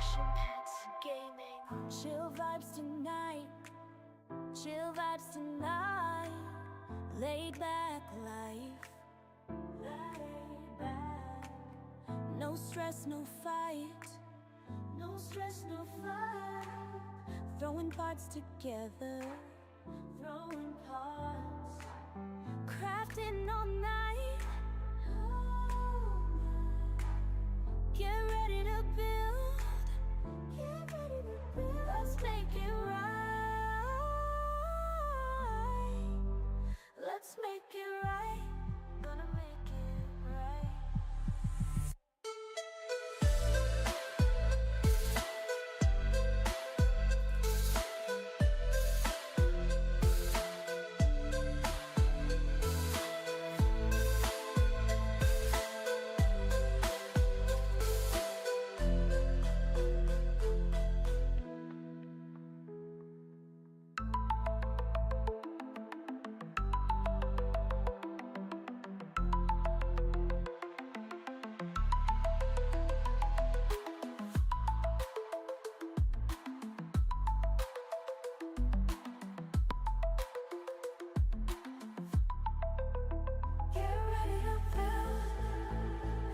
action packs gaming. Chill vibes tonight. Chill vibes tonight. Laid back life. Laid back. No stress, no fight. No stress, no fight. Throwing parts together. Throwing parts. Crafting all night. Get ready to build. Get ready to build. Let's make it right. Let's make it right. Gonna make it right.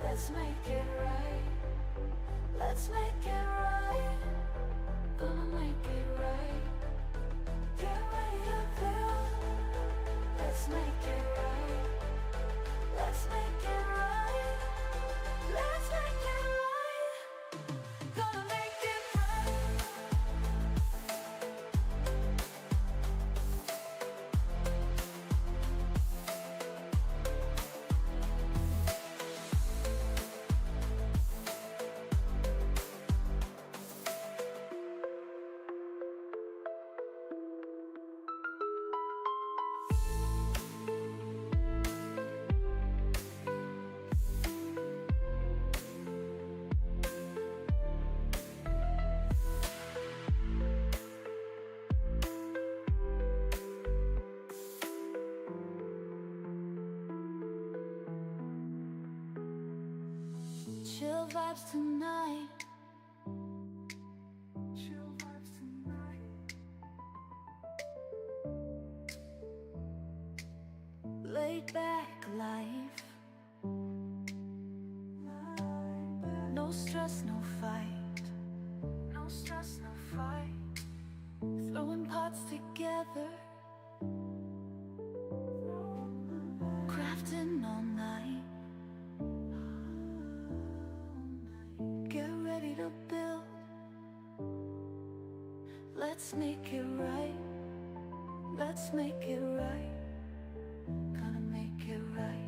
Let's make it right. Let's make it right. Gonna make it right. Get ready to build. Let's make it right. Let's make it right. Let's make it right. Gonna make it right. Chill vibes tonight. Chill vibes tonight. Laid back life. No stress, no fight. No stress, no fight. Throwing parts together. Crafting all night. Get ready to build. Let's make it right. Let's make it right. Gonna make it right.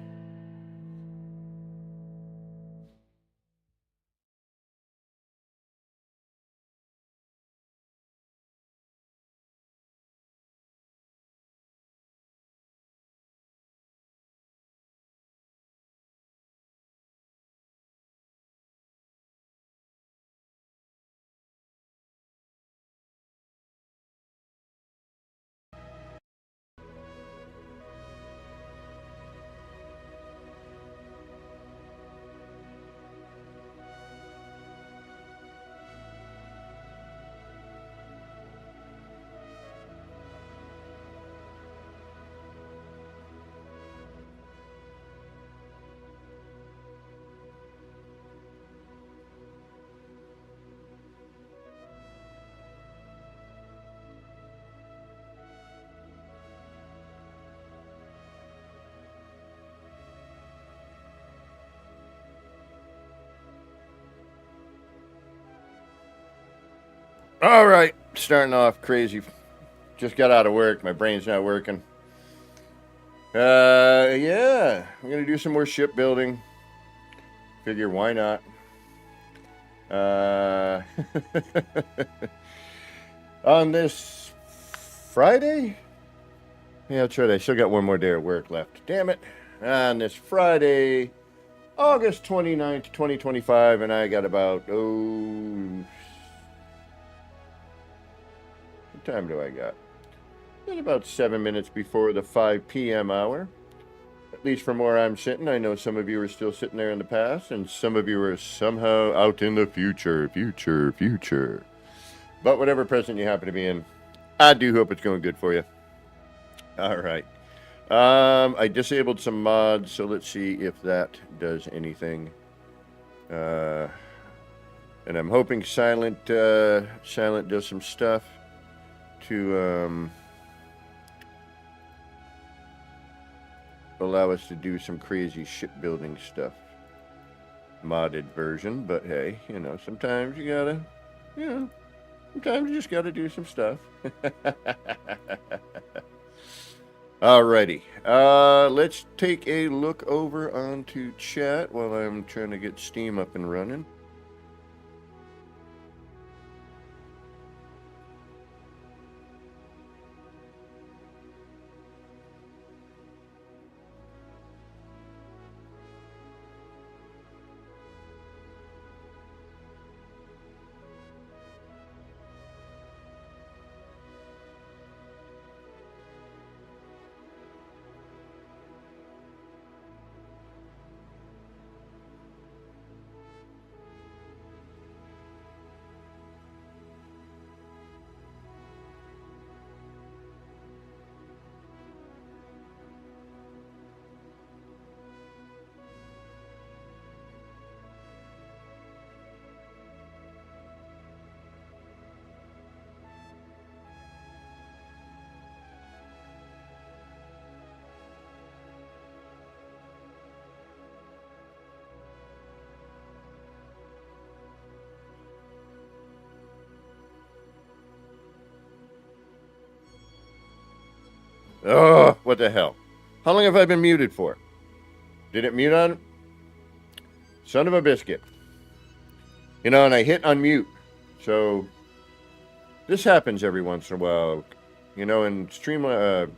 All right, starting off crazy. Just got out of work. My brain's not working. Yeah, I'm gonna do some more shipbuilding. Figure why not? On this Friday? Yeah, that's right. I still got one more day of work left. Damn it. On this Friday, August 29th, 2025, and I got about, what time do I got? About 7 minutes before the 5 p.m. hour. At least from where I'm sitting. I know some of you are still sitting there in the past, and some of you are somehow out in the future. But whatever present you happen to be in, I do hope it's going good for you. All right. I disabled some mods, so let's see if that does anything. And I'm hoping Silent does some stuff to allow us to do some crazy shipbuilding stuff. Modded version, but hey, you know, sometimes you gotta, sometimes you just gotta do some stuff. Alrighty, let's take a look over onto chat while I'm trying to get Steam up and running. Oh, what the hell? How long have I been muted for? Did it mute on? Son of a biscuit. You know, and I hit unmute. So, this happens every once in a while. You know, in stream... Alright,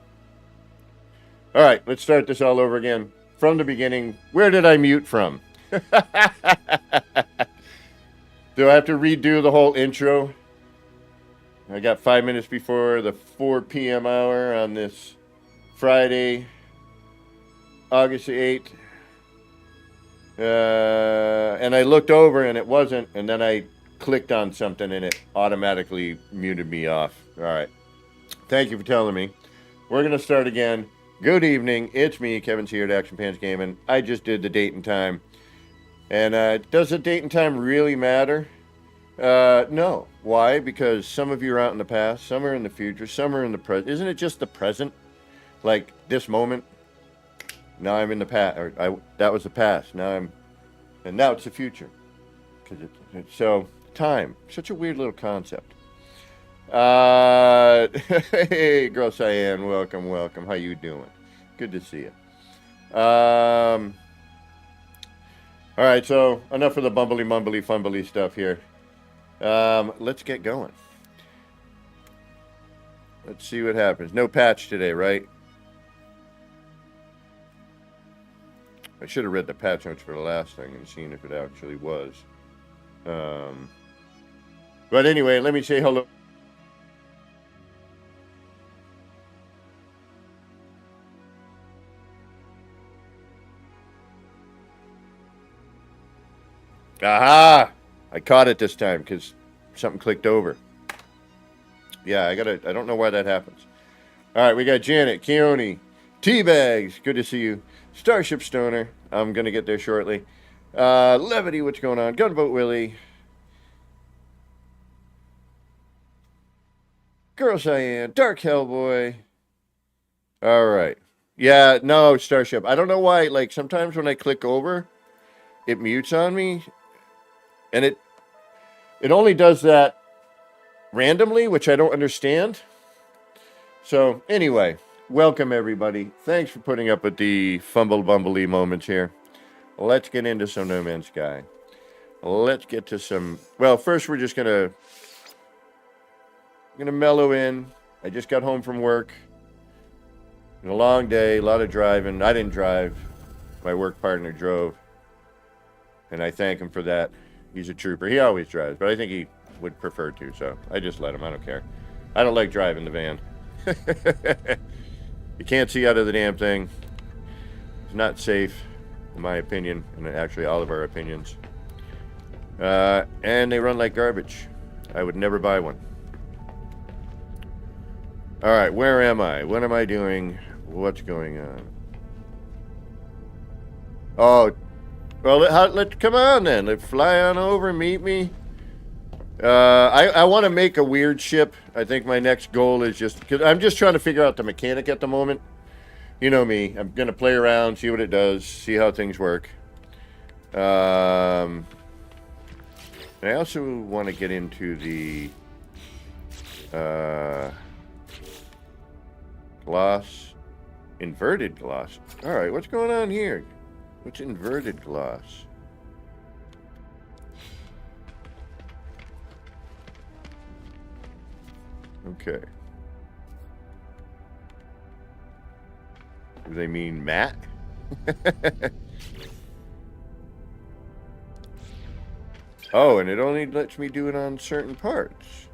let's start this all over again. From the beginning. Where did I mute from? Do I have to redo the whole intro? I got 5 minutes before the 4 p.m. hour on this Friday, August the 8th. And I looked over and it wasn't, and then I clicked on something and it automatically muted me off. All right. Thank you for telling me. We're going to start again. Good evening. It's me, Kevin's here at Action Pants Gaming. I just did the date and time. And does the date and time really matter? No. Why? Because some of you are out in the past, some are in the future, some are in the present. Isn't it just the present? Like this moment? Now I'm in the past. That was the past. And now it's the future. So, time. Such a weird little concept. Hey, girl Cyan, welcome. How you doing? Good to see you. All right, so enough of the bumbly, mumbly, fumbly stuff here. Let's get going. Let's see what happens. No patch today, right? I should have read the patch notes for the last thing and seen if it actually was. But anyway, let me say hello. Aha! I caught it this time because something clicked over. Yeah, I don't know why that happens. All right, we got Janet, Keone, Teabags, good to see you. Starship Stoner, I'm going to get there shortly. Levity, what's going on? Gunboat Willie. Girl Cyan, Dark Hellboy. All right. Yeah, no, Starship. I don't know why, like, sometimes when I click over, it mutes on me. And it only does that randomly, which I don't understand. So, anyway, welcome everybody. Thanks for putting up with the fumble-bumbly moments here. Let's get into some No Man's Sky. Let's get to some... Well, first we're just gonna mellow in. I just got home from work. A long day, a lot of driving. I didn't drive. My work partner drove. And I thank him for that. He's a trooper. He always drives, but I think he would prefer to, so I just let him. I don't care. I don't like driving the van. You can't see out of the damn thing. It's not safe, in my opinion, and actually all of our opinions. And they run like garbage. I would never buy one. All right, where am I? What am I doing? What's going on? Oh, well, let's come on then. Let's fly on over, meet me. I want to make a weird ship. I think my next goal is just, because I'm just trying to figure out the mechanic at the moment. You know me. I'm going to play around, see what it does, see how things work. I also want to get into the gloss, inverted gloss. All right, what's going on here? What's inverted gloss? Okay. Do they mean matte? Oh, and it only lets me do it on certain parts.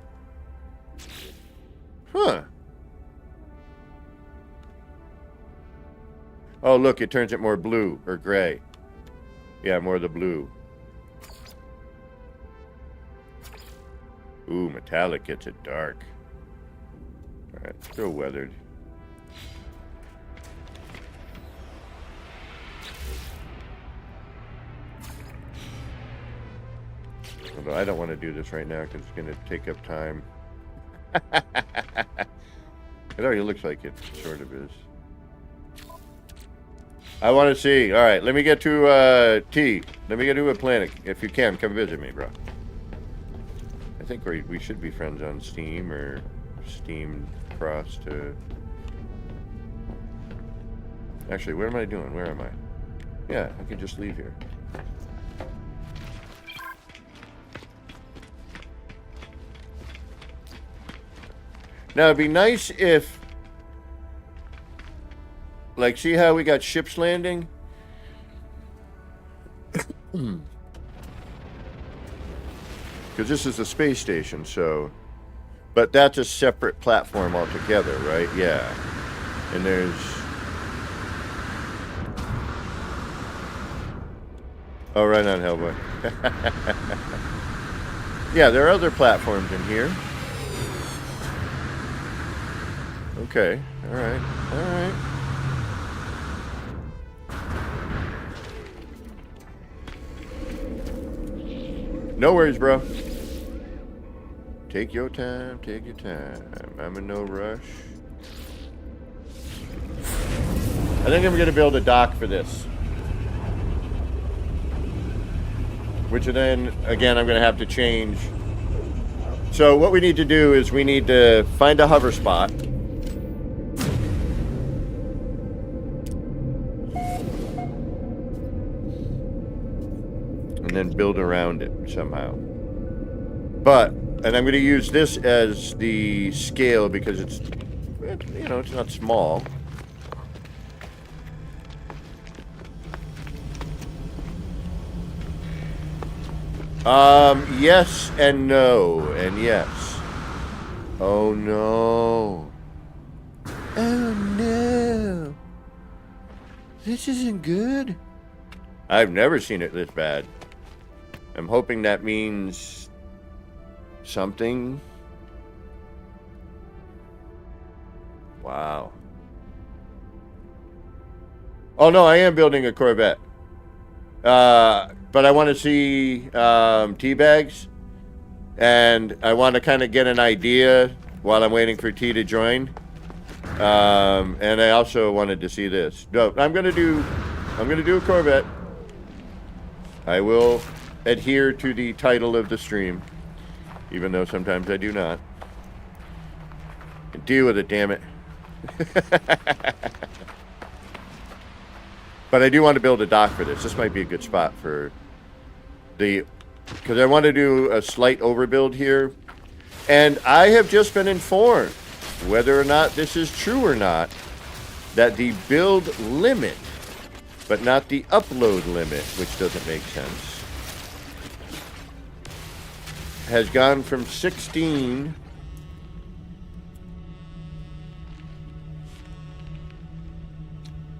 Huh. Oh, look, it turns it more blue or gray. Yeah, more of the blue. Ooh, metallic gets it dark. All right, still weathered. Although I don't want to do this right now because it's going to take up time. It already looks like it sort of is. I want to see. All right, let me get to T. Let me get to a planet. If you can, come visit me, bro. I think we should be friends on Steam or Steam cross to... Actually, what am I doing? Where am I? Yeah, I can just leave here. Now, it'd be nice if... Like, see how we got ships landing? Because this is the space station, so... But that's a separate platform altogether, right? Yeah. And there's... Oh, right on, Hellboy. Yeah, there are other platforms in here. Okay. Alright. Alright. No worries, bro. Take your time, take your time. I'm in no rush. I think I'm gonna build a dock for this. Which then, again, I'm gonna have to change. So what we need to do is we need to find a hover spot. And then build around it somehow. But, and I'm going to use this as the scale because it's, you know, it's not small. Yes and no, and yes. Oh no. Oh no. This isn't good. I've never seen it this bad. I'm hoping that means something. Wow. Oh no, I am building a corvette. But I want to see tea bags, and I want to kind of get an idea while I'm waiting for T to join. And I also wanted to see this. No, I'm gonna do a corvette. I will adhere to the title of the stream, even though sometimes I do not. Deal with it, damn it. But I do want to build a dock for this. This might be a good spot for the... Because I want to do a slight overbuild here. And I have just been informed, whether or not this is true or not, that the build limit, but not the upload limit, which doesn't make sense, has gone from 16...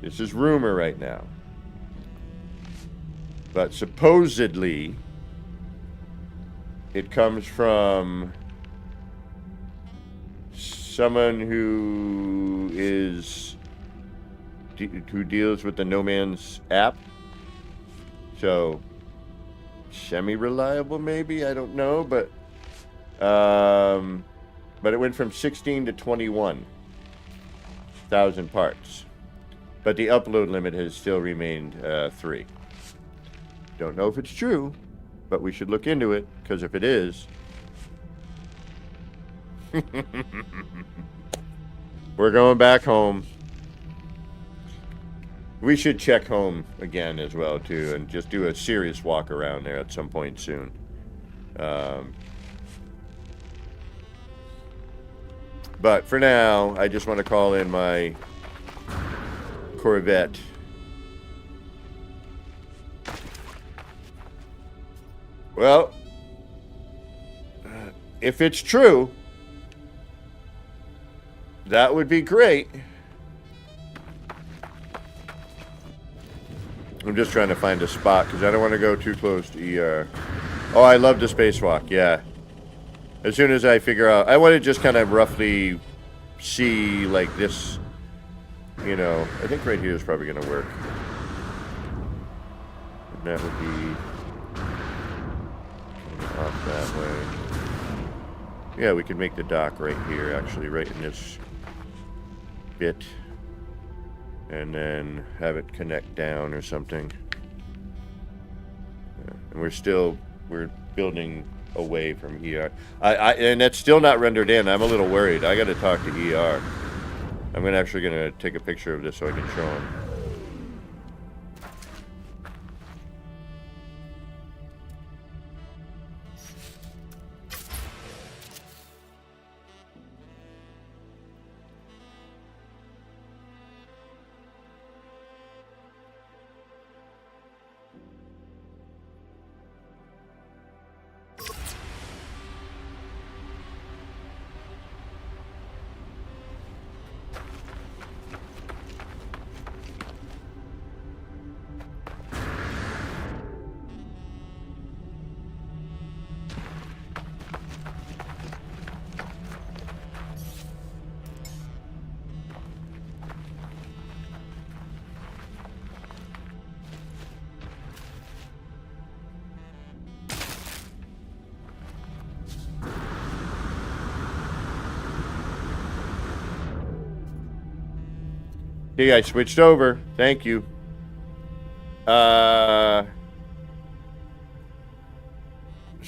Is This is rumor right now. But supposedly, it comes from someone who deals with the No Man's app. So, semi-reliable maybe, I don't know, but it went from 16 to 21,000 parts. But the upload limit has still remained 3. Don't know if it's true, but we should look into it, because if it is, we're going back home. We should check home again as well, too, and just do a serious walk around there at some point soon. But for now, I just want to call in my Corvette. Well, if it's true, that would be great. I'm just trying to find a spot because I don't want to go too close to ER. Oh, I love the spacewalk, yeah. As soon as I figure out, I want to just kind of roughly see like this, you know. I think right here is probably going to work. And that would be off that way. Yeah, we could make the dock right here, actually, right in this bit. And then have it connect down or something. Yeah. And we're building away from ER. And that's still not rendered in. I'm a little worried. I got to talk to ER. I'm actually gonna take a picture of this so I can show him. Okay, I switched over. Thank you. So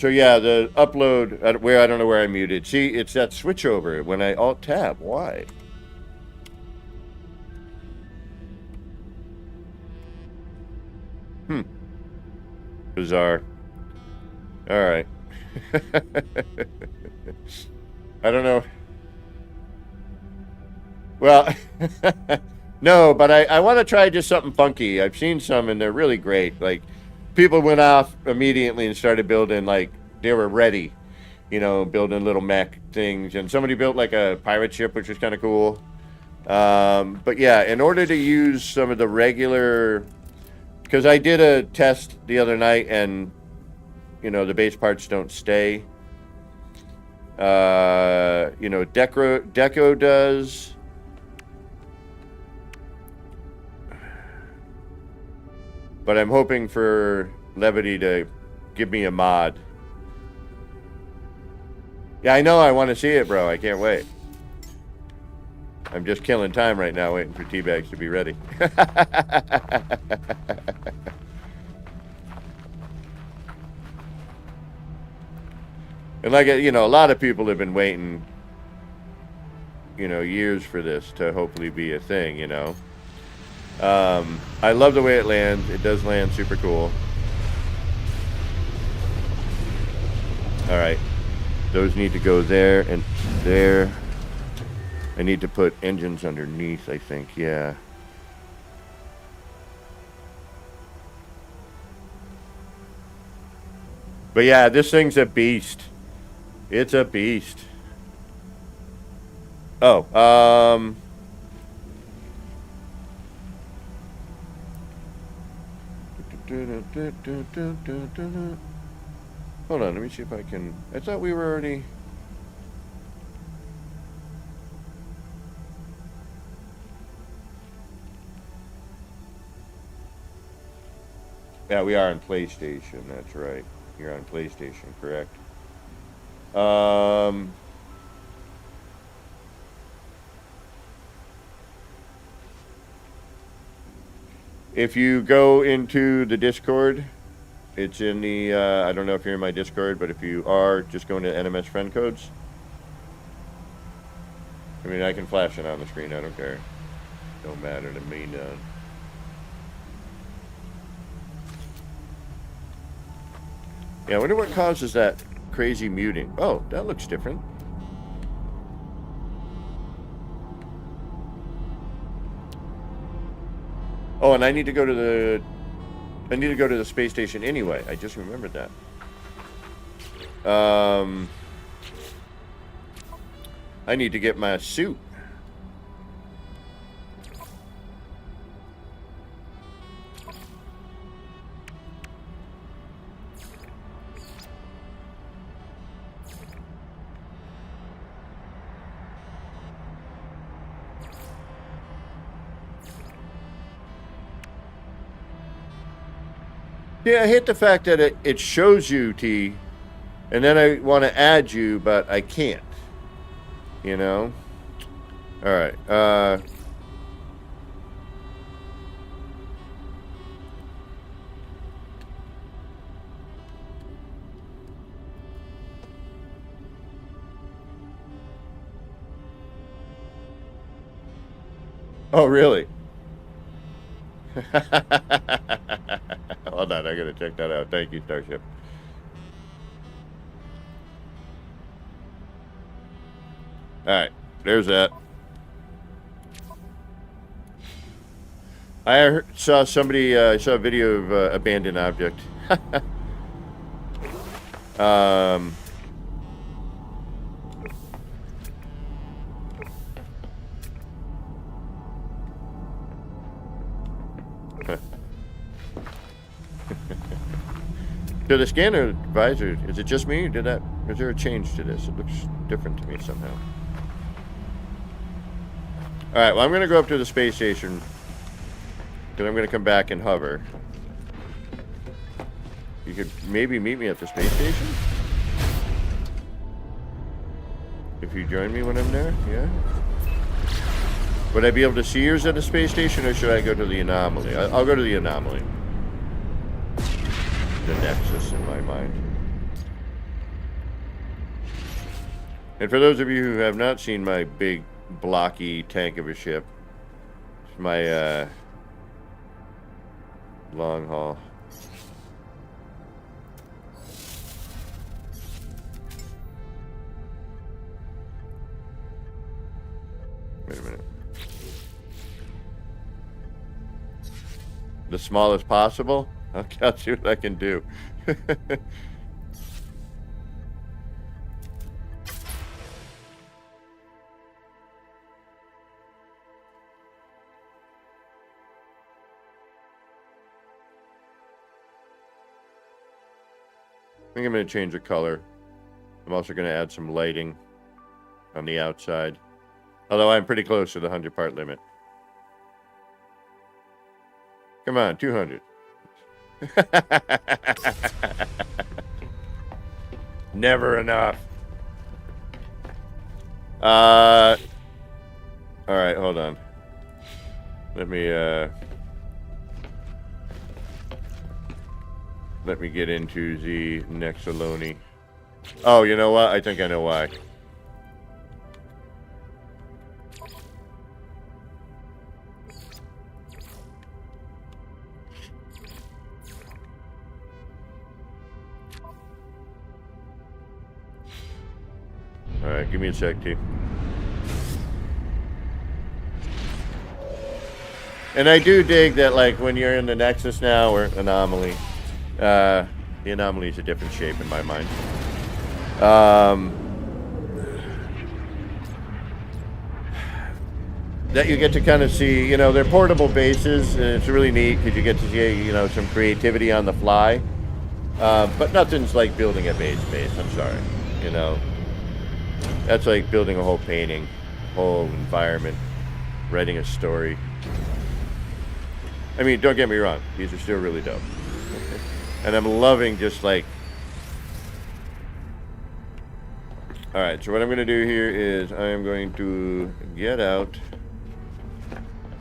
yeah, the upload, I don't know where I muted. See, it's that switch over when I alt tab. Why? Bizarre. All right. I don't know. Well, no, but I want to try just something funky. I've seen some and they're really great. Like, people went off immediately and started building, like, they were ready, you know, building little mech things. And somebody built like a pirate ship, which was kind of cool. But yeah, in order to use some of the regular, because I did a test the other night and, you know, the base parts don't stay. You know, Deco does. But I'm hoping for Levity to give me a mod. Yeah, I know. I want to see it, bro. I can't wait. I'm just killing time right now waiting for Teabags to be ready. And like, you know, a lot of people have been waiting, you know, years for this to hopefully be a thing, you know. I love the way it lands. It does land super cool. Alright. Those need to go there and there. I need to put engines underneath, I think. Yeah. But yeah, this thing's a beast. It's a beast. Oh, Hold on, let me see if I can. I thought we were already. Yeah, we are on PlayStation. That's right. You're on PlayStation, correct? If you go into the Discord, it's in the, I don't know if you're in my Discord, but if you are, just go into NMS friend codes. I mean, I can flash it on the screen, I don't care. Don't matter to me none. Yeah, I wonder what causes that crazy muting. Oh, that looks different. Oh, and I need to go to the space station anyway. I just remembered that. I need to get my suit. Yeah, I hate the fact that it shows you, T, and then I want to add you, but I can't. You know? Alright, Oh, really? Hold on, I gotta check that out. Thank you, Starship. Alright, there's that. I saw somebody, I saw a video of abandoned object. So the scanner advisor, is it just me, or is there a change to this? It looks different to me somehow. Alright, well, I'm going to go up to the space station, because I'm going to come back and hover. You could maybe meet me at the space station? If you join me when I'm there, yeah? Would I be able to see yours at the space station, or should I go to the anomaly? I'll go to the anomaly. The nexus in my mind. And for those of you who have not seen my big blocky tank of a ship, it's my long haul. Wait a minute. The smallest possible? Okay, I'll see what I can do. I think I'm going to change the color. I'm also going to add some lighting on the outside. Although I'm pretty close to the 100-part limit. Come on, 200. Never enough. All right, hold on. Let me get into the Nexaloni. Oh, you know what? I think I know why. Alright, give me a sec, T. And I do dig that, like, when you're in the Nexus now, or Anomaly, the Anomaly is a different shape in my mind. that you get to kind of see. You know, they're portable bases, and it's really neat because you get to see, you know, some creativity on the fly. But nothing's like building a base. I'm sorry. You know, that's like building a whole painting, whole environment, writing a story. I mean, don't get me wrong; these are still really dope, and I'm loving just like. All right, so what I'm going to do here is I am going to get out,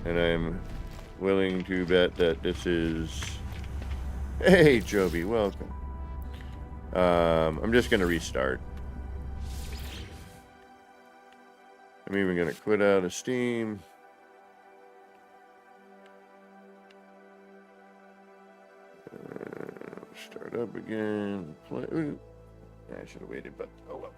and I'm willing to bet that this is. Hey, Joby, welcome. I'm just going to restart. I'm even going to quit out of Steam. Start up again. Play. Ooh. Yeah, I should have waited, but oh well.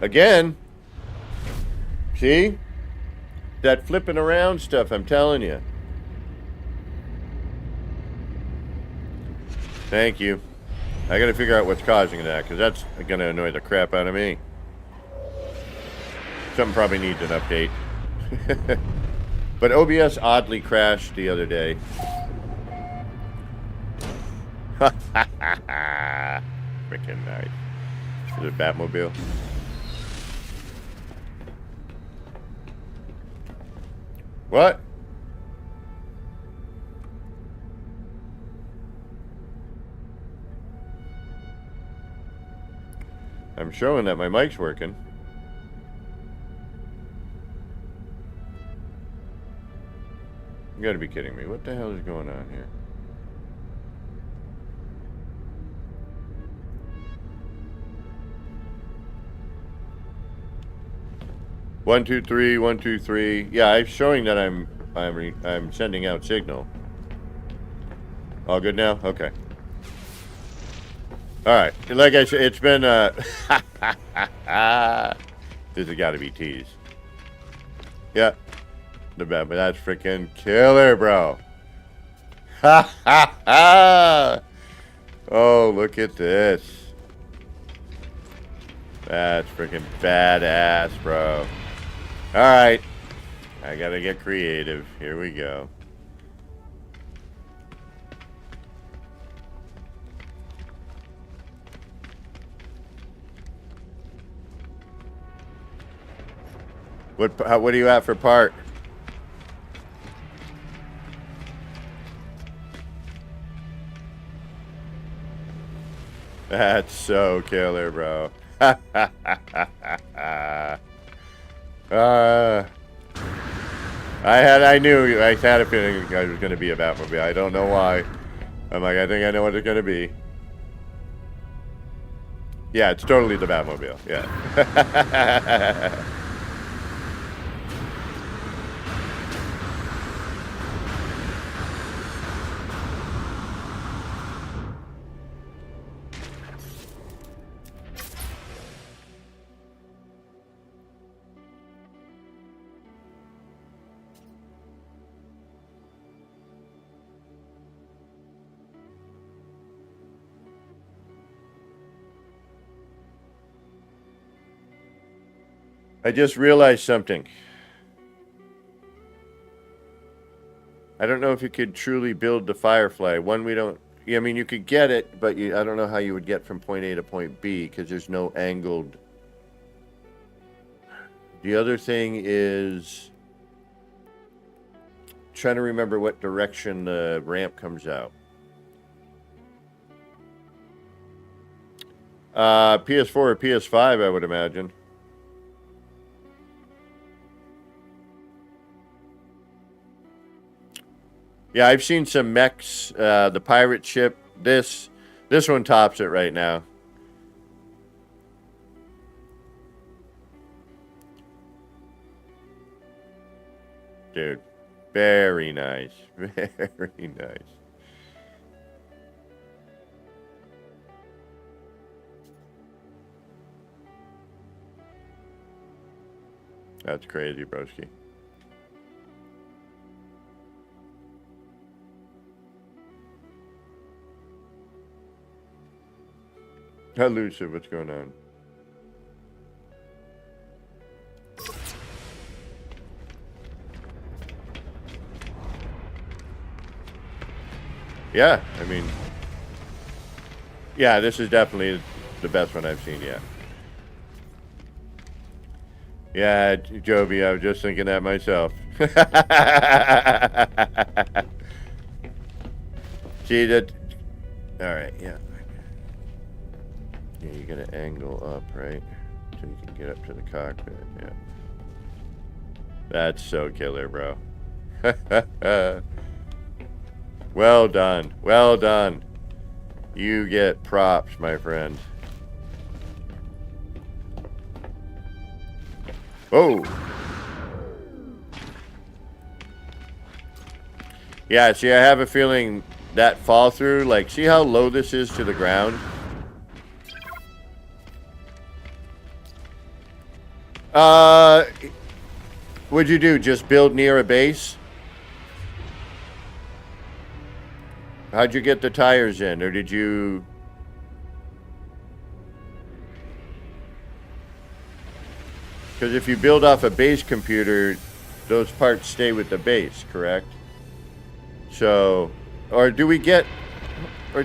Again, see? That flipping around stuff, I'm telling you. Thank you. I gotta figure out what's causing that, because that's gonna annoy the crap out of me. Something probably needs an update. But OBS oddly crashed the other day. Freaking nice. Is it Batmobile? What? I'm showing that my mic's working. You gotta be kidding me. What the hell is going on here? One, two, three, 1, 2, 3. Yeah, I'm showing that I'm sending out signal. All good now? Okay. All right. Like I said, it's been this has got to be teased. Yeah. The bad, but that's freaking killer, bro. Ha ha ha! Oh, look at this. That's freaking badass, bro. All right, I gotta get creative. Here we go. What are you at for part? That's so killer, bro. I knew, I had a feeling it was going to be a Batmobile. I don't know why. I'm like, I think I know what it's going to be. Yeah, it's totally the Batmobile. Yeah. I just realized something. I don't know if you could truly build the Firefly. One, we don't... I mean, you could get it, but I don't know how you would get from point A to point B, because there's no angled... The other thing is... Trying to remember what direction the ramp comes out. PS4 or PS5, I would imagine. Yeah, I've seen some mechs. The pirate ship. This one tops it right now. Dude, very nice. Very nice. That's crazy, broski. Hi, Lucia. What's going on? Yeah, I mean, yeah, this is definitely the best one I've seen yet. Yeah, Joby, I was just thinking that myself. See that? All right, yeah. Yeah, you gotta angle up, right? So you can get up to the cockpit, yeah. That's so killer, bro. Well done. Well done. You get props, my friend. Whoa. Yeah, see, I have a feeling that fall through, like, see how low this is to the ground? What'd you do? Just build near a base? How'd you get the tires in, or did you... Because if you build off a base computer, those parts stay with the base, correct? So, or do we get... I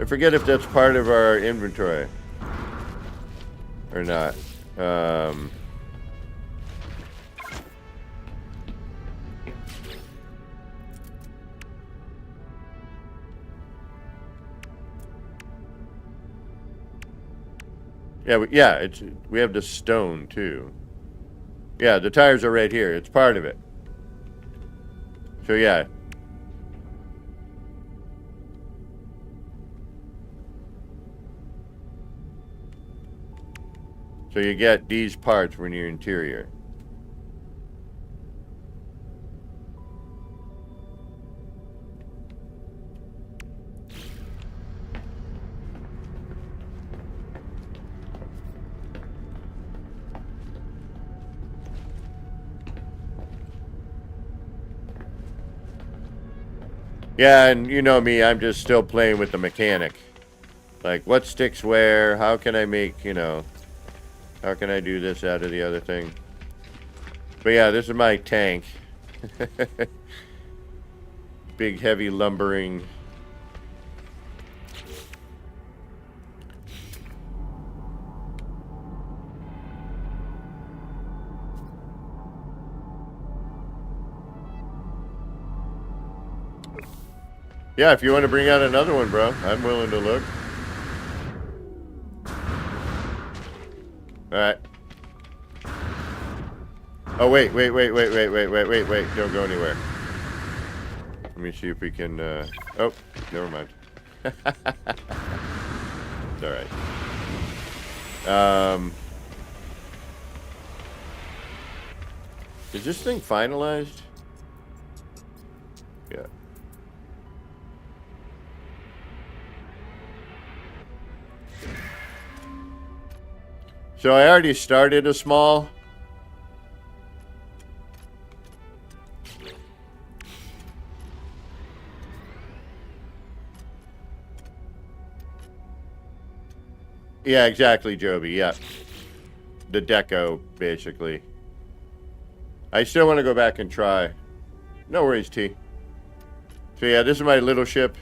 forget if that's part of our inventory or not. Yeah, we have the stone too. Yeah, the tires are right here. It's part of it. So yeah. So you get these parts when you're interior. Yeah, and you know me, I'm just still playing with the mechanic. Like, what sticks where? How can I make, you know... How can I do this out of the other thing? But yeah, this is my tank. Big, heavy, lumbering... Yeah, if you want to bring out another one, bro, I'm willing to look. Alright. Oh, wait. Don't go anywhere. Let me see if we can, oh, never mind. It's alright. Is this thing finalized? Yeah. So I already started a small. Yeah, exactly, Joby. Yeah. The deco, basically. I still want to go back and try. No worries, T. So yeah, this is my little ship.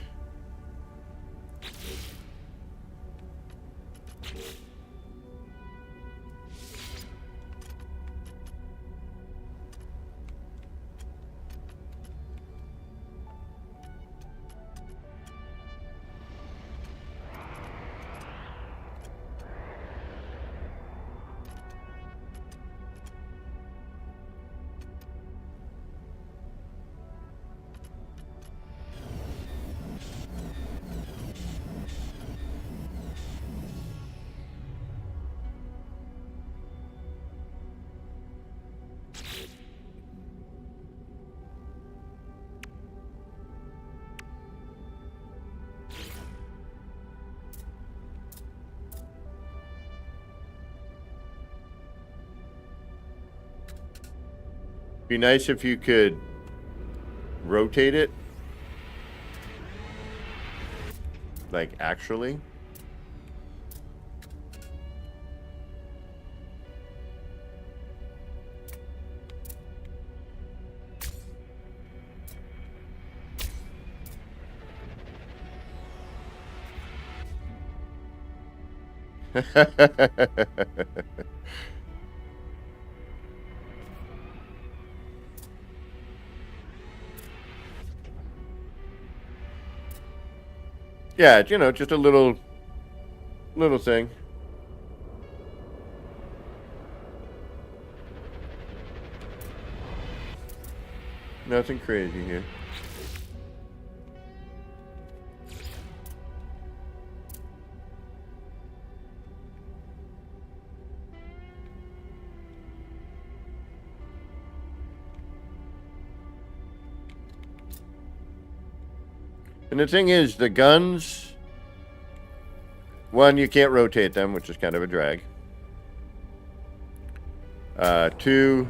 Be nice if you could rotate it. Like, actually. Yeah, you know, just a little thing. Nothing crazy here. And the thing is, the guns, one, you can't rotate them, which is kind of a drag. Two,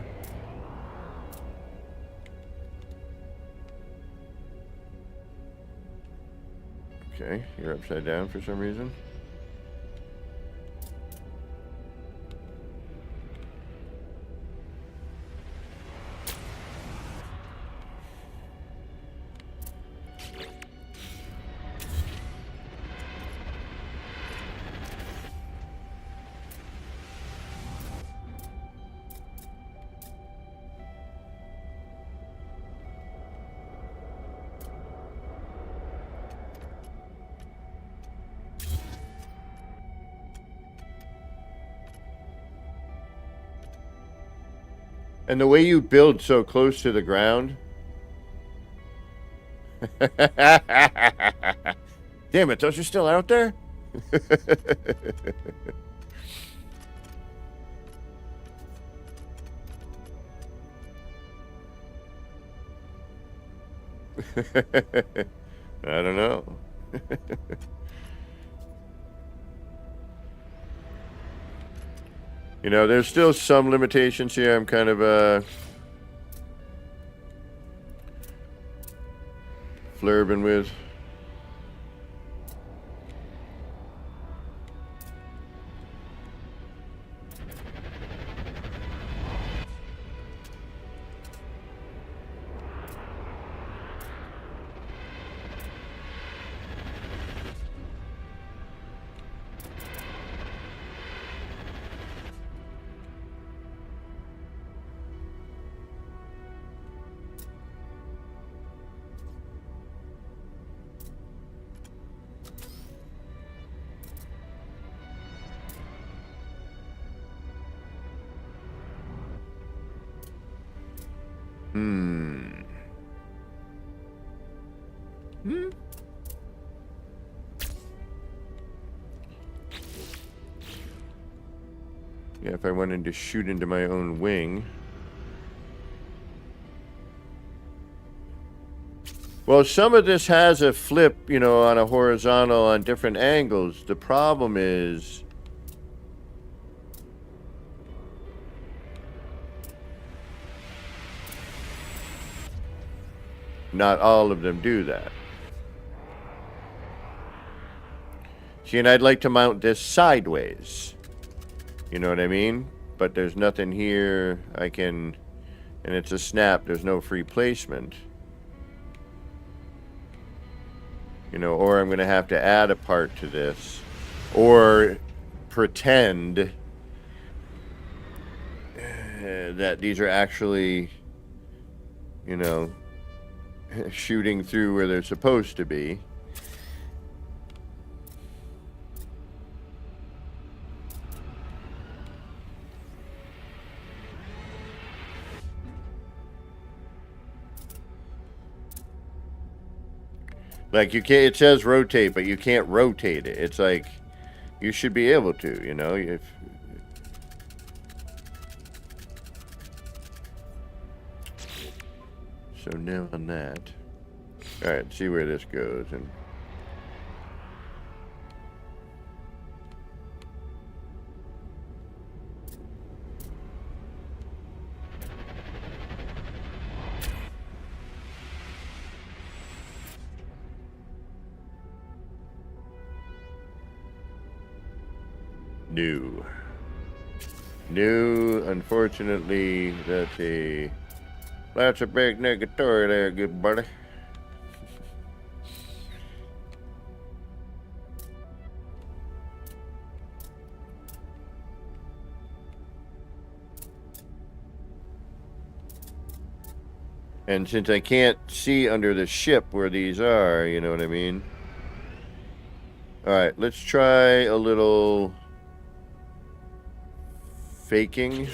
okay, you're upside down for some reason. And the way you build so close to the ground. Damn it, those are still out there? I don't know. You know, there's still some limitations here. I'm kind of flurbing with. Yeah, if I wanted to shoot into my own wing. Well, some of this has a flip, you know, on a horizontal on different angles. The problem is not all of them do that. See, and I'd like to mount this sideways. You know what I mean? But there's nothing here I can, and it's a snap, there's no free placement. You know, or I'm going to have to add a part to this. Or pretend that these are actually, you know, shooting through where they're supposed to be. Like, you can't, it says rotate, but you can't rotate it. It's like, you should be able to, you know, if... So now on that. Alright, see where this goes. And New. New, unfortunately, that's a big negatory there, good buddy. And since I can't see under the ship where these are, you know what I mean? Alright, let's try a little faking.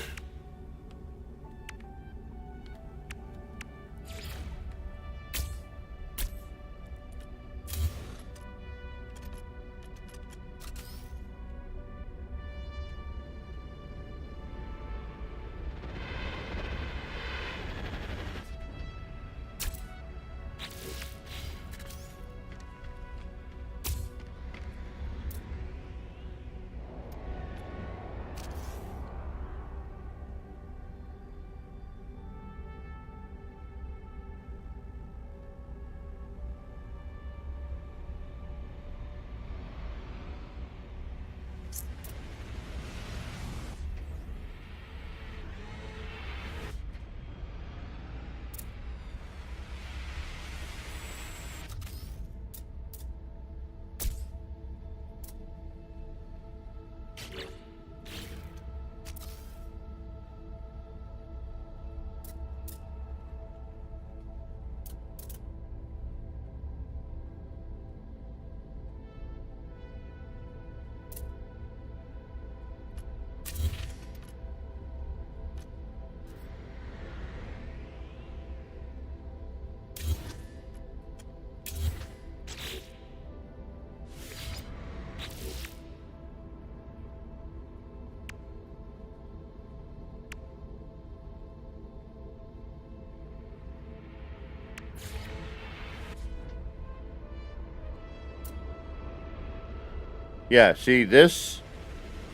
Yeah, see, this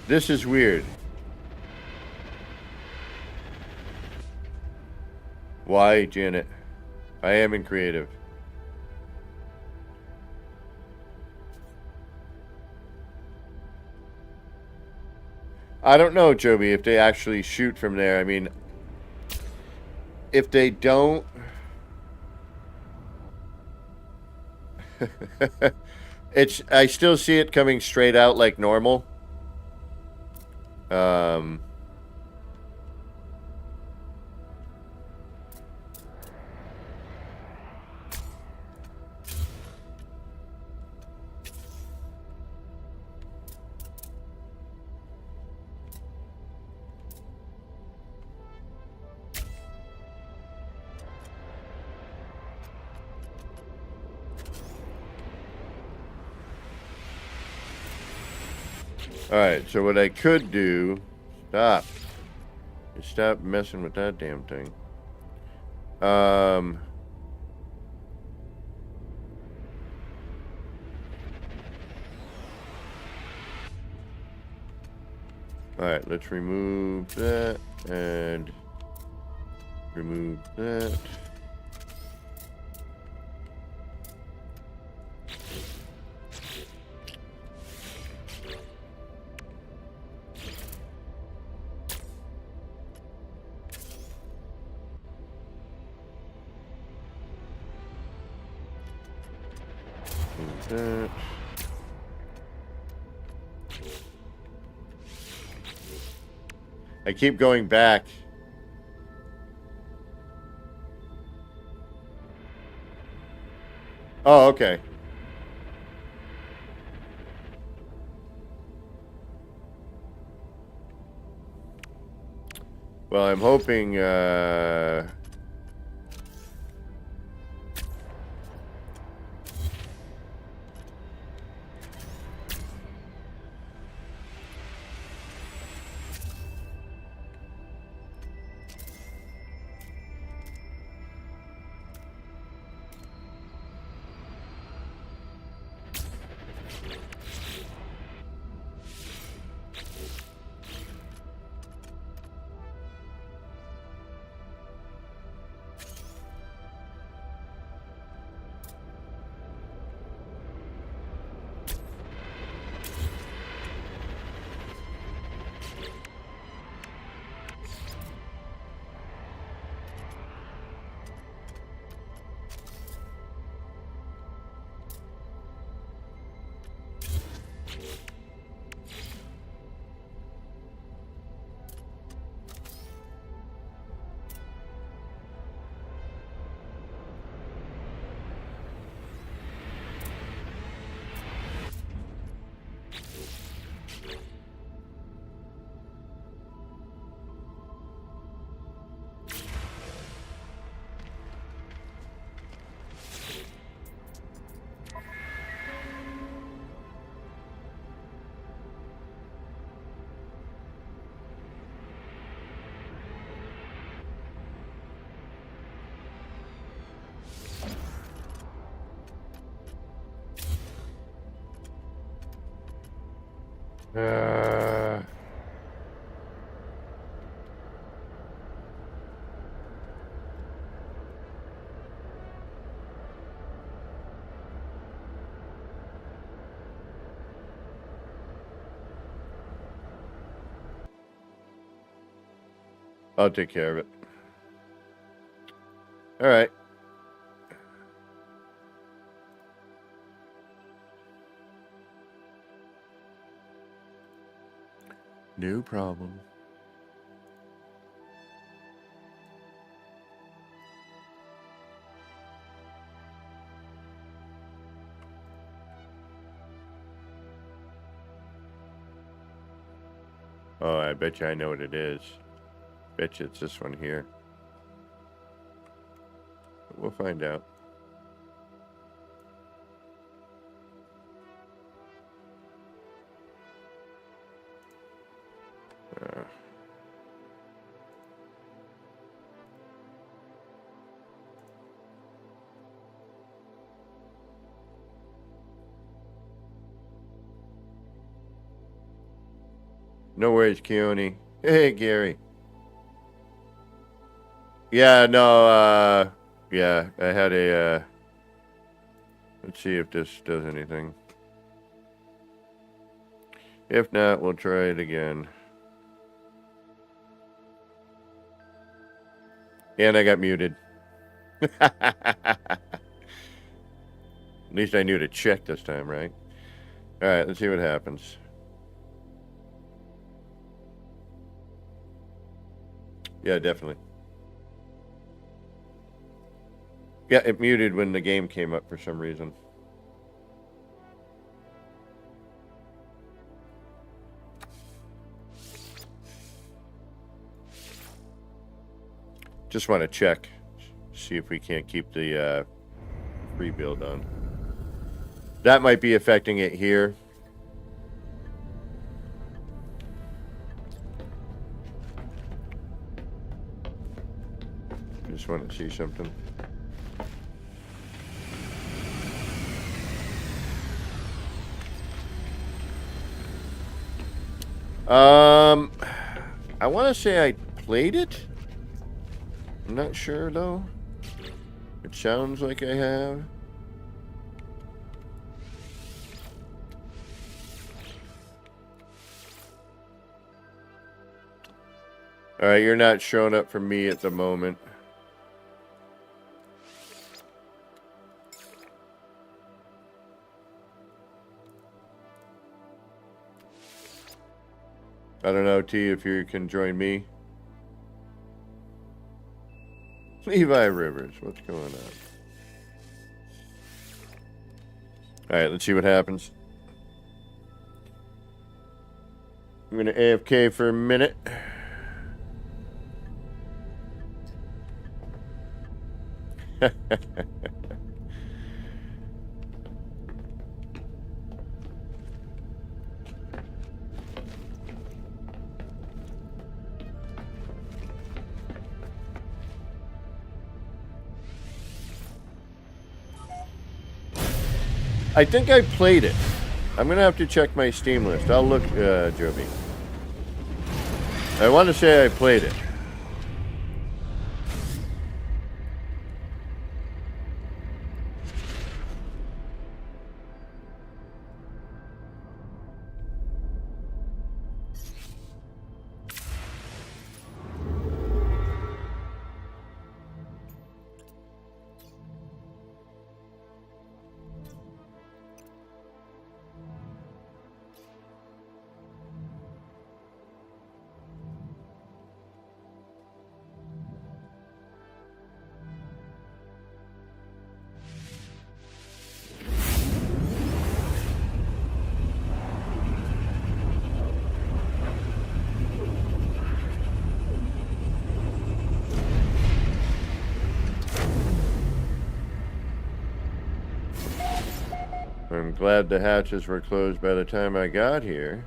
is weird. Why, Janet? I am in creative. I don't know, Joby, if they actually shoot from there. I mean, if they don't... I still see it coming straight out like normal. Alright, so what I could do... Stop messing with that damn thing. Alright, let's remove that and remove that. That. I keep going back. Oh, okay. Well, I'm hoping, Uh, I'll take care of it. All right. No problem. Oh, I bet you I know what it is. Bet you it's this one here. We'll find out. No worries, Keone. Hey, Gary. Yeah, no, yeah, I had a, let's see if this does anything. If not, we'll try it again. And I got muted. At least I knew to check this time, right? All right, let's see what happens. Yeah, definitely. Yeah, it muted when the game came up for some reason. Just want to check, see if we can't keep the free build on. That might be affecting it here. Just want to see something. I want to say I played it. I'm not sure though. It sounds like I have. All right, you're not showing up for me at the moment. I don't know, T, if you can join me. Levi Rivers, what's going on? All right, let's see what happens. I'm going to AFK for a minute. I think I played it. I'm going to have to check my Steam list. I'll look, Joby. I want to say I played it. I'm glad the hatches were closed by the time I got here.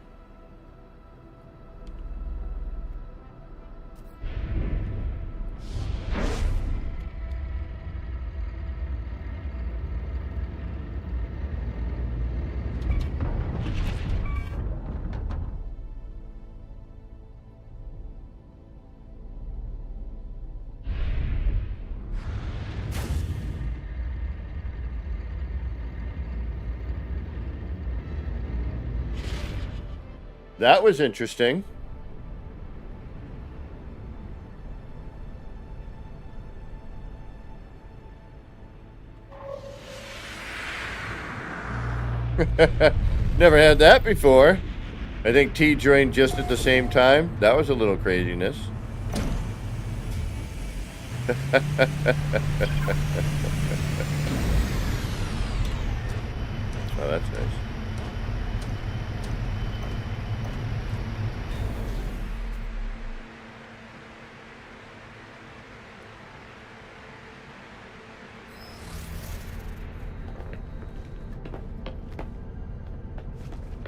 That was interesting. Never had that before. I think T joined just at the same time. That was a little craziness. Oh, that's nice.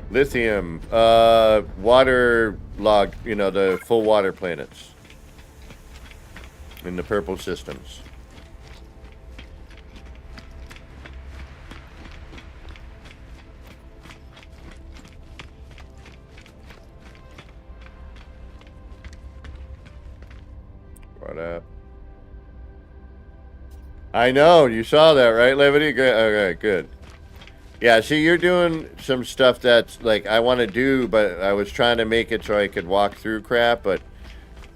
Lithium, water log, you know, the full water planets in the purple systems. What up? I know, you saw that, right, Levity? Good. Okay, good. Yeah, see, you're doing some stuff that's like I want to do, but I was trying to make it so I could walk through crap. But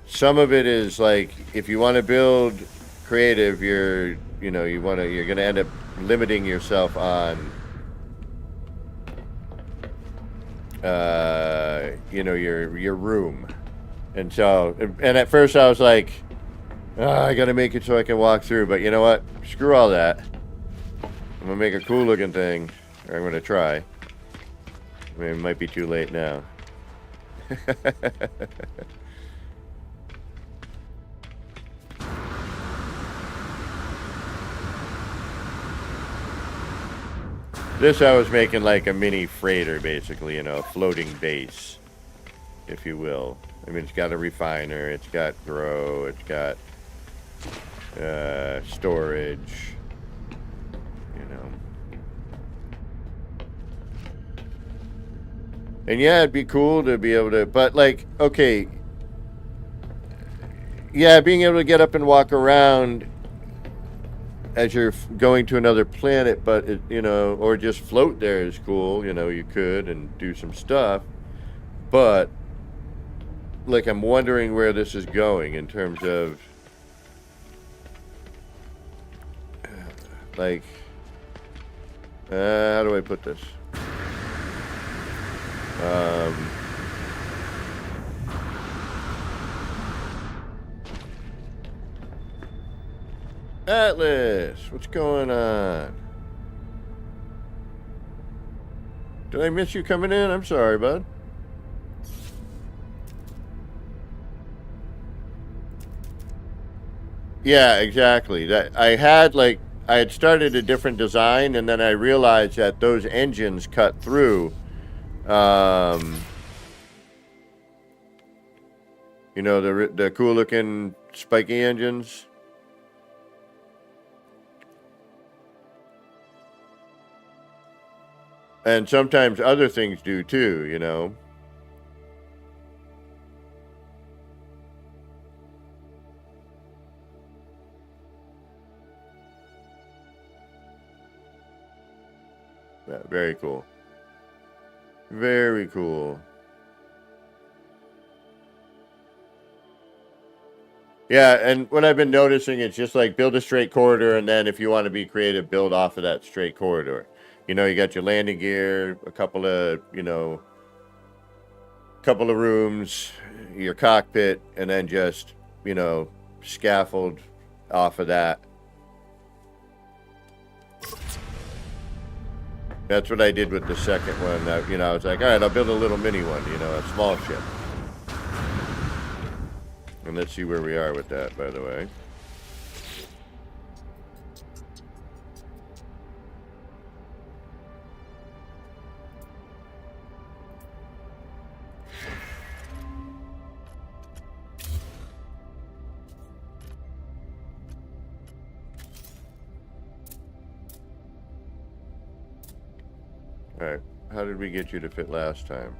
some of it is like if you want to build creative, you're gonna end up limiting yourself on your room. And so, and at first I was like, I gotta make it so I can walk through. But you know what? Screw all that. I'm gonna make a cool looking thing. Or I'm gonna try. I mean, it might be too late now. This I was making like a mini freighter, basically, you know, a floating base, if you will. I mean, it's got a refiner, it's got grow, it's got storage, you know. And yeah, it'd be cool to be able to, but like, okay, yeah, being able to get up and walk around as you're going to another planet, but it, you know, or just float there is cool. You know, you could and do some stuff, but like I'm wondering where this is going in terms of like how do I put this? Atlas, what's going on? Did I miss you coming in? I'm sorry, bud. Yeah, exactly. That I had started a different design, and then I realized that those engines cut through. You know, the cool looking spiky engines. And sometimes other things do too, you know. Yeah, very cool. Very cool. Yeah, and what I've been noticing, it's just like build a straight corridor, and then if you want to be creative, build off of that straight corridor. You know, you got your landing gear, a couple of rooms, your cockpit, and then just, you know, scaffold off of that. That's what I did with the second one. I was like, all right, I'll build a little mini one, you know, a small ship. And let's see where we are with that, by the way. Alright, how did we get you to fit last time?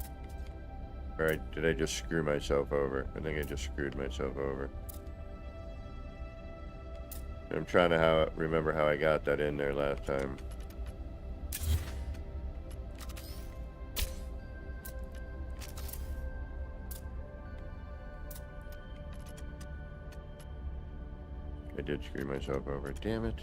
Alright, did I just screw myself over? I think I just screwed myself over. I'm trying to remember how I got that in there last time. I did screw myself over. Damn it.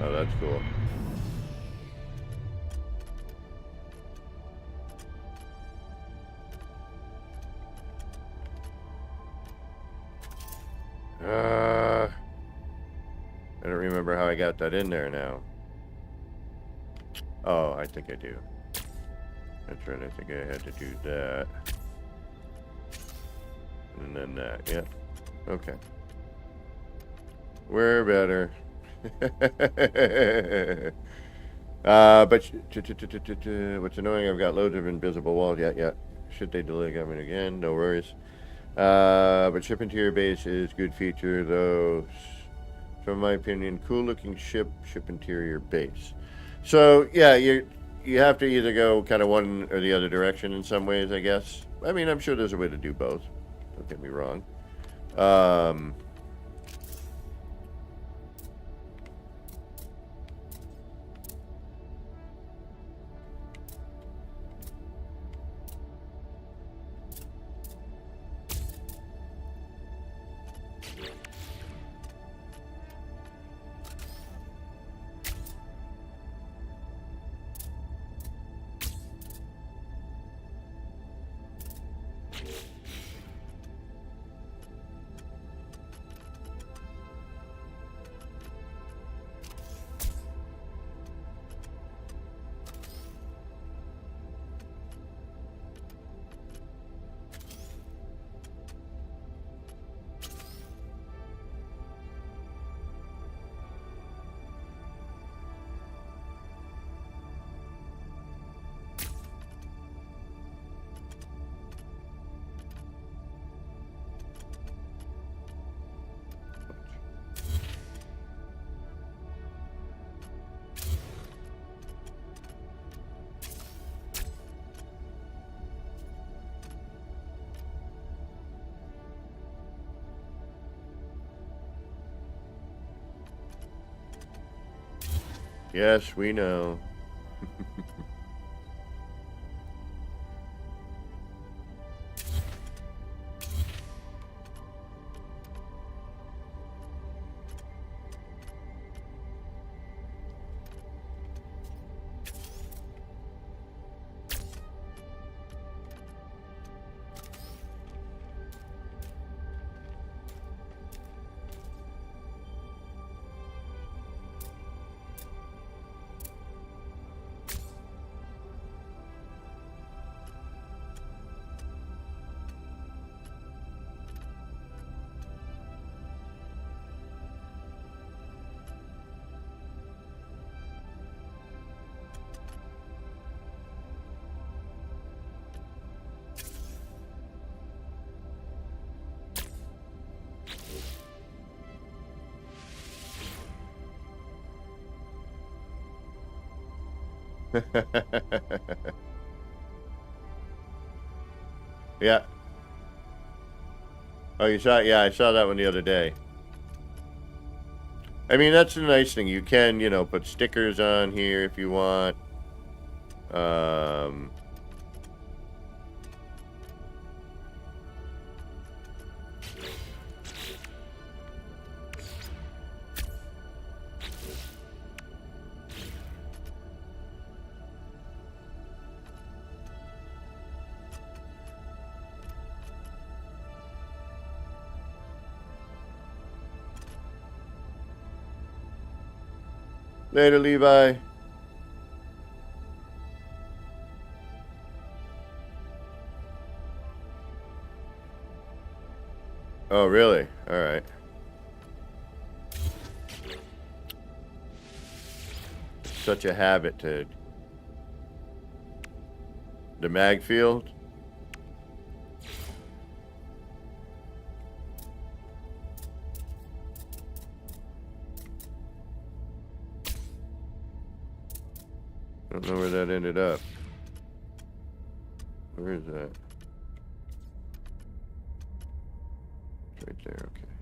Oh, that's cool. I don't remember how I got that in there now. Oh, I think I do. That's right, I think I had to do that. And then that, yeah. Okay. We're better. But what's annoying, I've got loads of invisible walls. Yeah. Should they delay coming again? No worries. But shipping to your base is good feature, though. From my opinion, cool looking ship interior base. So yeah, you have to either go kind of one or the other direction in some ways, I guess. I mean, I'm sure there's a way to do both. Don't get me wrong. Yes, we know. Yeah. Oh, you saw it? Yeah, I saw that one the other day. I mean, that's the nice thing. You can, put stickers on here if you want. Later, Levi. Oh, really? All right. Such a habit to the mag field. I don't know where that ended up. Where is that? It's right there, okay.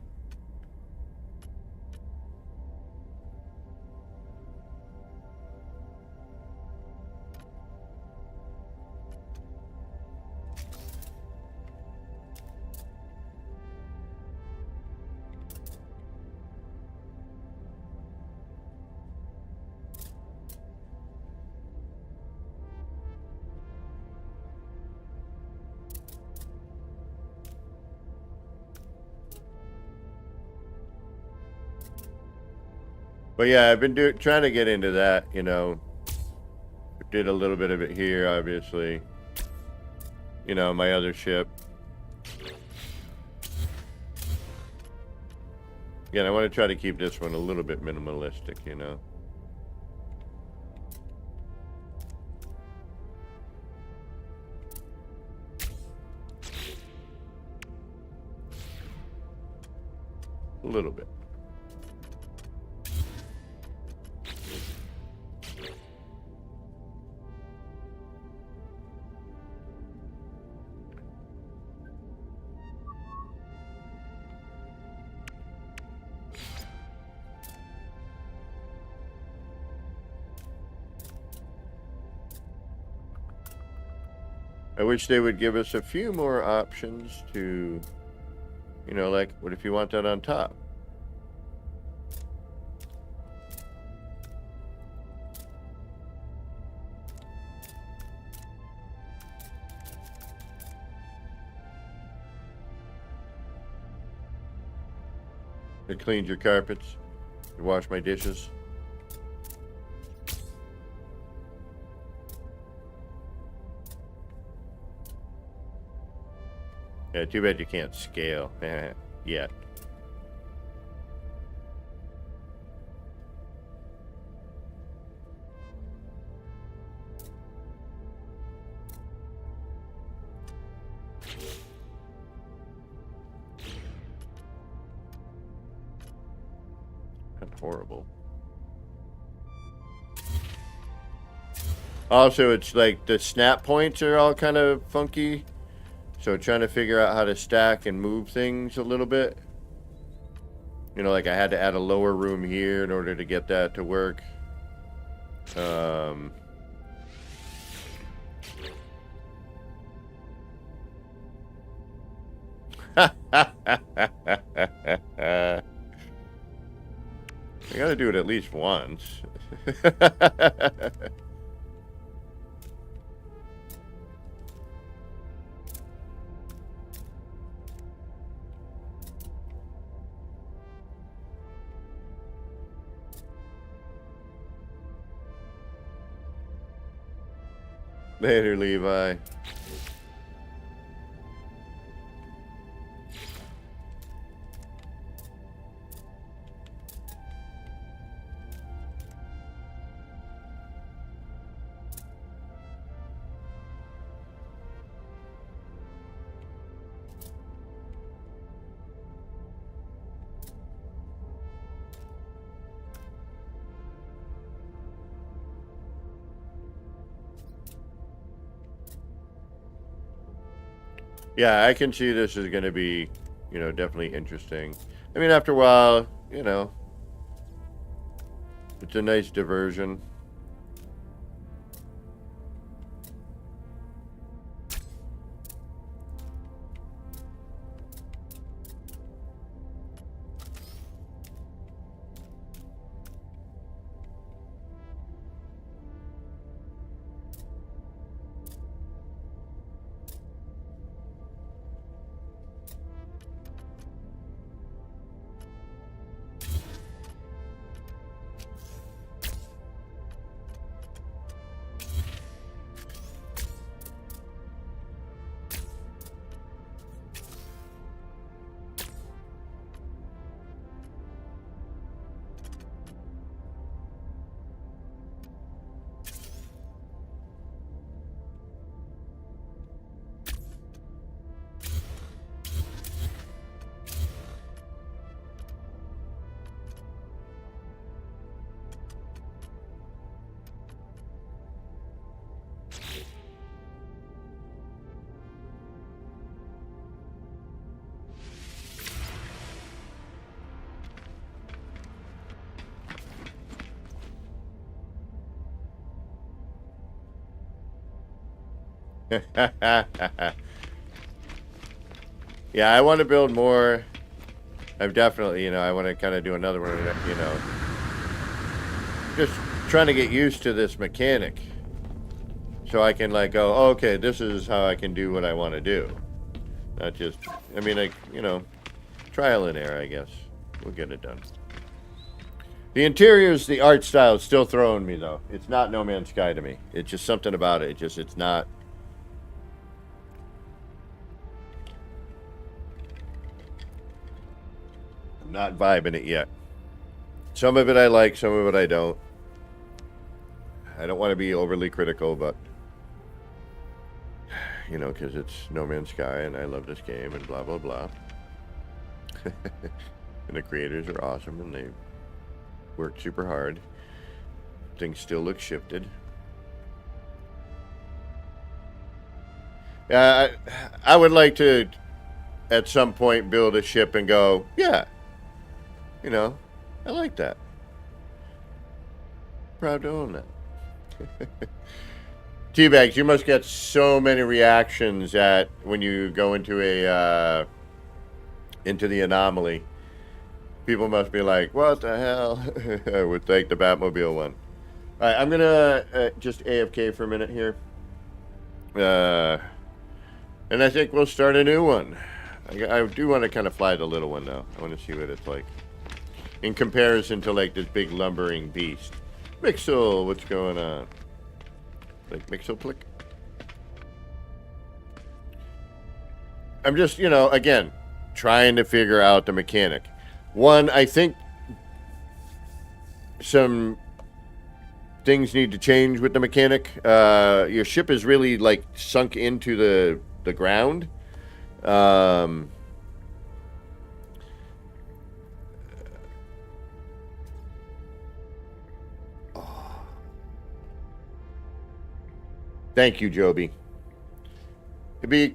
But yeah, I've been trying to get into that, you know. Did a little bit of it here, obviously. You know, my other ship. Again, I want to try to keep this one a little bit minimalistic, you know. A little bit. I wish they would give us a few more options to, you know, like, what if you want that on top? It cleans your carpets. You wash my dishes. Yeah, too bad you can't scale yet. That's horrible. Also, it's like the snap points are all kind of funky. So trying to figure out how to stack and move things a little bit. You know, like I had to add a lower room here in order to get that to work. I gotta do it at least once. Later, Levi. Yeah, I can see this is going to be, you know, definitely interesting. I mean, after a while, you know, it's a nice diversion. Yeah, I want to build more. I've definitely, you know, I want to kind of do another one, you know. Just trying to get used to this mechanic. So I can, like, go, oh, okay, this is how I can do what I want to do. Not just, I mean, like, you know, trial and error, I guess. We'll get it done. The interiors, the art style is still throwing me though. It's not No Man's Sky to me. It's just something about it. It's not. I'm not vibing it yet. Some of it I like, some of it I don't. I don't want to be overly critical, but you know, because it's No Man's Sky and I love this game and blah blah blah. And the creators are awesome and they worked super hard. Things still look shifted. I would like to, at some point, build a ship and go, yeah, you know, I like that. Proud to own that. Teabags, you must get so many reactions at when you go into a into the anomaly. People must be like, what the hell? I would take the Batmobile one. All right, I'm gonna just AFK for a minute here. And I think we'll start a new one. I do want to kind of fly the little one though. I want to see what it's like in comparison to like this big lumbering beast. Mixel, what's going on? Like Mixel click. I'm just, you know, again, trying to figure out the mechanic. One, I think some things need to change with the mechanic. Your ship is really like sunk into the ground. Thank you, Joby. It'd be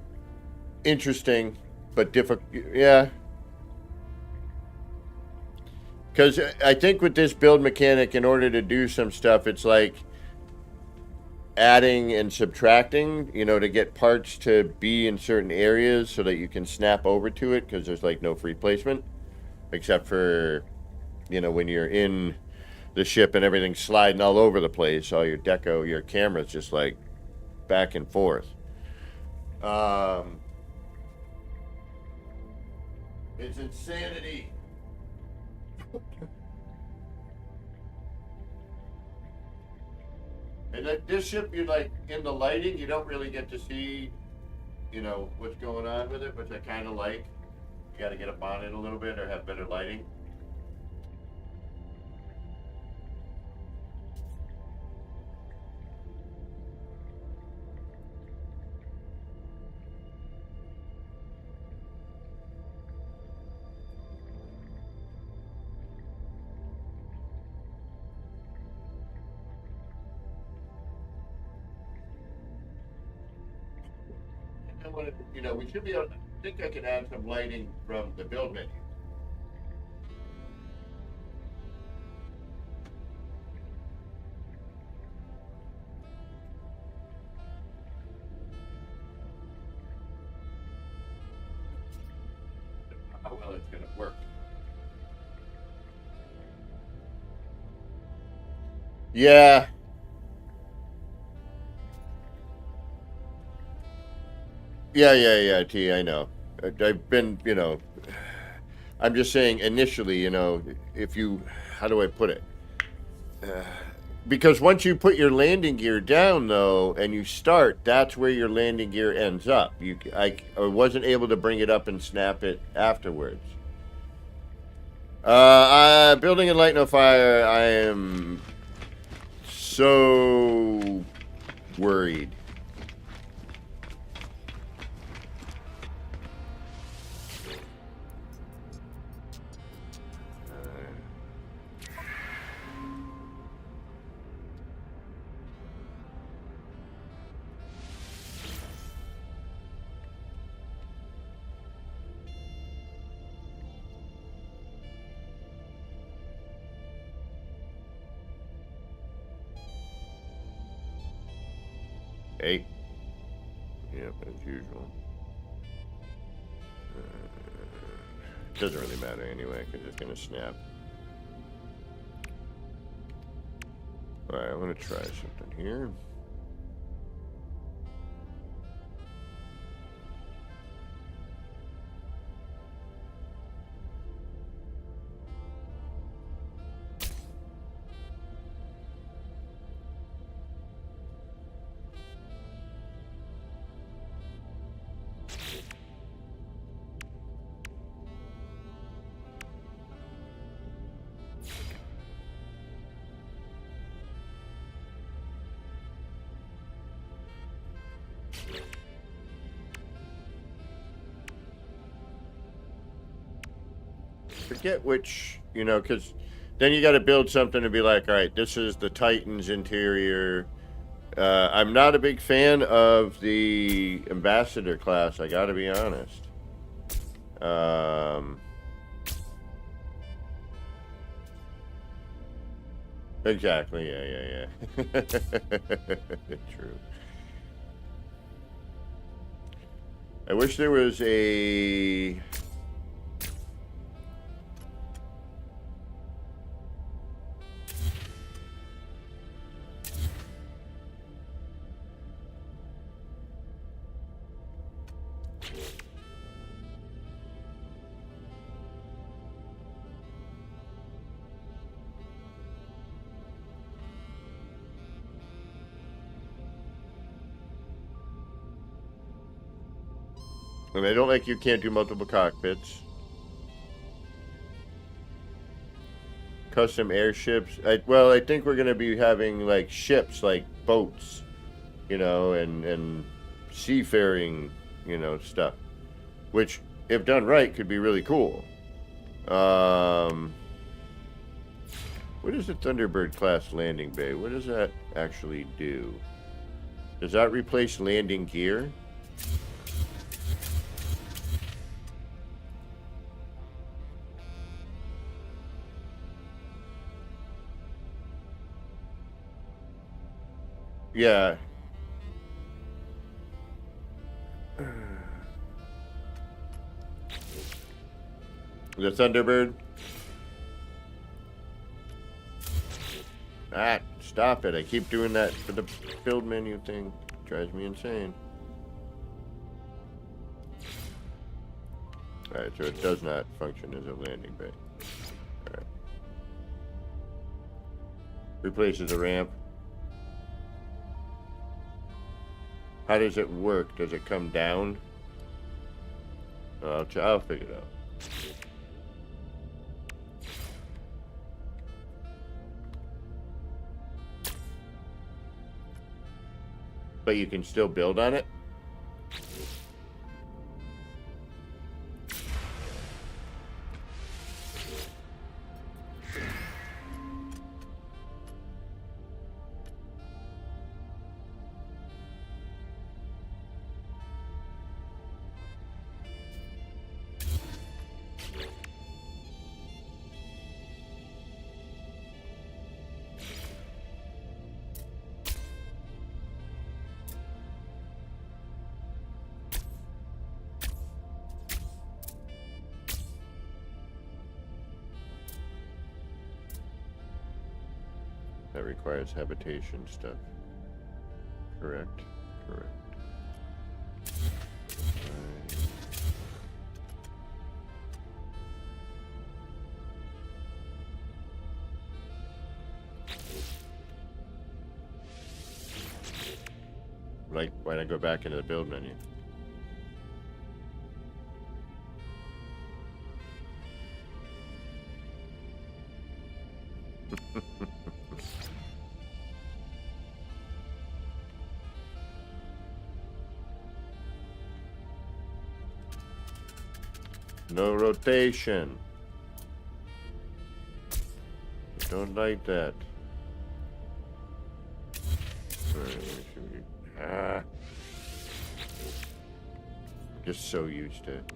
interesting, but difficult. Yeah. Because I think with this build mechanic, in order to do some stuff, it's like adding and subtracting, you know, to get parts to be in certain areas so that you can snap over to it, because there's like no free placement, except for, you know, when you're in the ship and everything's sliding all over the place, all your deco, your camera's just like back and forth. It's insanity. And this ship, you like in the lighting, you don't really get to see, you know, what's going on with it, which I kind of like. You got to get up on it a little bit or have better lighting. You know, we should be able to, I think I can add some lighting from the build menu. How well it's going to work. Yeah. Yeah, T, I know. I've been, you know, I'm just saying initially, you know, if you, how do I put it? Because once you put your landing gear down, though, and you start, that's where your landing gear ends up. I wasn't able to bring it up and snap it afterwards. Building a light no fire, I am so worried. Eight. Yep, as usual. Doesn't really matter anyway, because it's going to snap. Alright, I'm going to try something here. forget which, you know, because then you got to build something to be like, all right, this is the Titan's interior. I'm not a big fan of the ambassador class, I got to be honest. Exactly, yeah. True. I wish there was a... I mean, I don't like you can't do multiple cockpits. Custom airships. Well, I think we're going to be having, like, ships, like boats, you know, and seafaring, you know, stuff. Which, if done right, could be really cool. What is the Thunderbird class landing bay? What does that actually do? Does that replace landing gear? Yeah. The Thunderbird. Ah, stop it. I keep doing that for the build menu thing. It drives me insane. Alright, so it does not function as a landing bay. Alright. Replaces a ramp. How does it work? Does it come down? I'll figure it out. But you can still build on it? That requires habitation stuff. Correct. Correct. Like, why not go back into the build menu? No rotation. Don't like that. Just so used to it.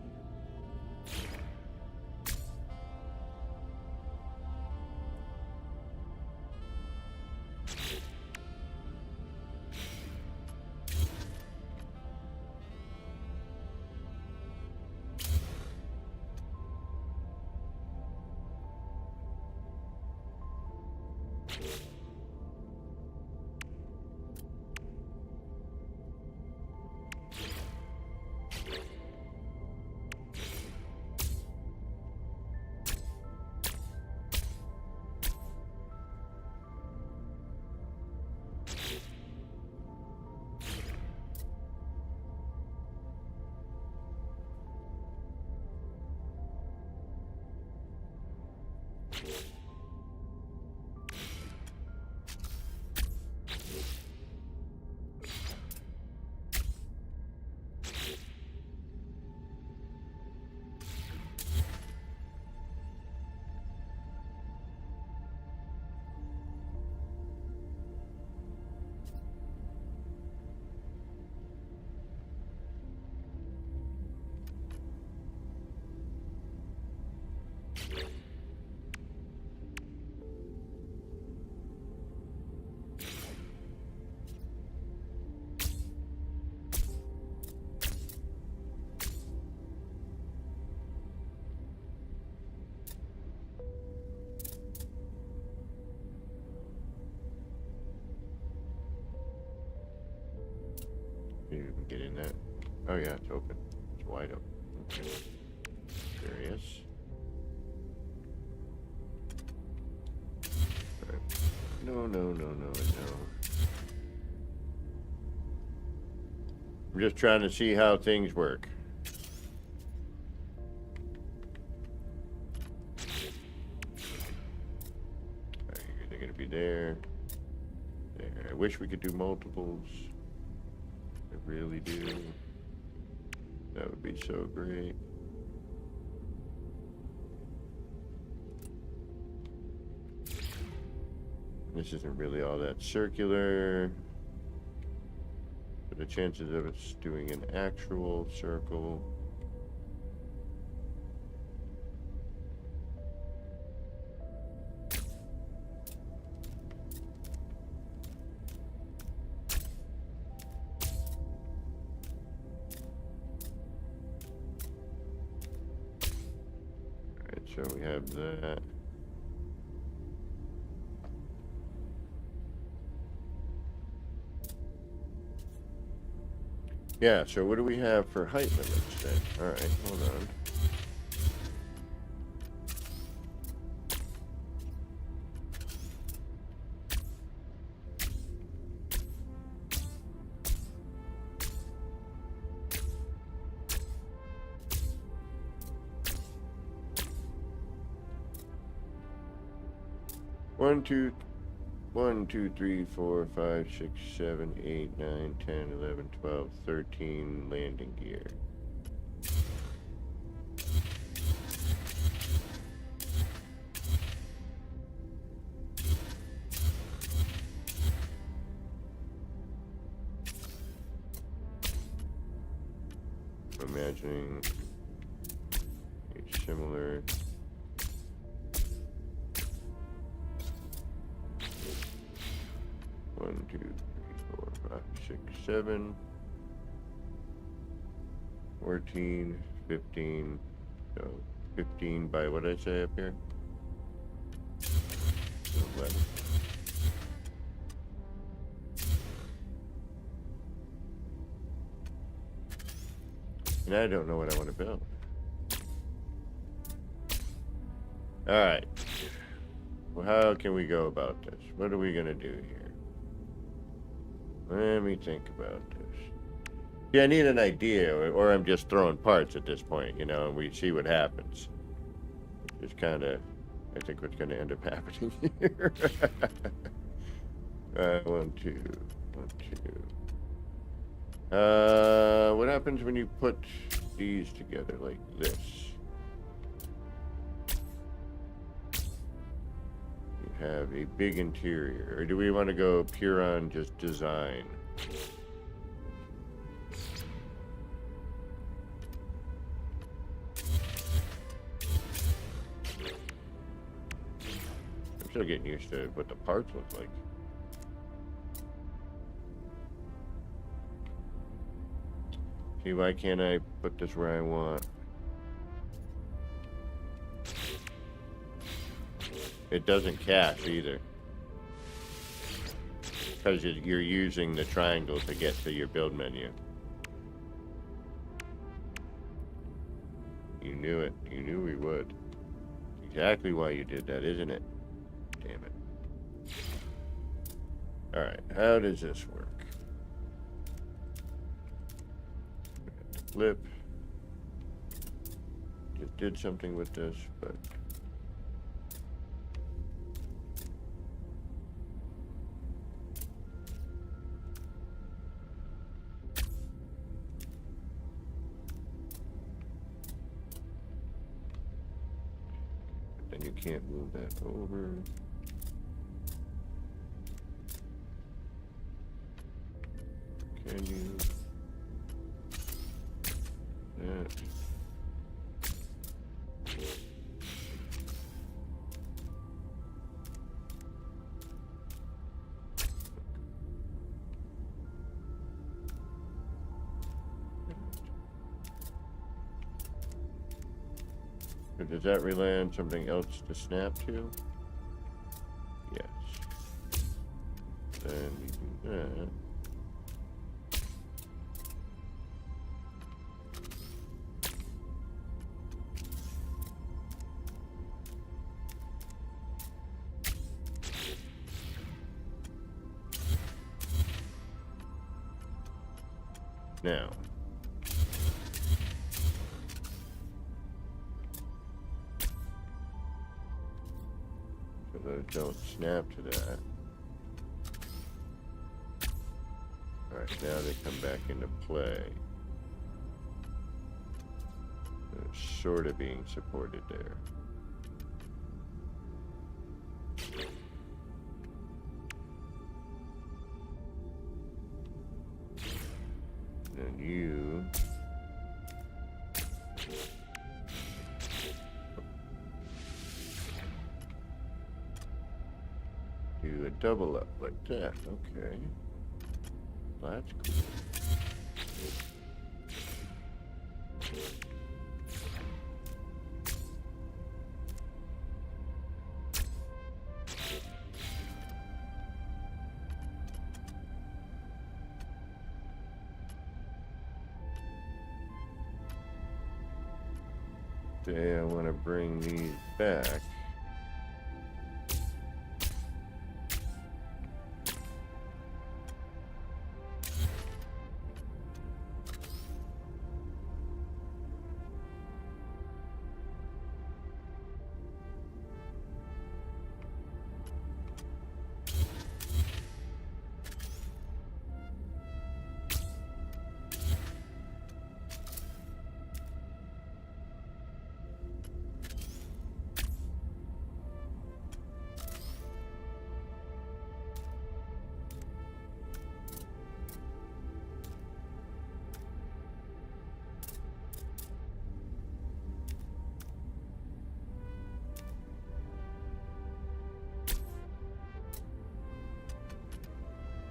You can get in that. Oh yeah, it's open. It's wide open. Okay. Curious. Right. No. I'm just trying to see how things work. Right, they're gonna be there. There. I wish we could do multiples. I really do. That would be so great. This isn't really all that circular. But the chances of us doing an actual circle. Alright, so we have that. Yeah, so what do we have for height limits then? Alright, hold on. One, two, 3, 4, 5, 6, 7, 8, 9, 10, 11, 12, 13 landing gear. Imagining a similar 1, 2, 3, 4, 5, 6, 7, 14, 15, so 15 by what did I say up here? 11. And I don't know what I want to build. Alright. Well, how can we go about this? What are we going to do here? Let me think about this. Yeah, I need an idea, or I'm just throwing parts at this point, you know, and we see what happens. It's kind of, I think, what's going to end up happening here. 1, 2, 1, 2. What happens when you put these together like this? You have a big interior, or do we want to go pure on just design? I'm still getting used to what the parts look like. See, why can't I put this where I want? It doesn't cache either. Because you're using the triangle to get to your build menu. You knew it. You knew we would. Exactly why you did that, isn't it? Damn it. Alright, how does this work? Flip. Just did something with this, but then you can't move that over. Can you? That. Or does that rely on something else to snap to? Yes. Then we do that. Now, so those don't snap to that. Alright, now they come back into play. They're sort of being supported there. And you do a double up like that. Okay. That's cool. Okay, I want to bring these back.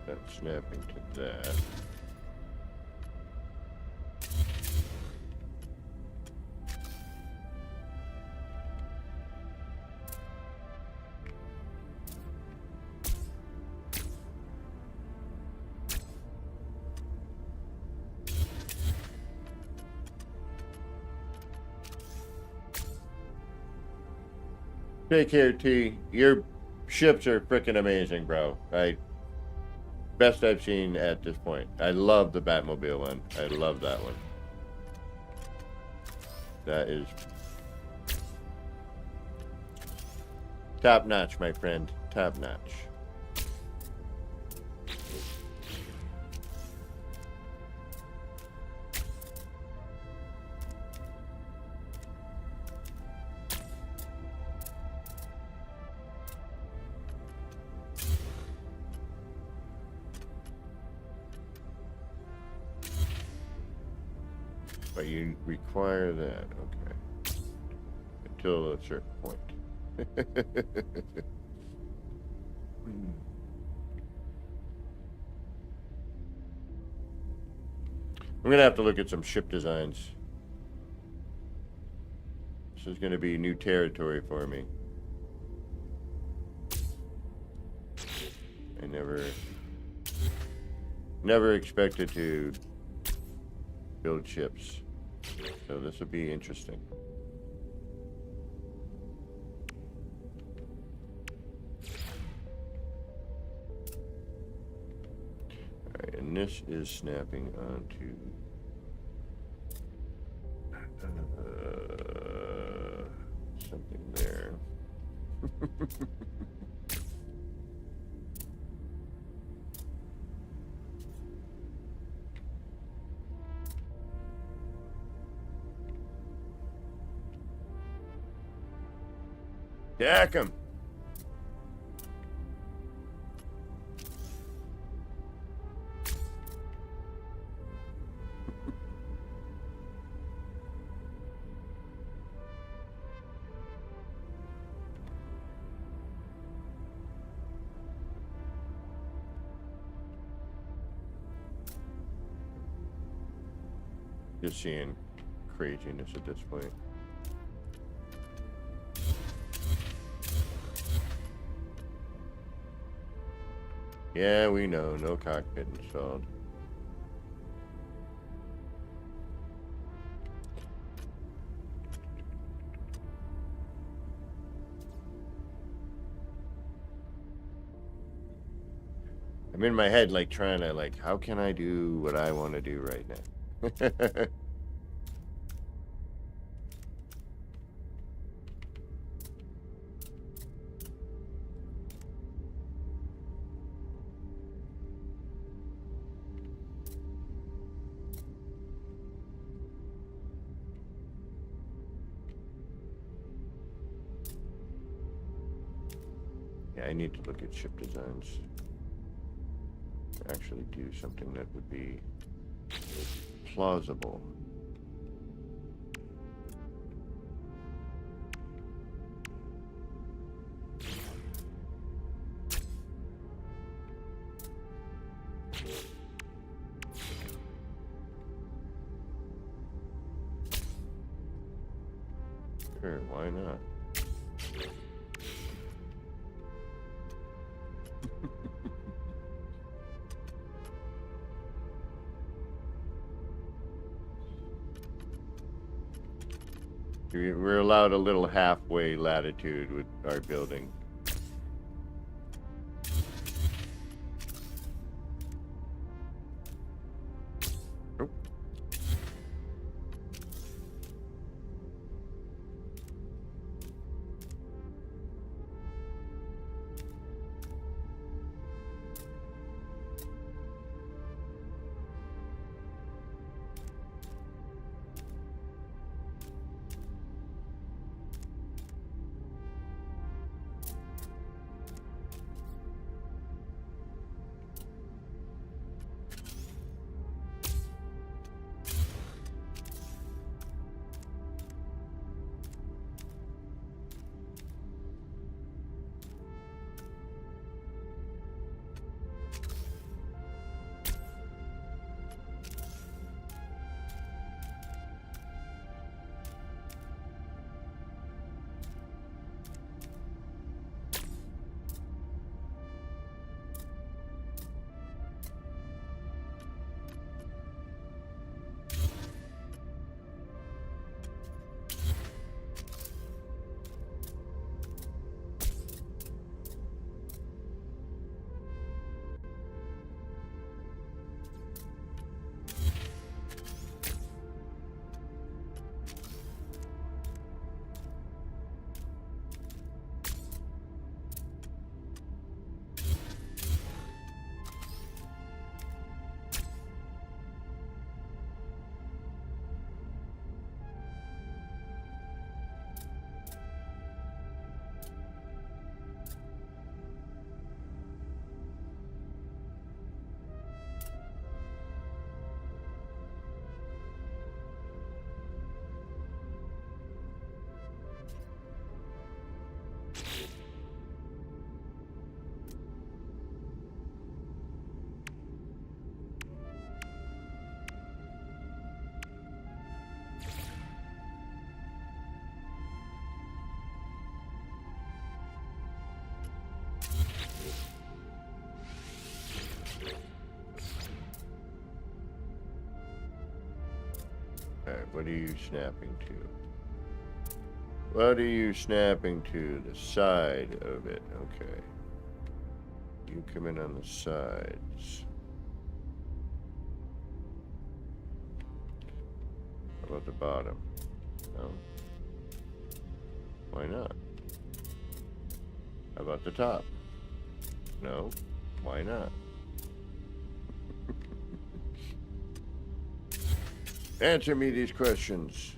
That's snapping to that. Take care, T. Your ships are freaking amazing, bro. Best I've seen at this point. I love the Batmobile one. I love that one. That is top notch, my friend. Top notch. But you require that, okay. Until a certain point. I'm gonna have to look at some ship designs. This is gonna be new territory for me. I never expected to build ships. So this will be interesting. Alright, and this is snapping onto something there. Jack him. Just seeing craziness at this point. Yeah, we know. No cockpit installed. I'm in my head, like, trying to, like, how can I do what I want to do right now? Yeah, I need to look at ship designs. Actually do something that would be plausible. Sure, why not? We're allowed a little halfway latitude with our building. Oh. Alright, what are you snapping to? What are you snapping to? The side of it. Okay. You come in on the sides. How about the bottom? No. Why not? How about the top? No. Why not? Answer me these questions.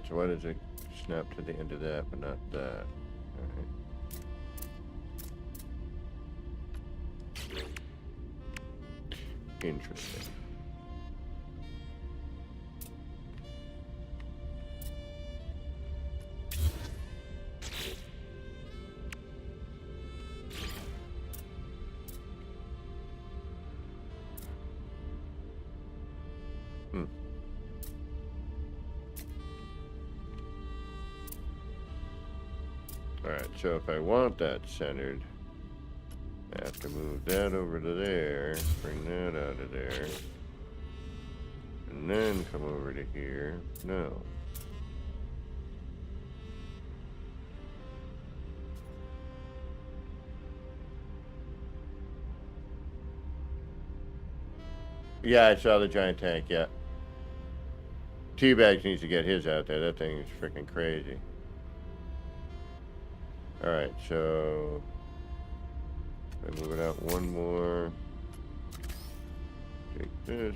so why does it snap to the end of that, but not that? Alright. Interesting. Alright, so if I want that centered, I have to move that over to there, bring that out of there, and then come over to here. No. Yeah, I saw the giant tank, yeah. T-Bags needs to get his out there. That thing is freaking crazy. Alright, so I move it out one more. Take this.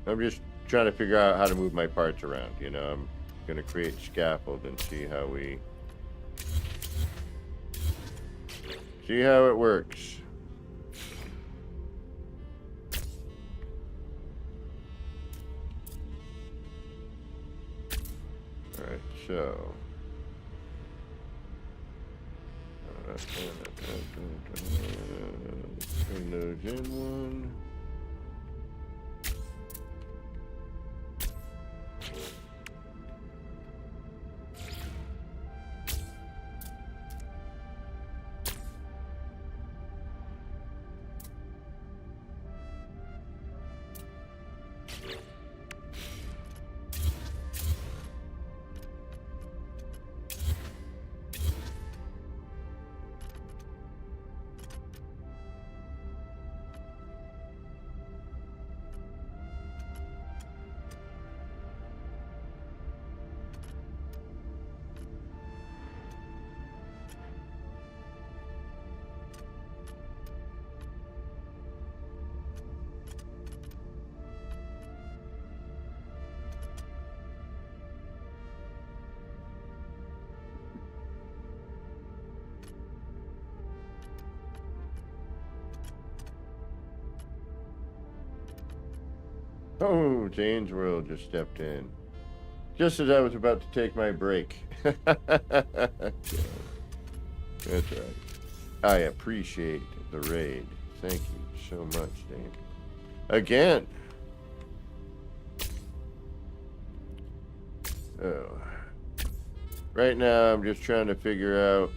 I'm just trying to figure out how to move my parts around, you know. I'm gonna create scaffold and see how it works. Alright, so turn those in one. Oh, Jane's World just stepped in. Just as I was about to take my break. That's right. I appreciate the raid. Thank you so much, Dane. Again. Oh. Right now, I'm just trying to figure out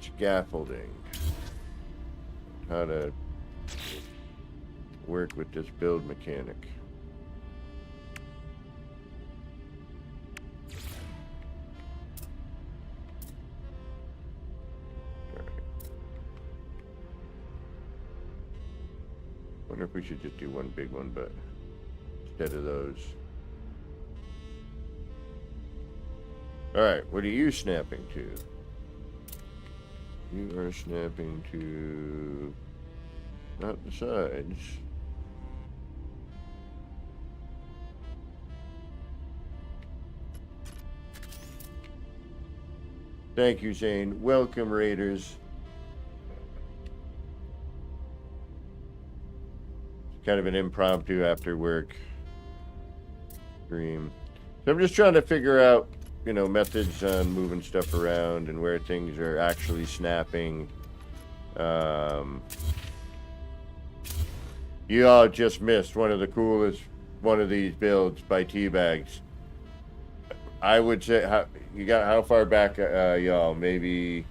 scaffolding. How to work with this build mechanic. Wonder if we should just do one big one, but instead of those. Alright, what are you snapping to? You are snapping to not the sides. Thank you, Zane. Welcome, Raiders. It's kind of an impromptu after work stream. So I'm just trying to figure out, you know, methods on moving stuff around and where things are actually snapping. You all just missed one of the coolest one of these builds by T-Bags. I would say, how far back, y'all? Maybe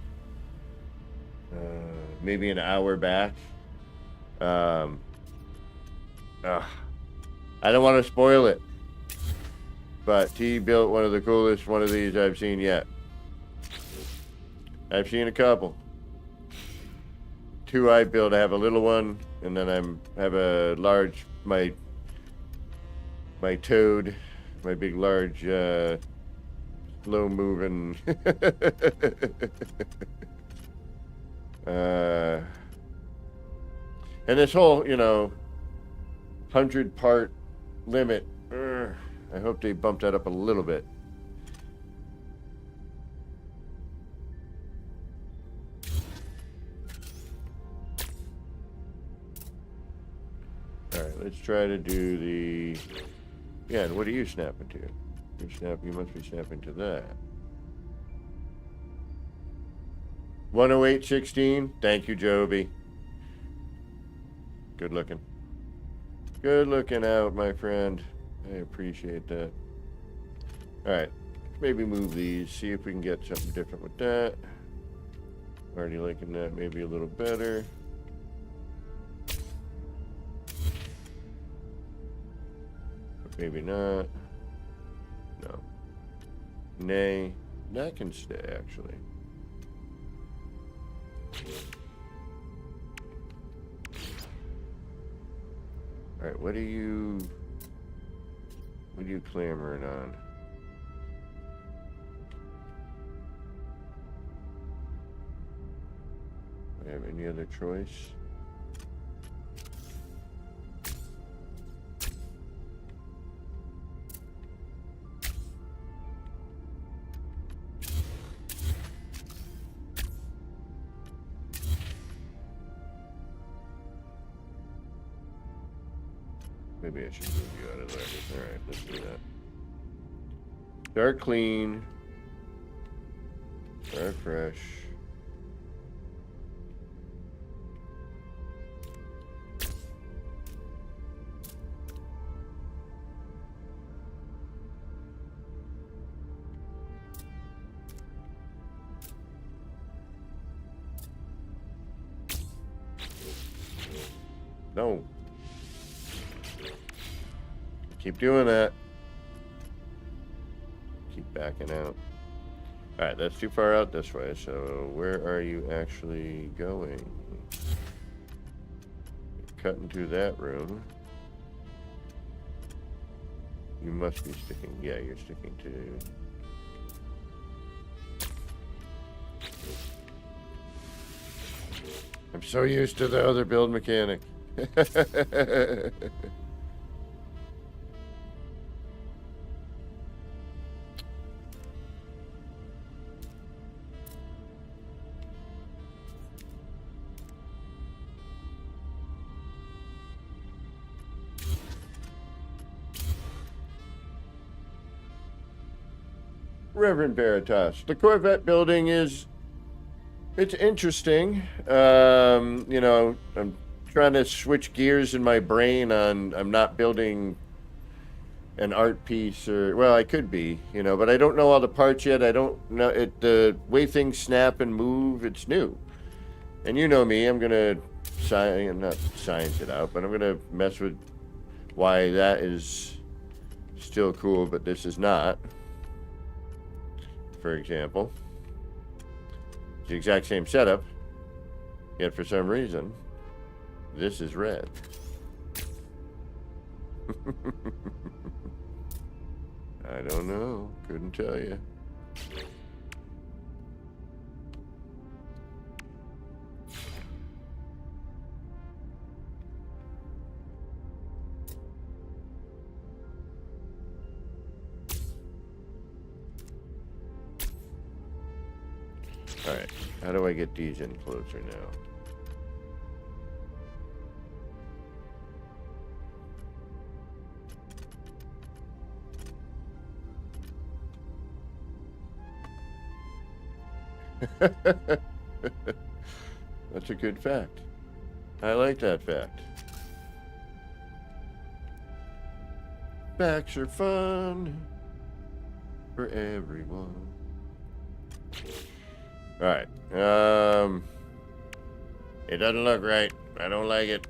an hour back. I don't want to spoil it, but T built one of the coolest one of these I've seen yet. I've seen a couple. Two I built. I have a little one, and then I have a large, my toad, my big large slow moving And this whole, 100-part limit, I hope they bump that up a little bit. All right, let's try to do the... Yeah, and what are you snapping to? You must be snapping to that. 108.16. Thank you, Joby. Good looking. Good looking out, my friend. I appreciate that. Alright. Maybe move these. See if we can get something different with that. Already liking that maybe a little better. But maybe not. No. Nay. That can stay, actually. Alright, what are you clamoring on? Do I have any other choice? Maybe I should move you out of there. Alright, let's do that. Start clean. Start fresh. No. Keep doing that. Keep backing out. Alright, that's too far out this way, so where are you actually going? Cutting through that room. You must be sticking. Yeah, you're sticking to... I'm so used to the other build mechanic. Reverend Veritas, the Corvette building it's interesting. I'm trying to switch gears in my brain on, I'm not building an art piece well, I could be, but I don't know all the parts yet. I don't know the way things snap and move. It's new. And you know me, I'm going to not science it out, but I'm going to mess with why that is still cool, but this is not. For example, it's the exact same setup, yet for some reason, this is red. I don't know. Couldn't tell you. Alright, how do I get these in closer now? That's a good fact. I like that fact. Facts are fun for everyone. Alright. It doesn't look right. I don't like it.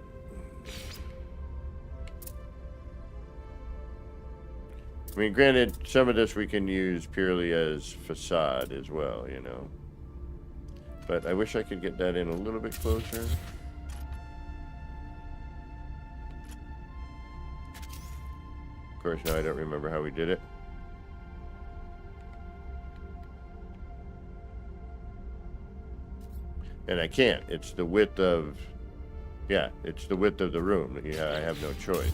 I mean, granted, some of this we can use purely as facade as well, But I wish I could get that in a little bit closer. Of course, now I don't remember how we did it. And I can't. It's the width of, yeah, it's the width of the room. Yeah, I have no choice.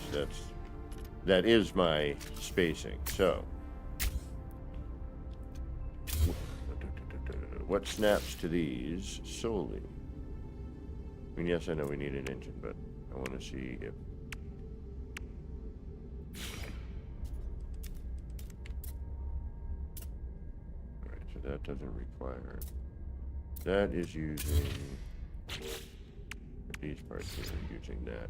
That is my spacing. So, what snaps to these solely? I mean, yes, I know we need an engine, but I want to see if. All right, so that doesn't require. That is using. These parts here are using that.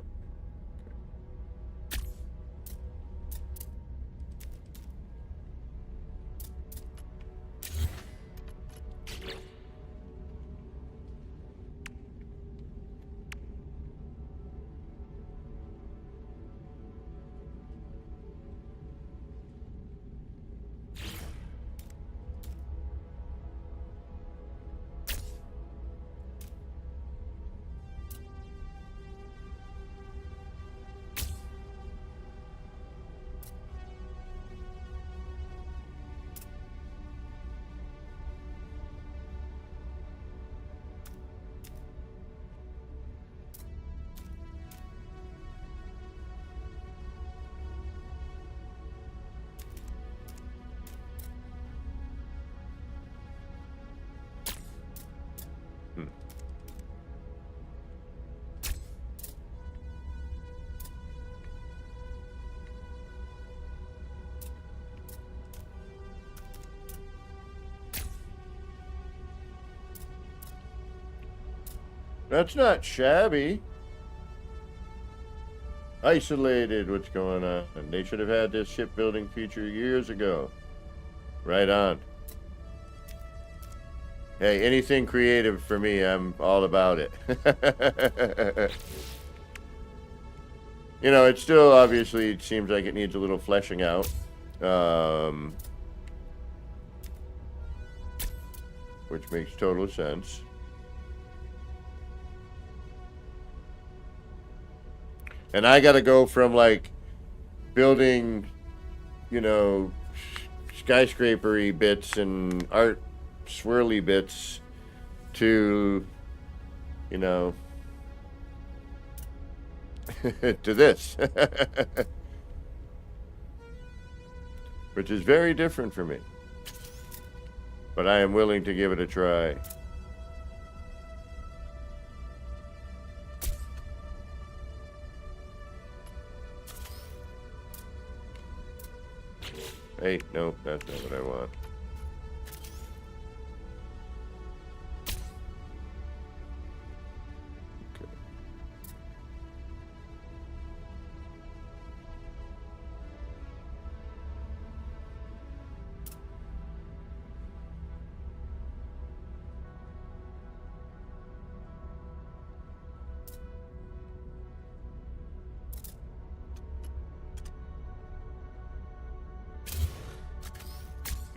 That's not shabby. Isolated, what's going on? They should have had this shipbuilding feature years ago. Right on. Hey, anything creative for me, I'm all about it. You know, it still obviously it seems like it needs a little fleshing out. Which makes total sense. And I got to go from like building, you know, skyscrapery bits and art swirly bits to, you know, to this. Which is very different for me. But I am willing to give it a try. Hey, no, that's not what I want. Okay.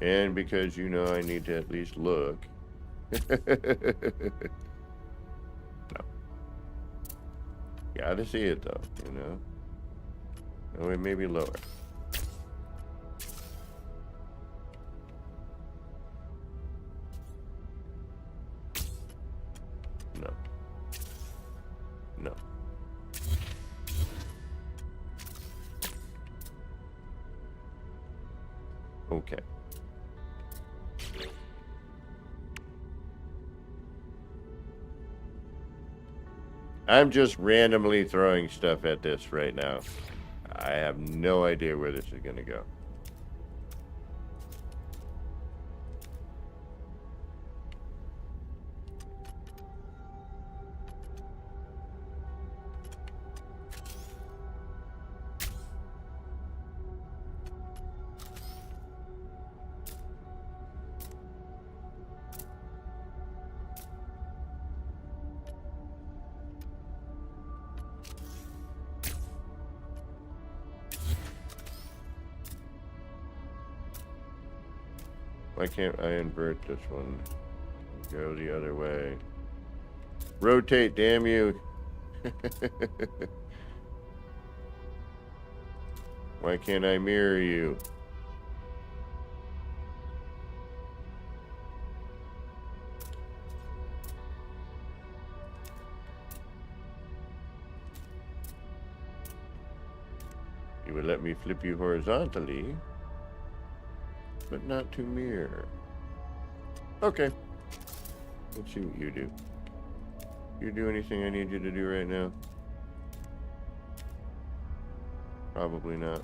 And because you know I need to at least look. No. Gotta see it though, you know. Oh, it may be lower. No. No. Okay. I'm just randomly throwing stuff at this right now. I have no idea where this is going to go. Why can't I invert this one? Go the other way. Rotate, damn you. Why can't I mirror you? You would let me flip you horizontally, but not to mirror. Okay. Let's see what you do. You do anything I need you to do right now? Probably not.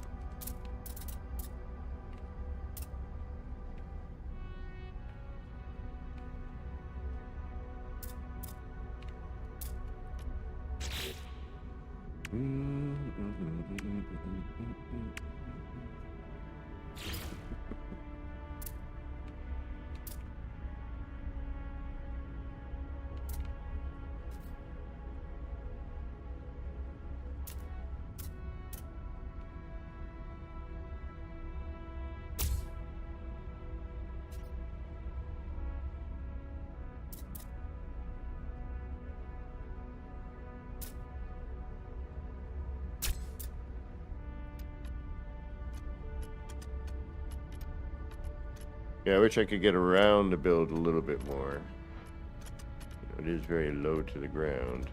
Yeah, I wish I could get around the build a little bit more. It is very low to the ground.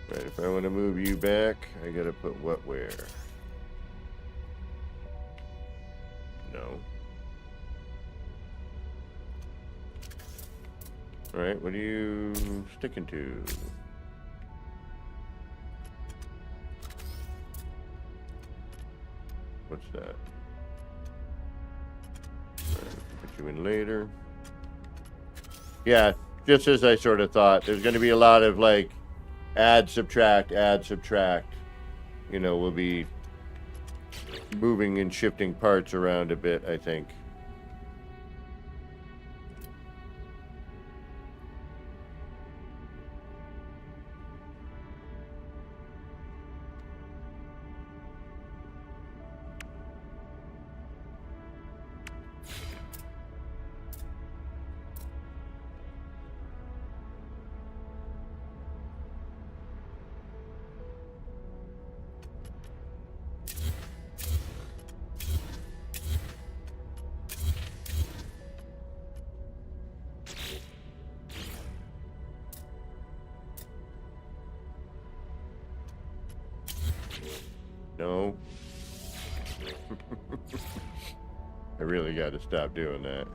Right, if I want to move you back, I gotta put what where? No. Alright, what are you sticking to? What's that? Right, put you in later. Yeah, just as I sort of thought, there's going to be a lot of like add, subtract, add, subtract. You know, we'll be moving and shifting parts around a bit, I think. No. I really got to stop doing that.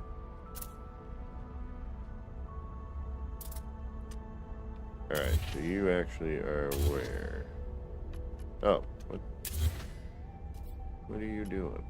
Alright, so you actually are where? Oh, what are you doing?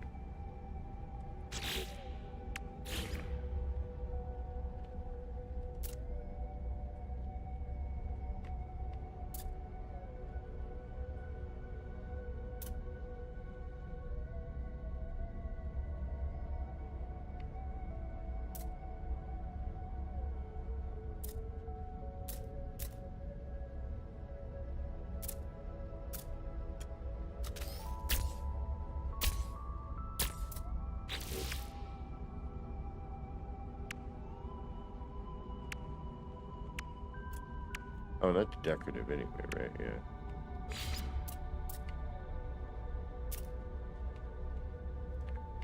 Oh, that's decorative anyway, right? Yeah.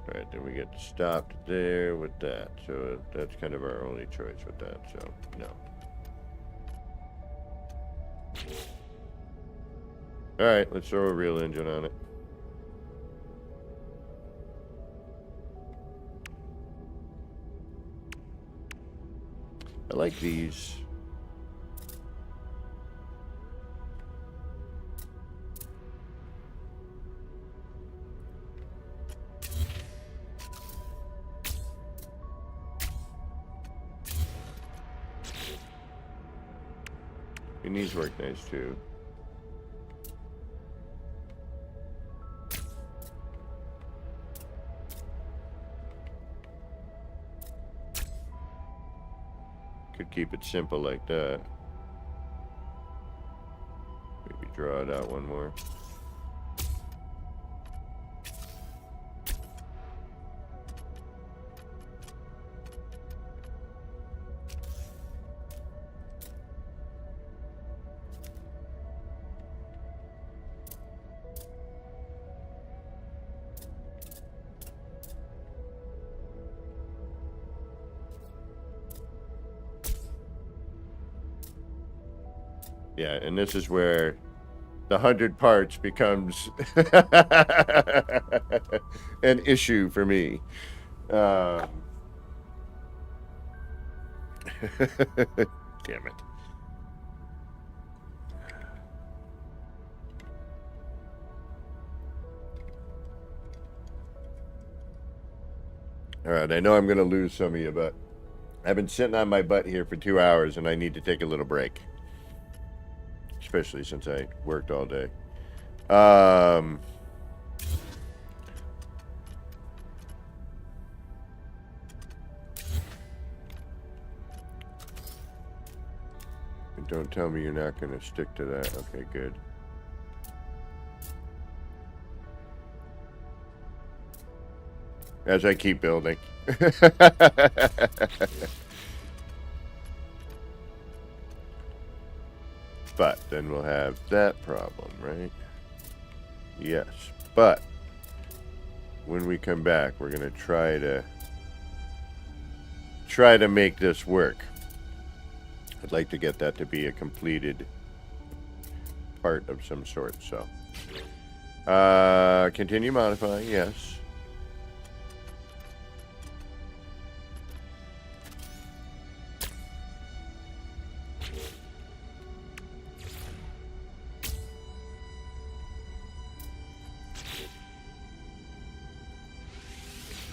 Alright, then we get stopped there with that. So that's kind of our only choice with that, so no. Alright, let's throw a real engine on it. I like these. And these work nice too. Could keep it simple like that. Maybe draw it out one more. Yeah, and this is where the 100 parts becomes an issue for me. Damn it. All right, I know I'm going to lose some of you, but I've been sitting on my butt here for 2 hours and I need to take a little break. Especially since I worked all day. Don't tell me you're not going to stick to that. Okay, good. As I keep building. But then we'll have that problem, right? Yes. But when we come back, we're going to try to make this work. I'd like to get that to be a completed part of some sort. So continue modifying, yes.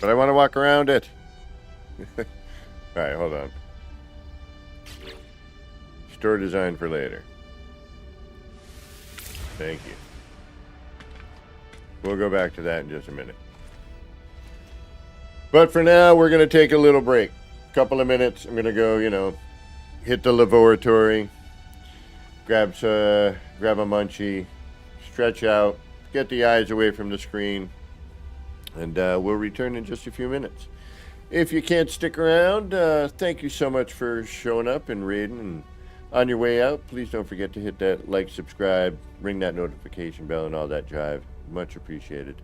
But I want to walk around it. All right, hold on. Store design for later. Thank you. We'll go back to that in just a minute. But for now, we're going to take a little break. Couple of minutes. I'm going to go, hit the laboratory, grab a munchie, stretch out, get the eyes away from the screen, and we'll return in just a few minutes. If you can't stick around, thank you so much for showing up and raiding. And on your way out, please don't forget to hit that like, subscribe, ring that notification bell, and all that jive. Much appreciated.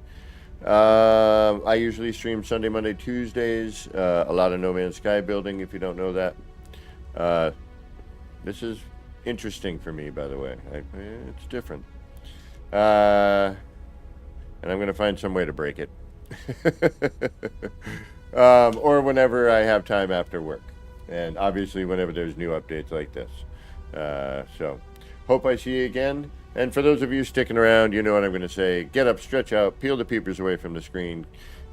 I usually stream Sunday, Monday, Tuesdays. A lot of No Man's Sky building, if you don't know that. This is interesting for me, by the way. It's different. And I'm going to find some way to break it. Or whenever I have time after work. And obviously whenever there's new updates like this. So, hope I see you again. And for those of you sticking around, you know what I'm going to say. Get up, stretch out, peel the peepers away from the screen,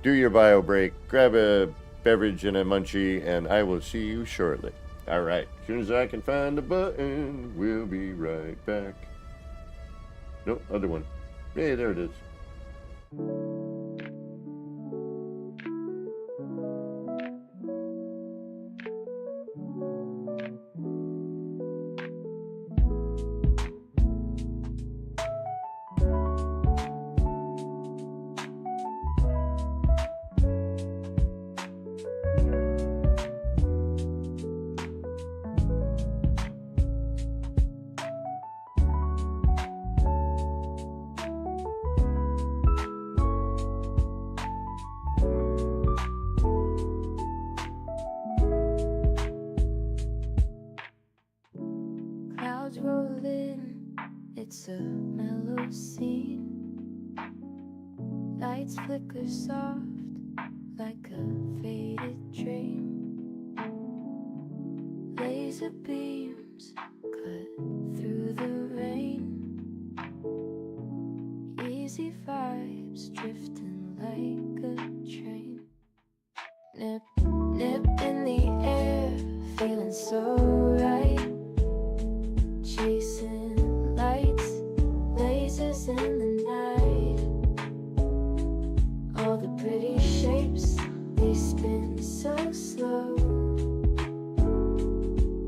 do your bio break, grab a beverage and a munchie, and I will see you shortly. All right. As soon as I can find the button, we'll be right back. Nope, other one. Hey, there it is. Clouds roll in, it's a mellow scene. Lights flicker soft like a faded dream. Laser beams cut through the rain. Easy vibes drifting like a train. Nip, nip in the air, feeling so right. Chasing lights, lasers in the night. All the pretty shapes, they spin so slow.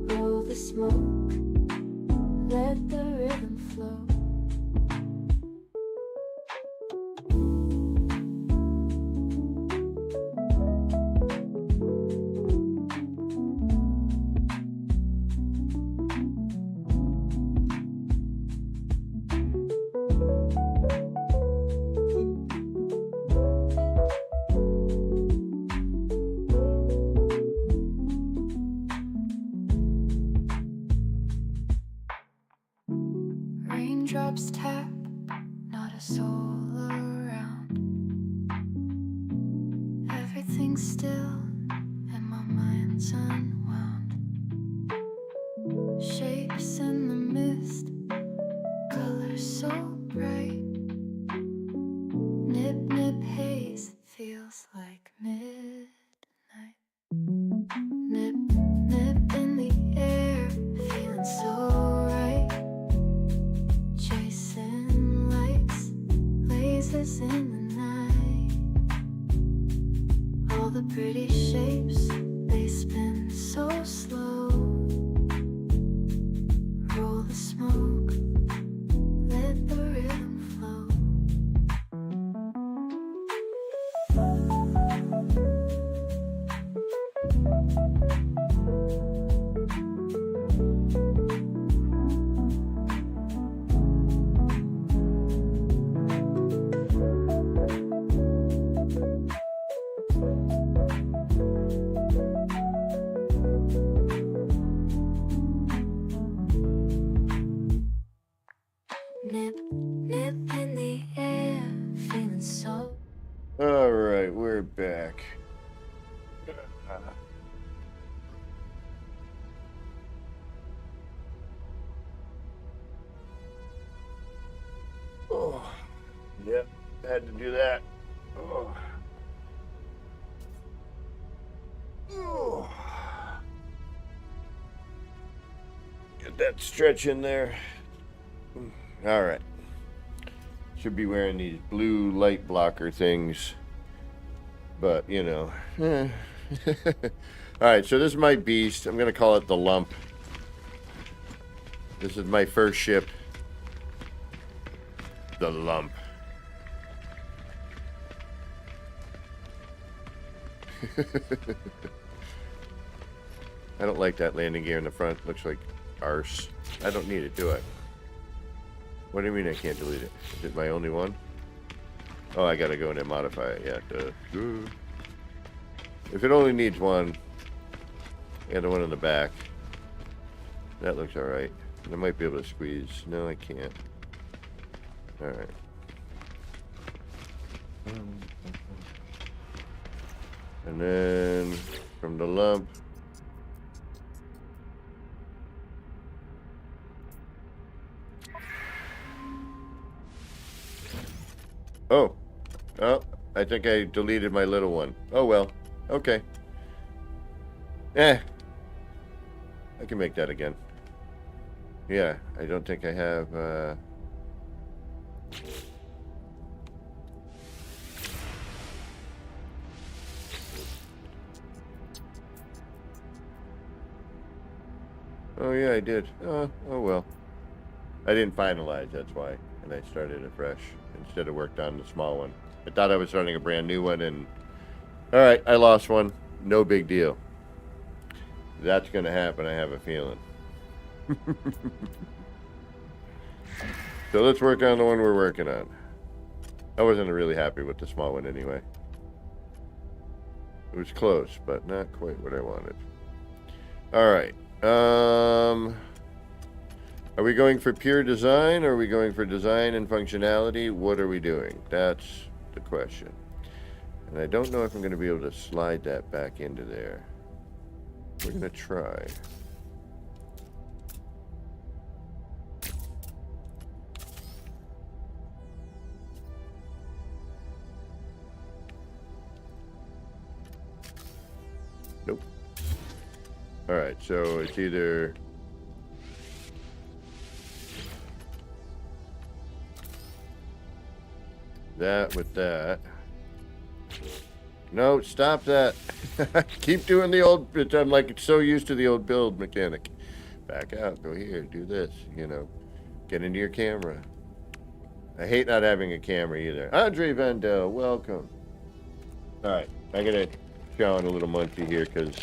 Roll the smoke, let the rhythm flow. raindrops tap, not a soul around. Everything's still and my mind's unwound. Shapes in the mist, colors so bright. Nip, nip, haze, feels like midnight. Nip, nip in the air, feeling so right. Chasing lights, lasers in the night. All the pretty shapes, they spin so slow. Roll the smoke, let the rhythm flow. Nip, nip in the air, feeling so. All right, we're back. Oh, yep, had to do that. Oh. Oh. Get that stretch in there. All right. Should be wearing these blue light blocker things, but you know. All right, so this is my beast. I'm gonna call it the Lump. This is my first ship, the Lump. I don't like that landing gear in the front. Looks like arse. I don't need it, do I? What do you mean I can't delete it? Is it my only one? Oh, I gotta go in and modify it. Yeah, duh. If it only needs one, I got the one in the back. That looks alright. I might be able to squeeze. No, I can't. Alright. And then from the Lump. Oh. Oh, I think I deleted my little one. Oh well. Okay. I can make that again. Yeah, I don't think I have, Oh yeah, I did. Oh well. I didn't finalize, that's why. And I started afresh instead of worked on the small one. I thought I was starting a brand new one and... Alright, I lost one. No big deal. That's gonna happen, I have a feeling. So let's work on the one we're working on. I wasn't really happy with the small one anyway. It was close, but not quite what I wanted. Alright. Are we going for pure design, or are we going for design and functionality? What are we doing? That's the question. And I don't know if I'm going to be able to slide that back into there. We're going to try. Nope. Alright, so it's either... that with that. No, stop that. Keep doing the old... I'm like so used to the old build mechanic. Back out, go here, do this, you know. Get into your camera. I hate not having a camera either. Andre Vandel, welcome. Alright, I gotta chow on a little munchy here because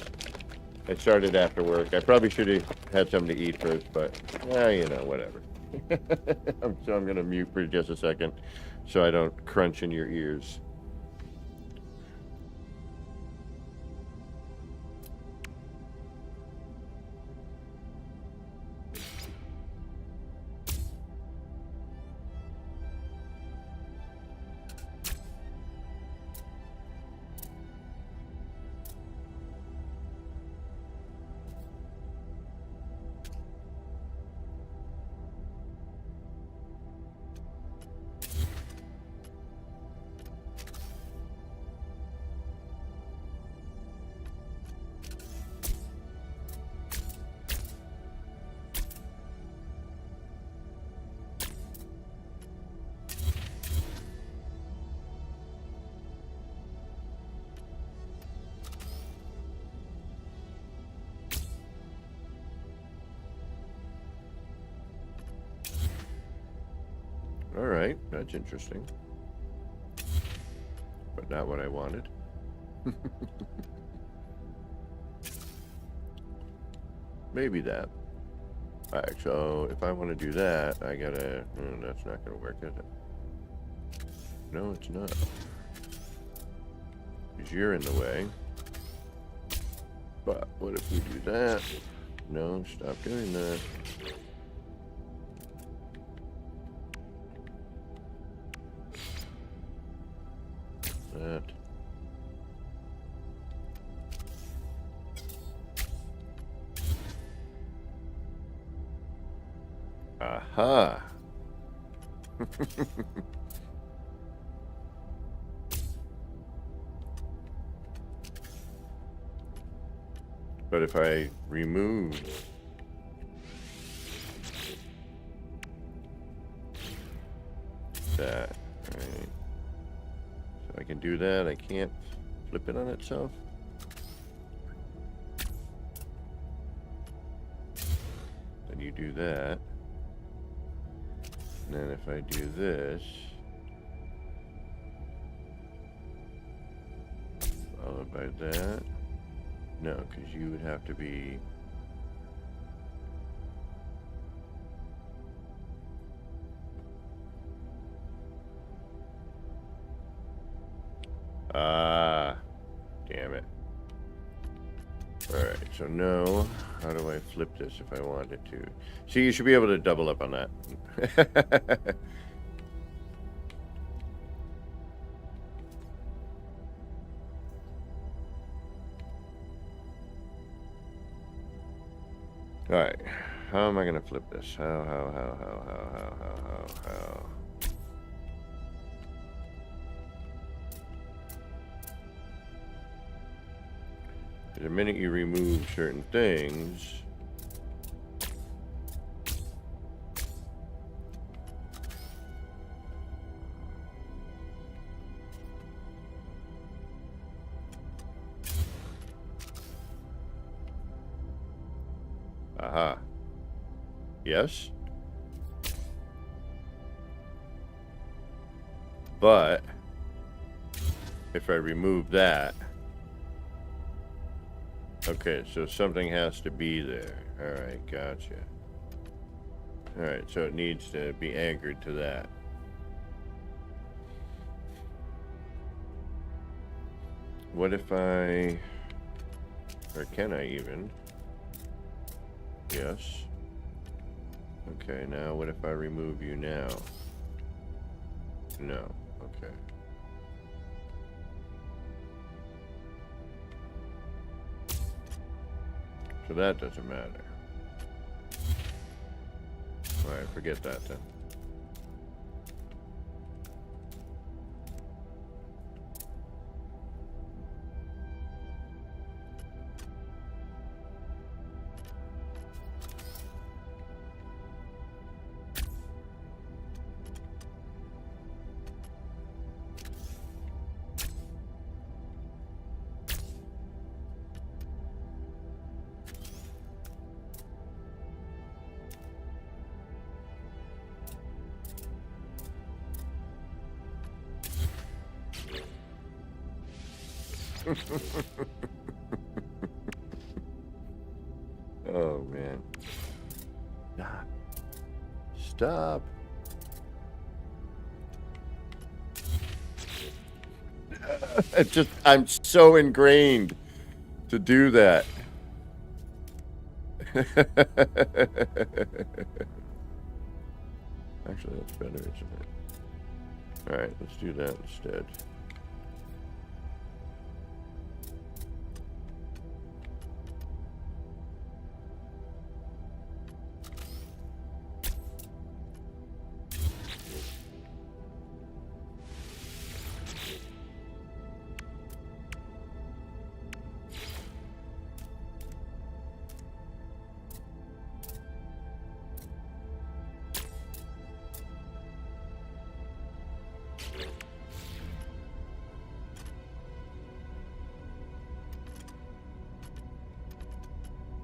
I started after work. I probably should have had something to eat first, but, you know, whatever. So I'm gonna mute for just a second so I don't crunch in your ears. All right, that's interesting. But not what I wanted. Maybe that. All right, so if I want to do that, I gotta... that's not gonna work, is it? No, it's not. Because you're in the way. But what if we do that? No, stop doing that. That. Aha. But if I remove that, right? So I can do that. I can't flip it on itself. Then you do that. And then if I do this, followed by that. No, because you would have to be... Ah, damn it. Alright, so no. How do I flip this if I wanted to? See, you should be able to double up on that. Alright, how am I gonna flip this? How? The minute you remove certain things, aha. Yes. But if I remove that, okay, so something has to be there. All right, gotcha. All right, so it needs to be anchored to that. What if I, or can I even? Yes. Okay, now what if I remove you now? No, okay. So that doesn't matter. Alright, forget that then. Oh man. Stop. Stop. It's just, I'm so ingrained to do that. Actually, that's better, isn't it? Alright, let's do that instead.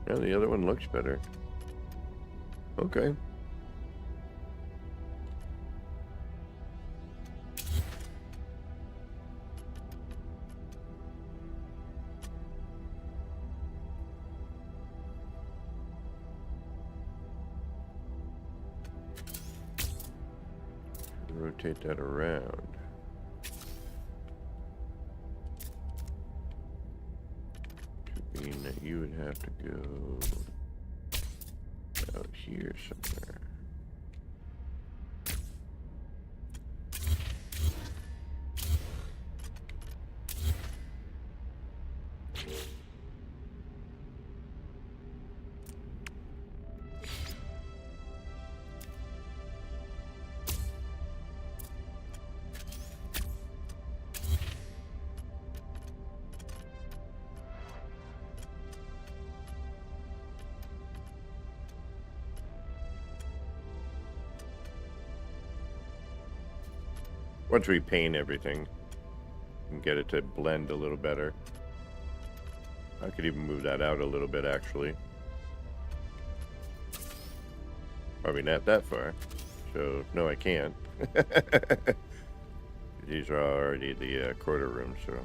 Yeah, the other one looks better. Okay. rotate that around. To mean that you would have to go out here somewhere. Once we paint everything and get it to blend a little better. I could even move that out a little bit, actually. Probably not that far. So, no, I can't. These are already the quarter rooms, so...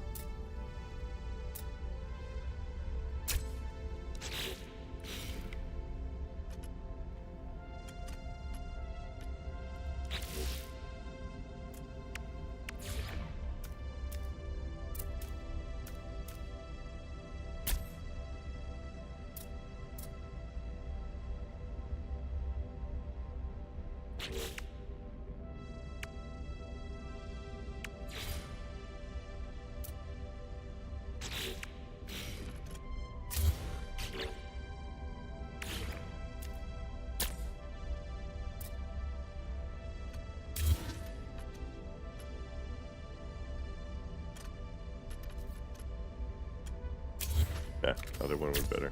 Yeah, other one was better.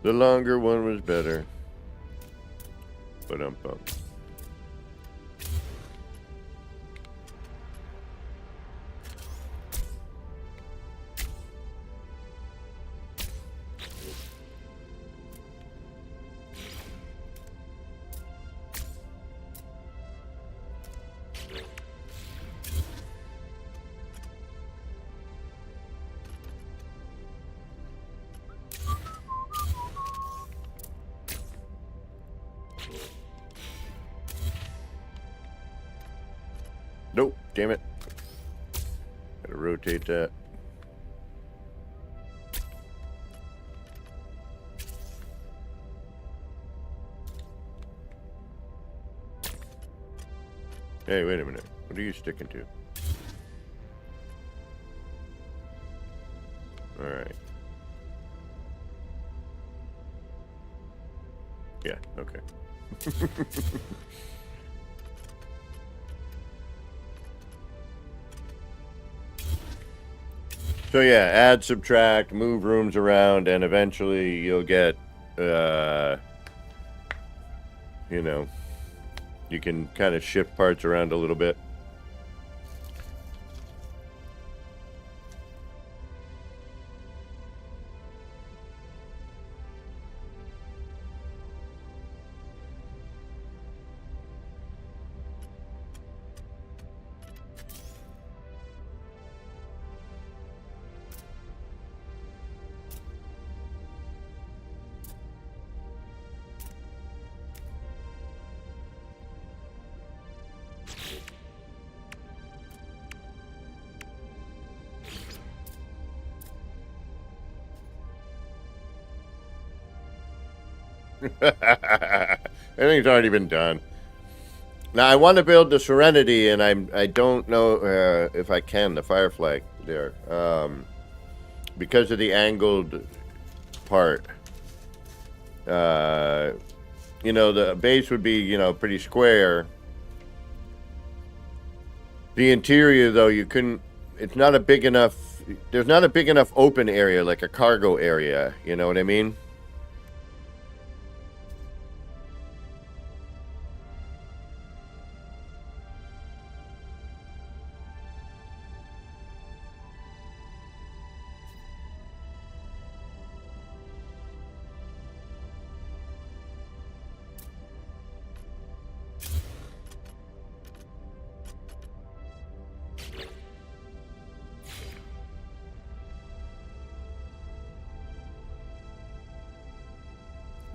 The longer one was better. Ba-dum-bum. Nope, damn it. Gotta rotate that. Hey, wait a minute. What are you sticking to? Alright. Yeah, okay. So yeah, add, subtract, move rooms around, and eventually you'll get, you know, you can kind of shift parts around a little bit. Everything's already been done. Now I want to build the Serenity, and I don't know if I can, the Firefly there, because of the angled part. You know, the base would be, you know, pretty square. The interior, though, you couldn't. It's not a big enough. There's not a big enough open area like a cargo area. You know what I mean?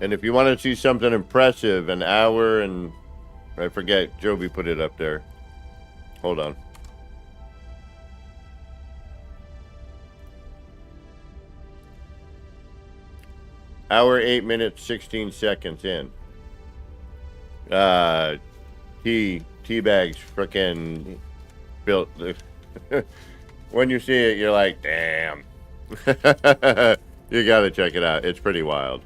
And if you want to see something impressive, an hour and I forget. Joby put it up there. Hold on. Hour, 8 minutes, 16 seconds in. Teabags frickin' built the... When you see it, you're like, damn. You gotta check it out. It's pretty wild.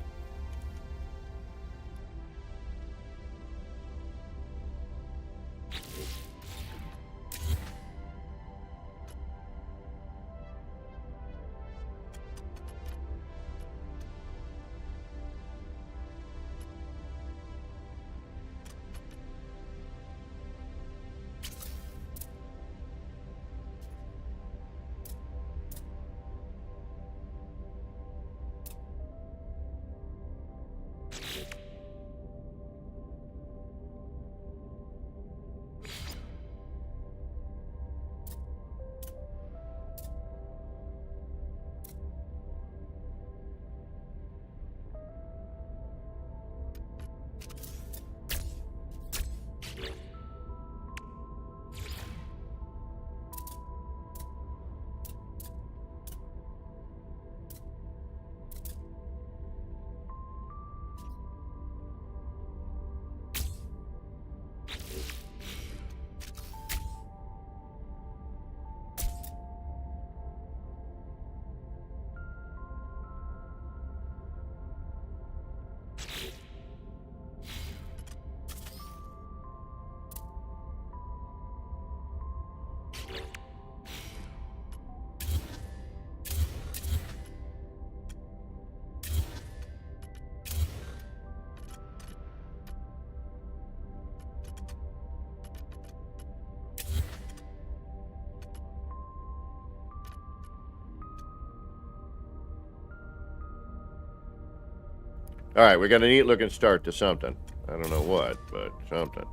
All right, we got a neat looking start to something. I don't know what, but something.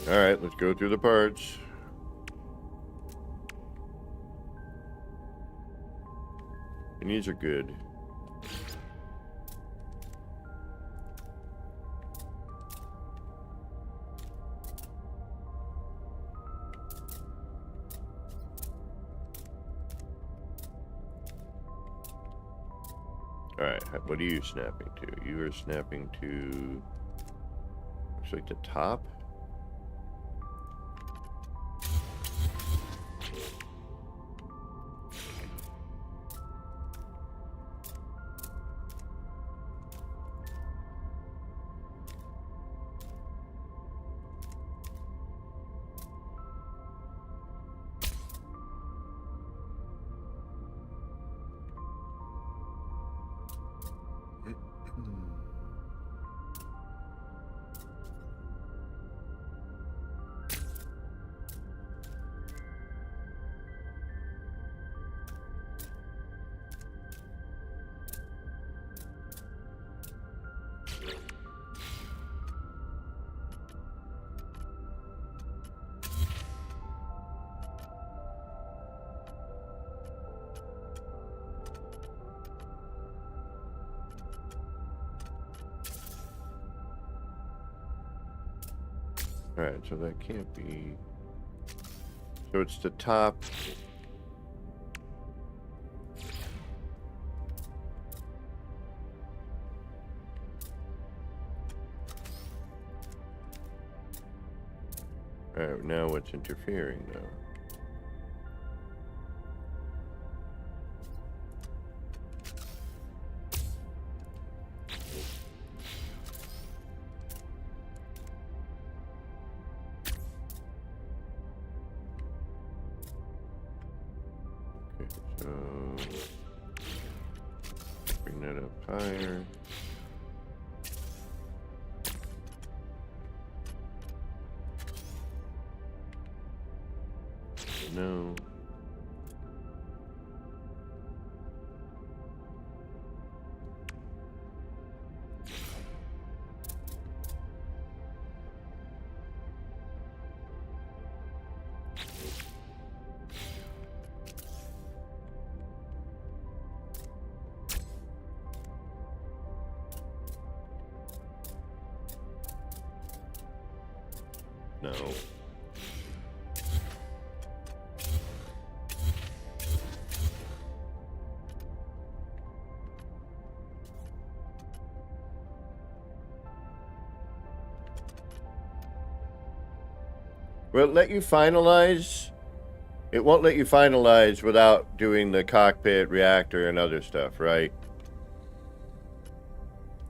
All right, let's go through the parts. And these are good. All right, what are you snapping to? You are snapping to, looks like the top. All right, so that can't be. So it's the top. All right, now what's interfering though? So bring that up higher. No. No. Will it let you finalize? It won't let you finalize without doing the cockpit, reactor, and other stuff, right?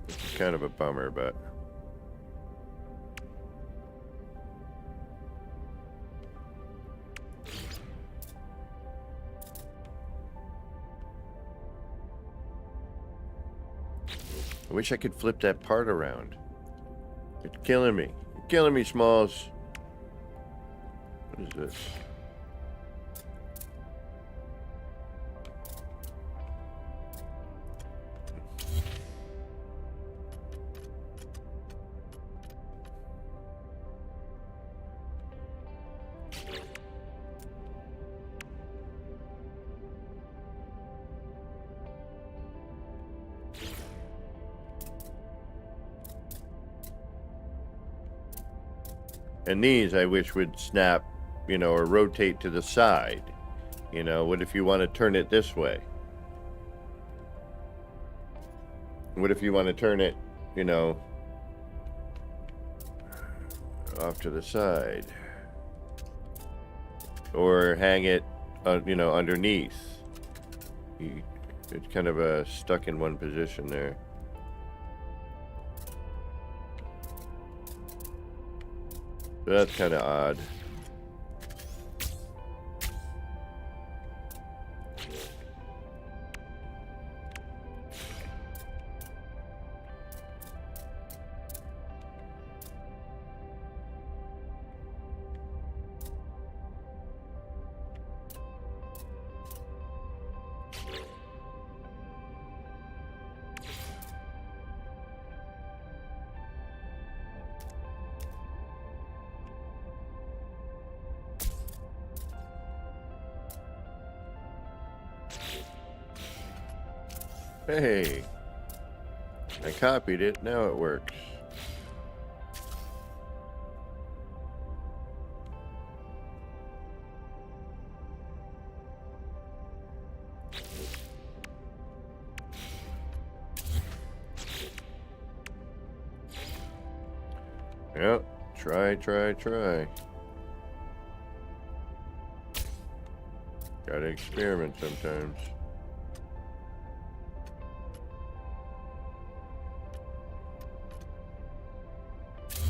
It's kind of a bummer, but... I wish I could flip that part around. It's killing me. You're killing me, Smalls. What is this? And these I wish would snap, you know, or rotate to the side. You know, what if you want to turn it this way? What if you want to turn it, you know, off to the side? Or hang it, you know, underneath. It's kind of stuck in one position there. That's kind of odd. Hey, I copied it, now it works. Yep, try. Gotta experiment sometimes.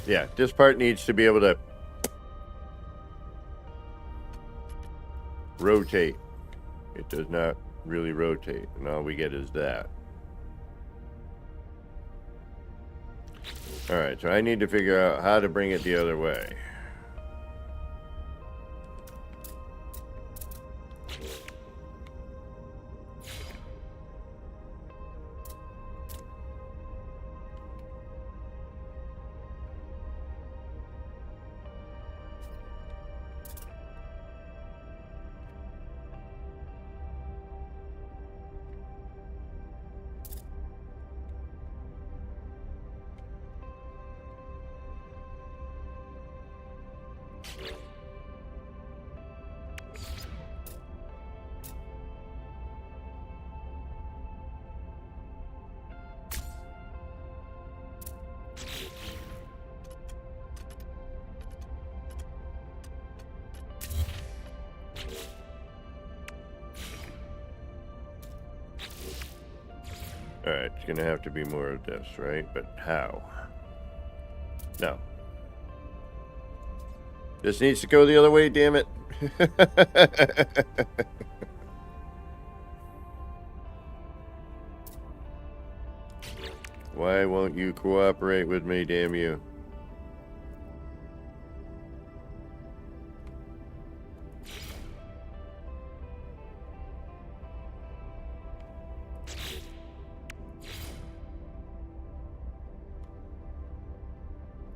Yeah, this part needs to be able to rotate. It does not really rotate, and all we get is that. Alright, so I need to figure out how to bring it the other way. Alright, it's gonna have to be more of this, right? But how? No. This needs to go the other way, damn it. Why won't you cooperate with me, damn you?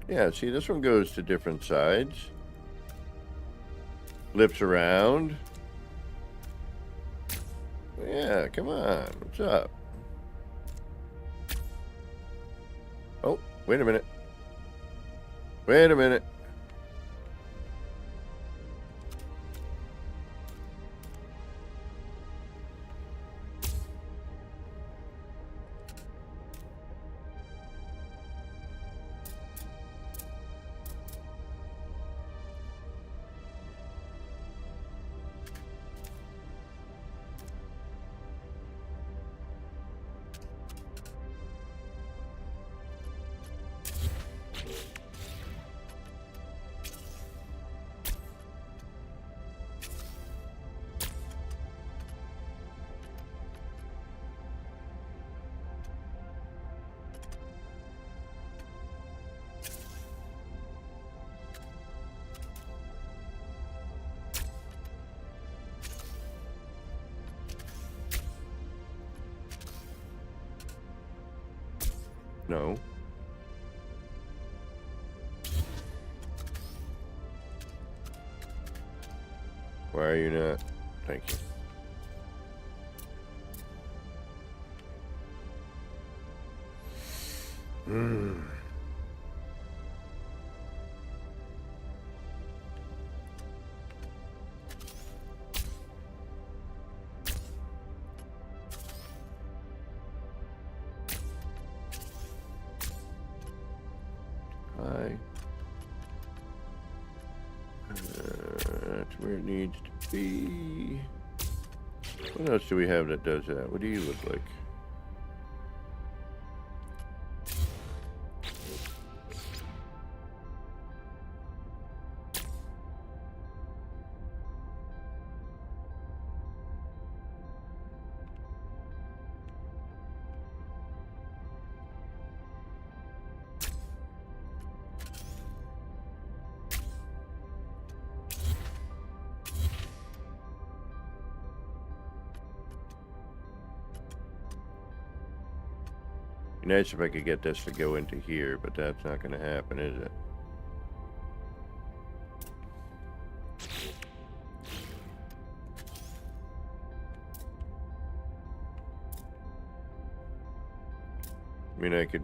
Yeah, see, this one goes to different sides. Flips around. Yeah, come on. What's up? Oh, wait a minute. Wait a minute. No. Why are you not? Thank you. Hi. That's where it needs to be. What else do we have that does that? What do you look like? Be nice if I could get this to go into here, but that's not going to happen, is it? I mean, I could...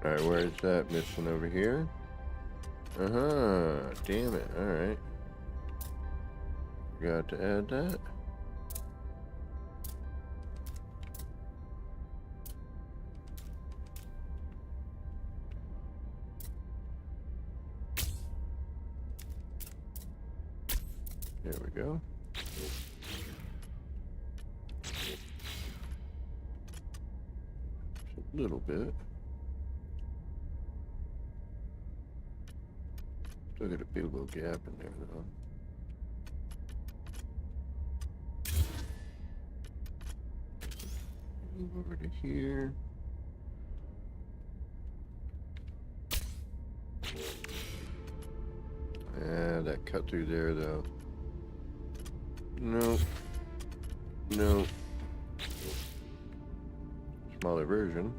Alright, where is that missing over here? Damn it. Alright. Forgot to add that. There we go. Just a little bit. Still got a big little gap in there though. Move over to here. Ah, that cut through there though. Nope. Nope. Smaller version.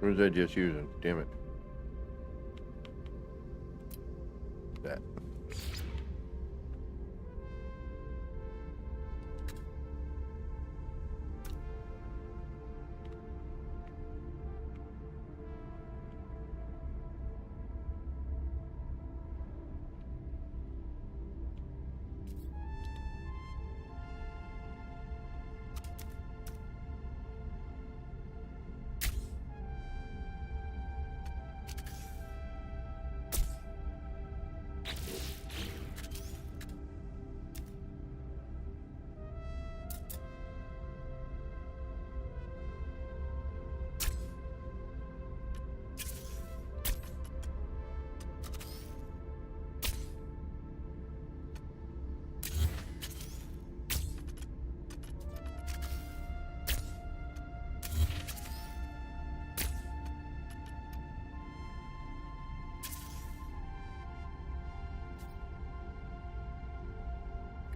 What was I just using? Damn it. That.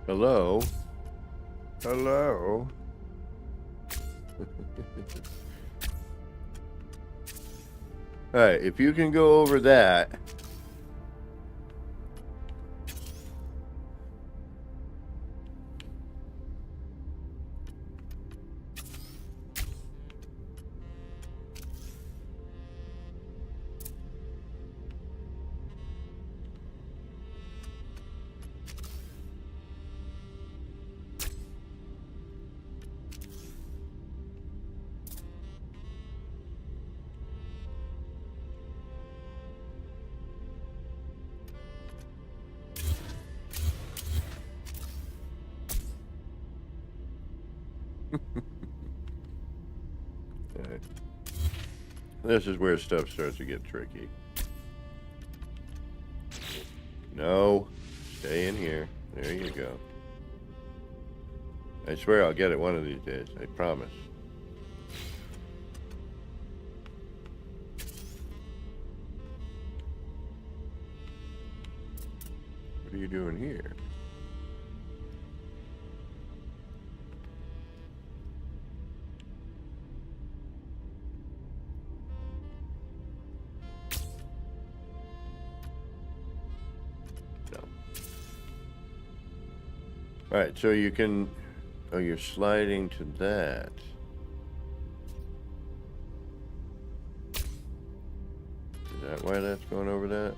Hello? Hello? Alright, if you can go over that. Alright. This is where stuff starts to get tricky. No. Stay in here. There you go. I swear I'll get it one of these days. I promise. What are you doing here? Alright, so you can... Oh, you're sliding to that. Is that why that's going over that?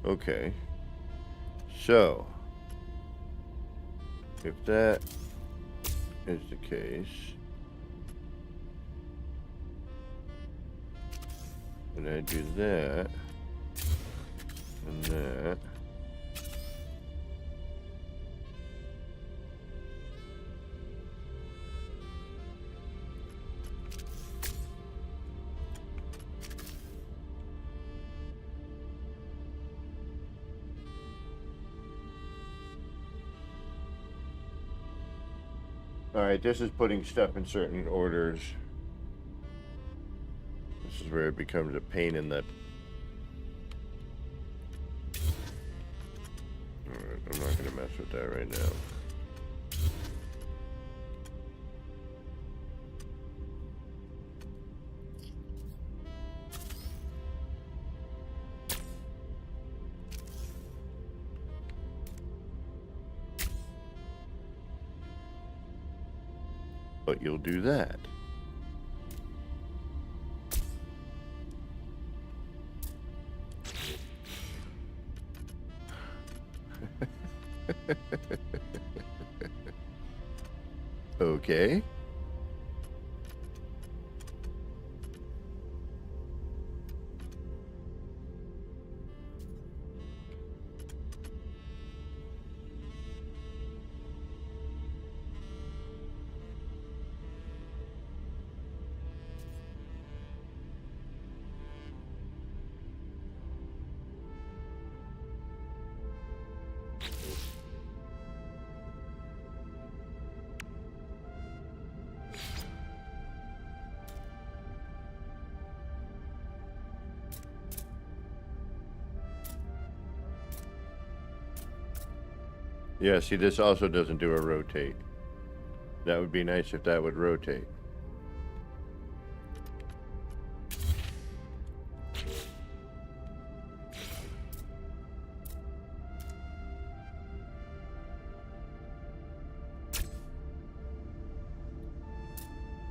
Okay. So... if that is the case... and I do that... and that. All right, this is putting stuff in certain orders. This is where it becomes a pain in the... I'm not going to mess with that right now. But you'll do that. Okay. Yeah, see, this also doesn't do a rotate. That would be nice if that would rotate.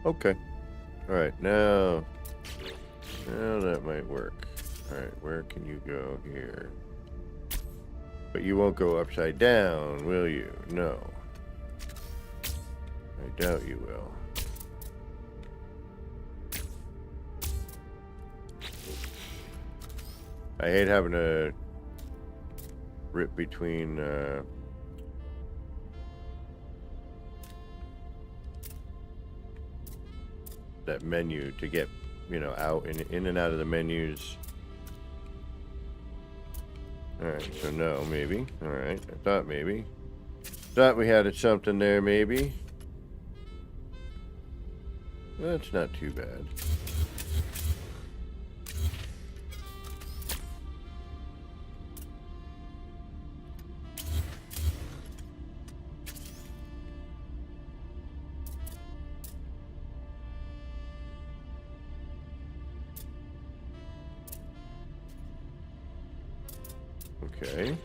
Okay. All right, now that might work. All right, where can you go here? But you won't go upside down, will you? No. I doubt you will. I hate having to rip between that menu to get, you know, out and in and out of the menus. Alright, so no, maybe. Alright, I thought maybe. Thought we had something there, maybe. That's not too bad. Okay.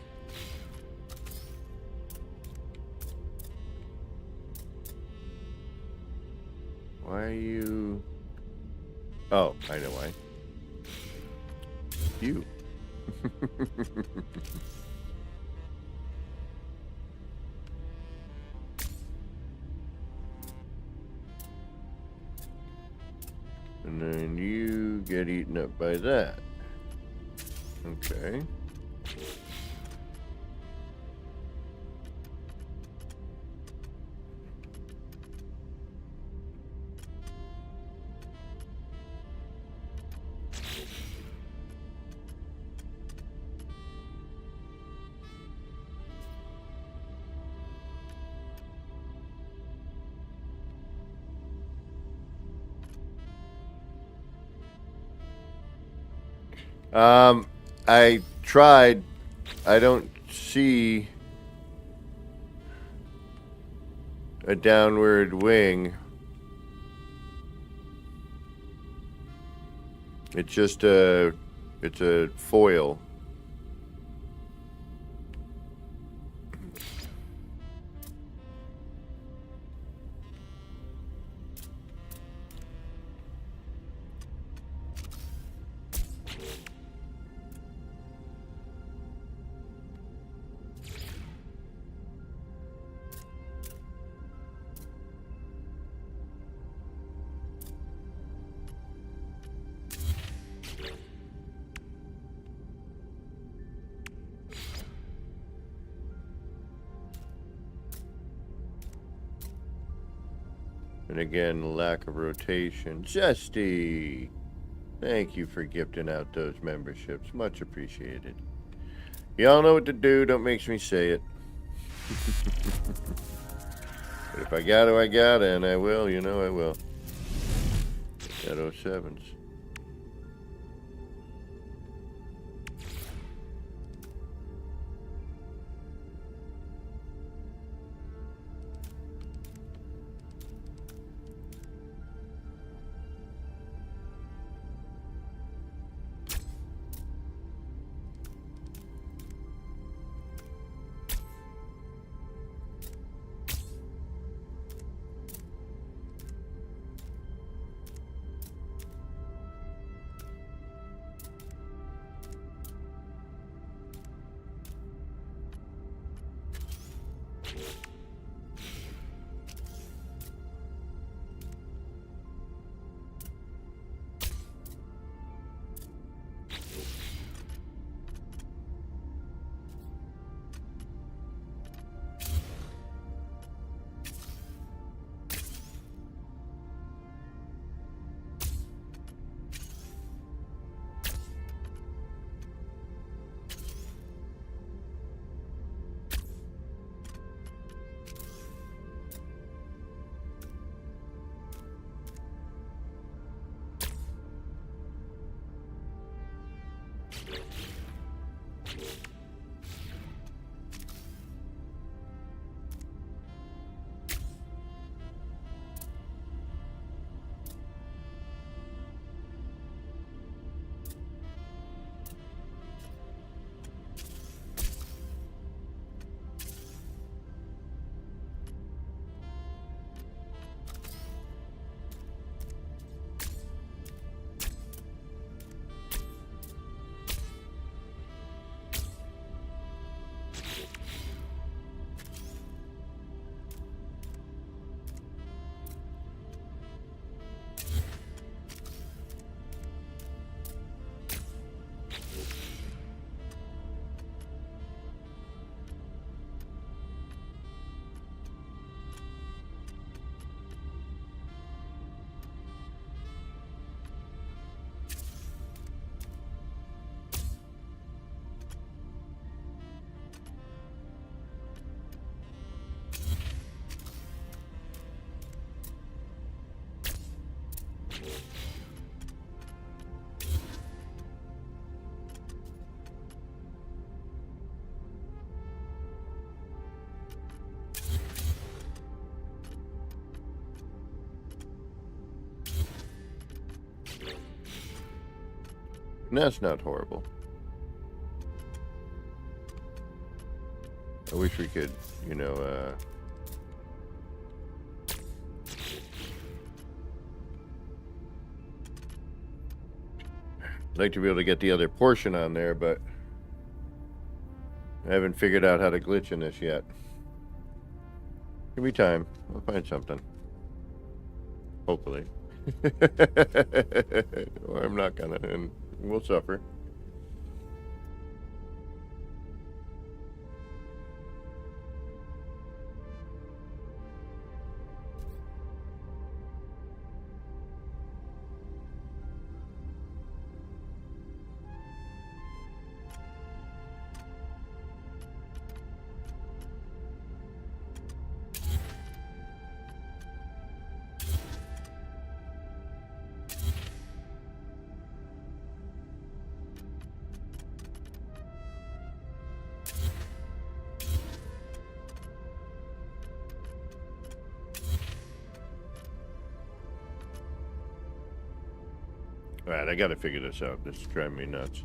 Why are you... Oh, I know why. You. And then you get eaten up by that. Okay. I tried. I don't see a downward wing. It's just it's a foil. And again, lack of rotation. Zesty! Thank you for gifting out those memberships. Much appreciated. Y'all know what to do. Don't make me say it. But if I gotta, I gotta, and I will. You know I will. At 07s. And that's not horrible. I wish we could, you know, I'd like to be able to get the other portion on there, but I haven't figured out how to glitch in this yet. Give me time. I'll find something. Hopefully. Or I'm not gonna, and we'll suffer. Alright, I gotta figure this out. This is driving me nuts.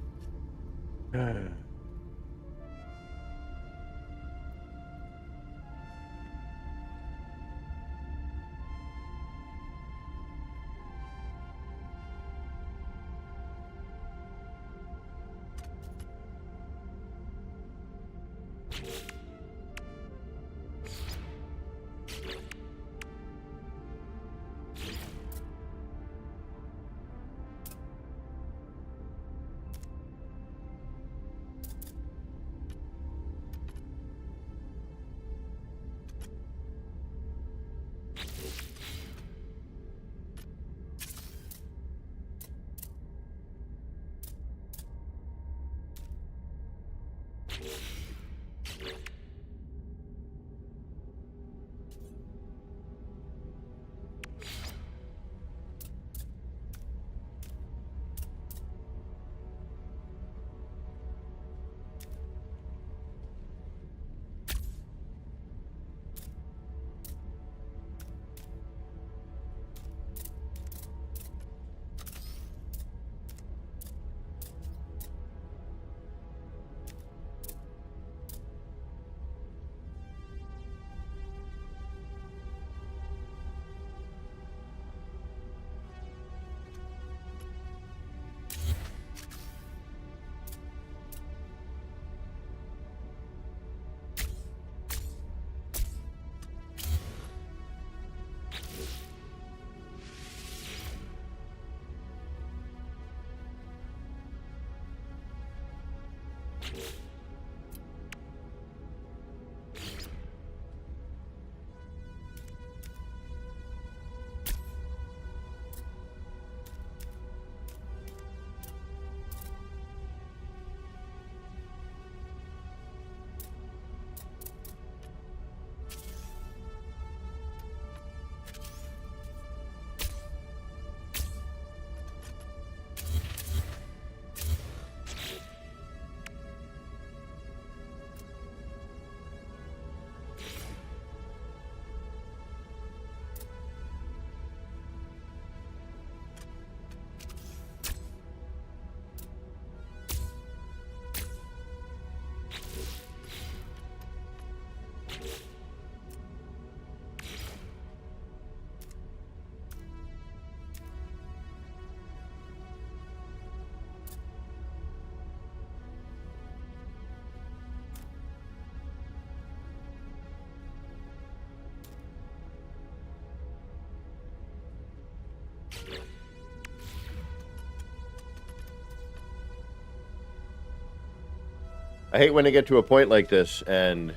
I hate when I get to a point like this and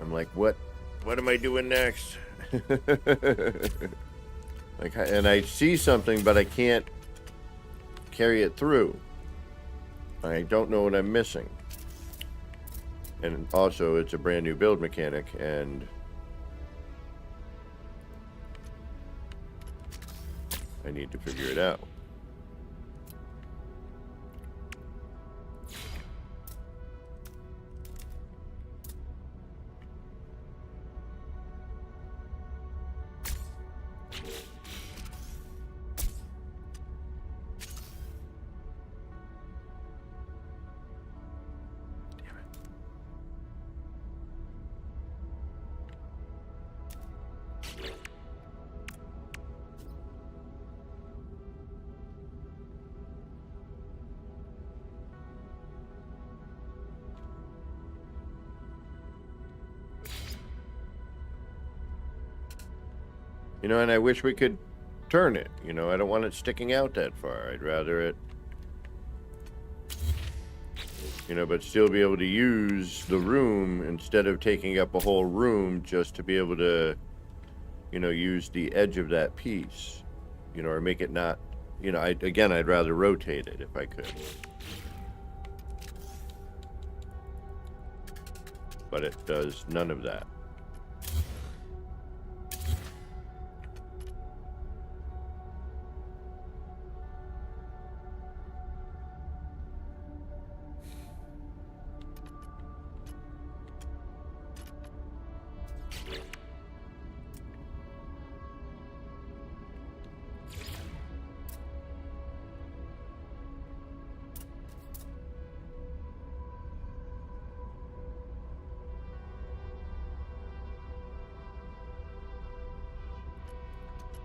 I'm like, what am I doing next? Like, and I see something, but I can't carry it through. I don't know what I'm missing. And also, it's a brand new build mechanic, and I need to figure it out. You know, and I wish we could turn it. You know, I don't want it sticking out that far. I'd rather it, you know, but still be able to use the room instead of taking up a whole room, just to be able to, you know, use the edge of that piece, you know, or make it not, you know, I'd rather rotate it if I could. But it does none of that.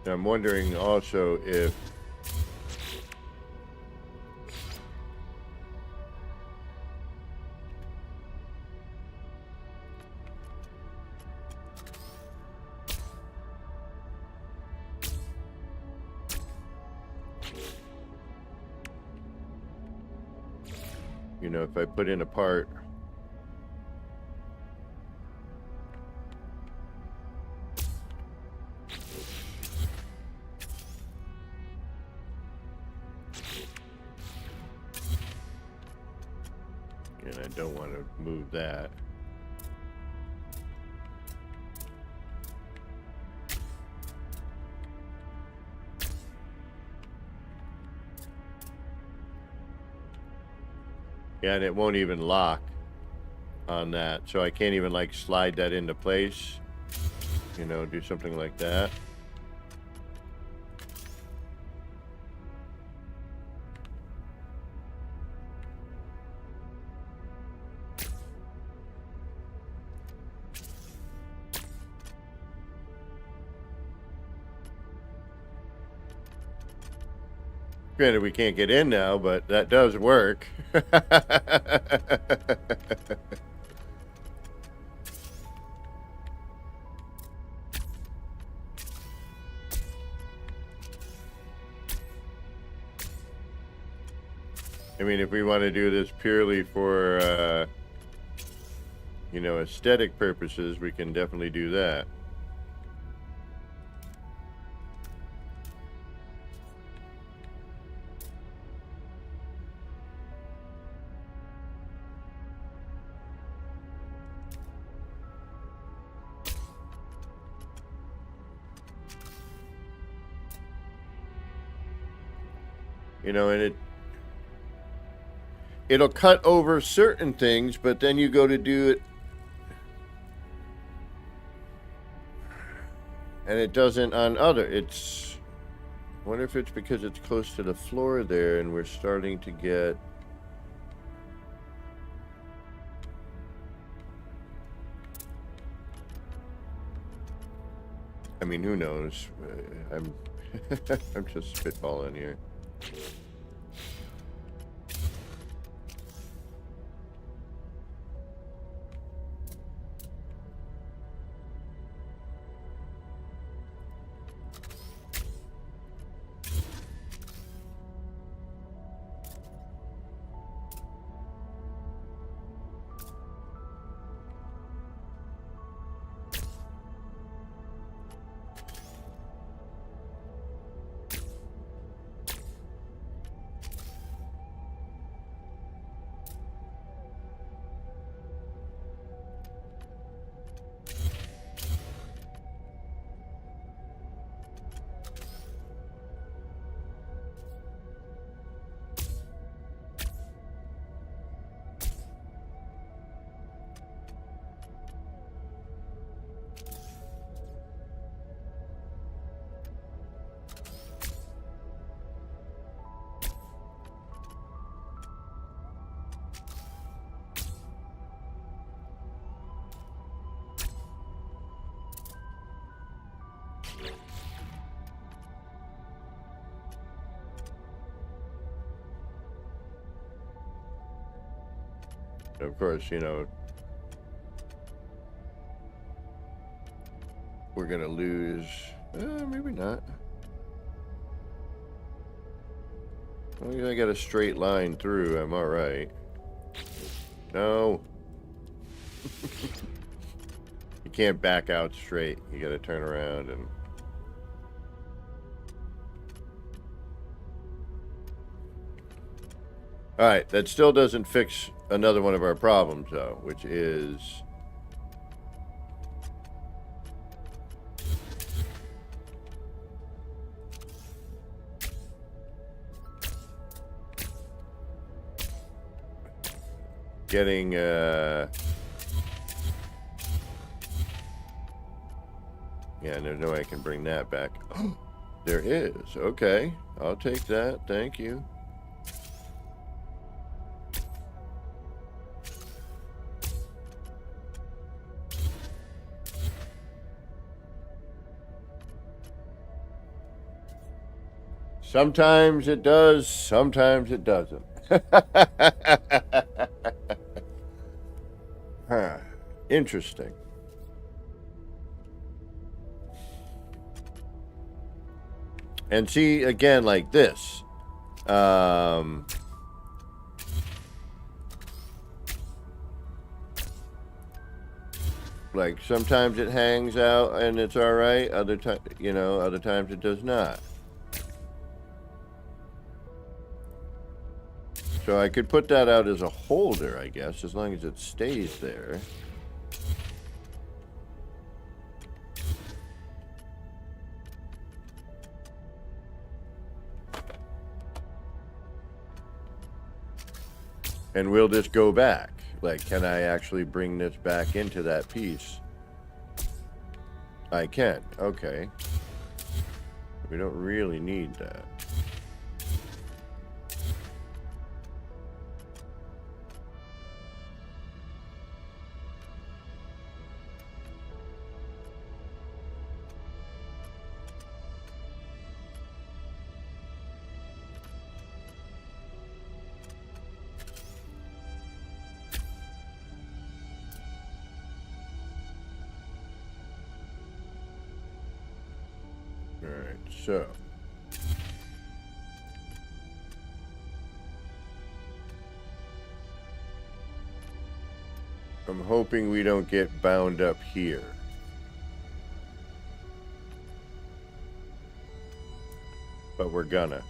I'm wondering also if you know, if I put in a part, and I don't want to move that. Yeah, and it won't even lock on that, so I can't even like slide that into place, you know, do something like that. Granted, we can't get in now, but that does work. I mean, if we want to do this purely for, you know, aesthetic purposes, we can definitely do that. You know, and it'll cut over certain things, but then you go to do it and it doesn't on other. I wonder if it's because it's close to the floor there and we're starting to get, I mean, who knows? I'm I'm just spitballing here. Of course, you know, we're gonna lose Maybe not. As long as I got a straight line through, I'm alright. No. You can't back out straight. You gotta turn around and... Alright, that still doesn't fix another one of our problems, though, which is... getting, yeah, there's no way I can bring that back. Oh, there is. Okay, I'll take that. Thank you. Sometimes it does, sometimes it doesn't. Huh. Interesting. And see, again, like this. Like sometimes it hangs out and it's all right. Other times, you know, other times it does not. So I could put that out as a holder, I guess, as long as it stays there. And will this go back? Like, can I actually bring this back into that piece? I can. Okay. We don't really need that. Alright, so. I'm hoping we don't get bound up here. But we're gonna.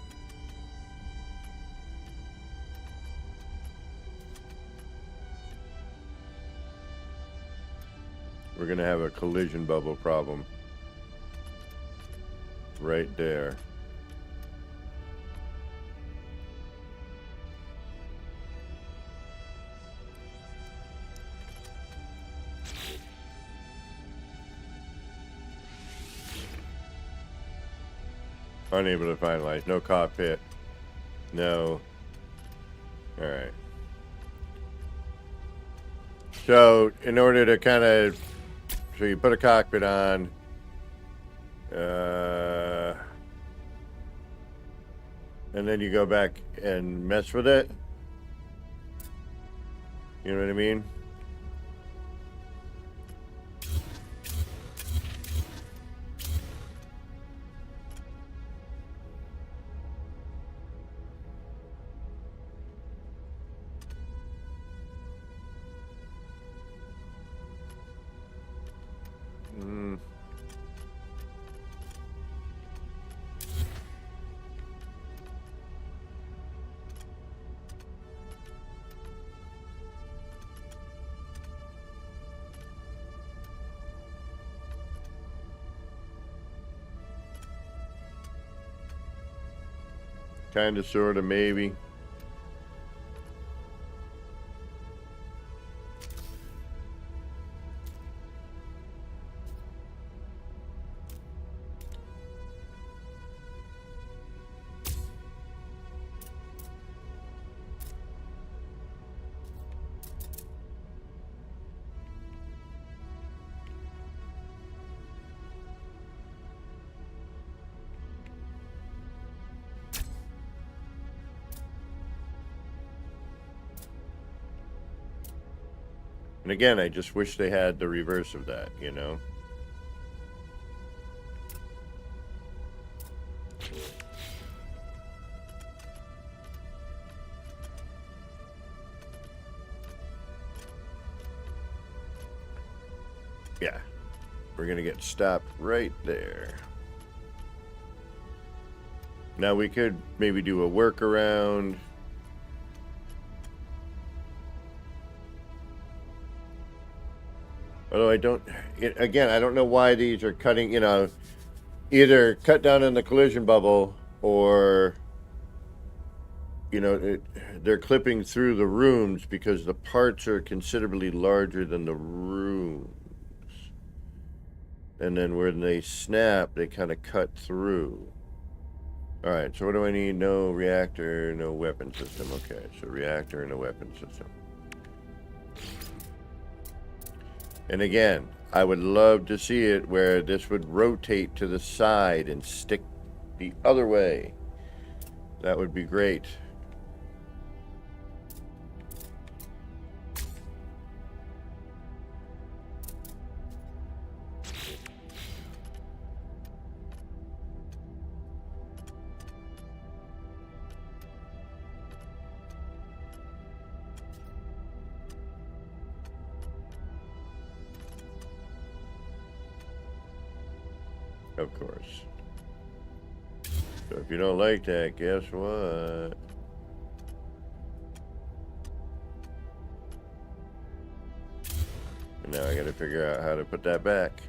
We're gonna have a collision bubble problem. Right there. Unable to finalize. No cockpit. No. Alright. So, in order to kind of... So you put a cockpit on. And then you go back and mess with it. You know what I mean? Kind of, sort of, maybe. And again, I just wish they had the reverse of that, you know? Yeah. We're going to get stopped right there. Now we could maybe do a workaround. Although I don't, again, I don't know why these are cutting, you know, either cut down on the collision bubble or, you know, they're clipping through the rooms because the parts are considerably larger than the rooms. And then when they snap, they kind of cut through. All right, so what do I need? No reactor, no weapon system. Okay, so reactor and a weapon system. And again, I would love to see it where this would rotate to the side and stick the other way. That would be great. Of course. So if you don't like that, guess what? And now I gotta figure out how to put that back.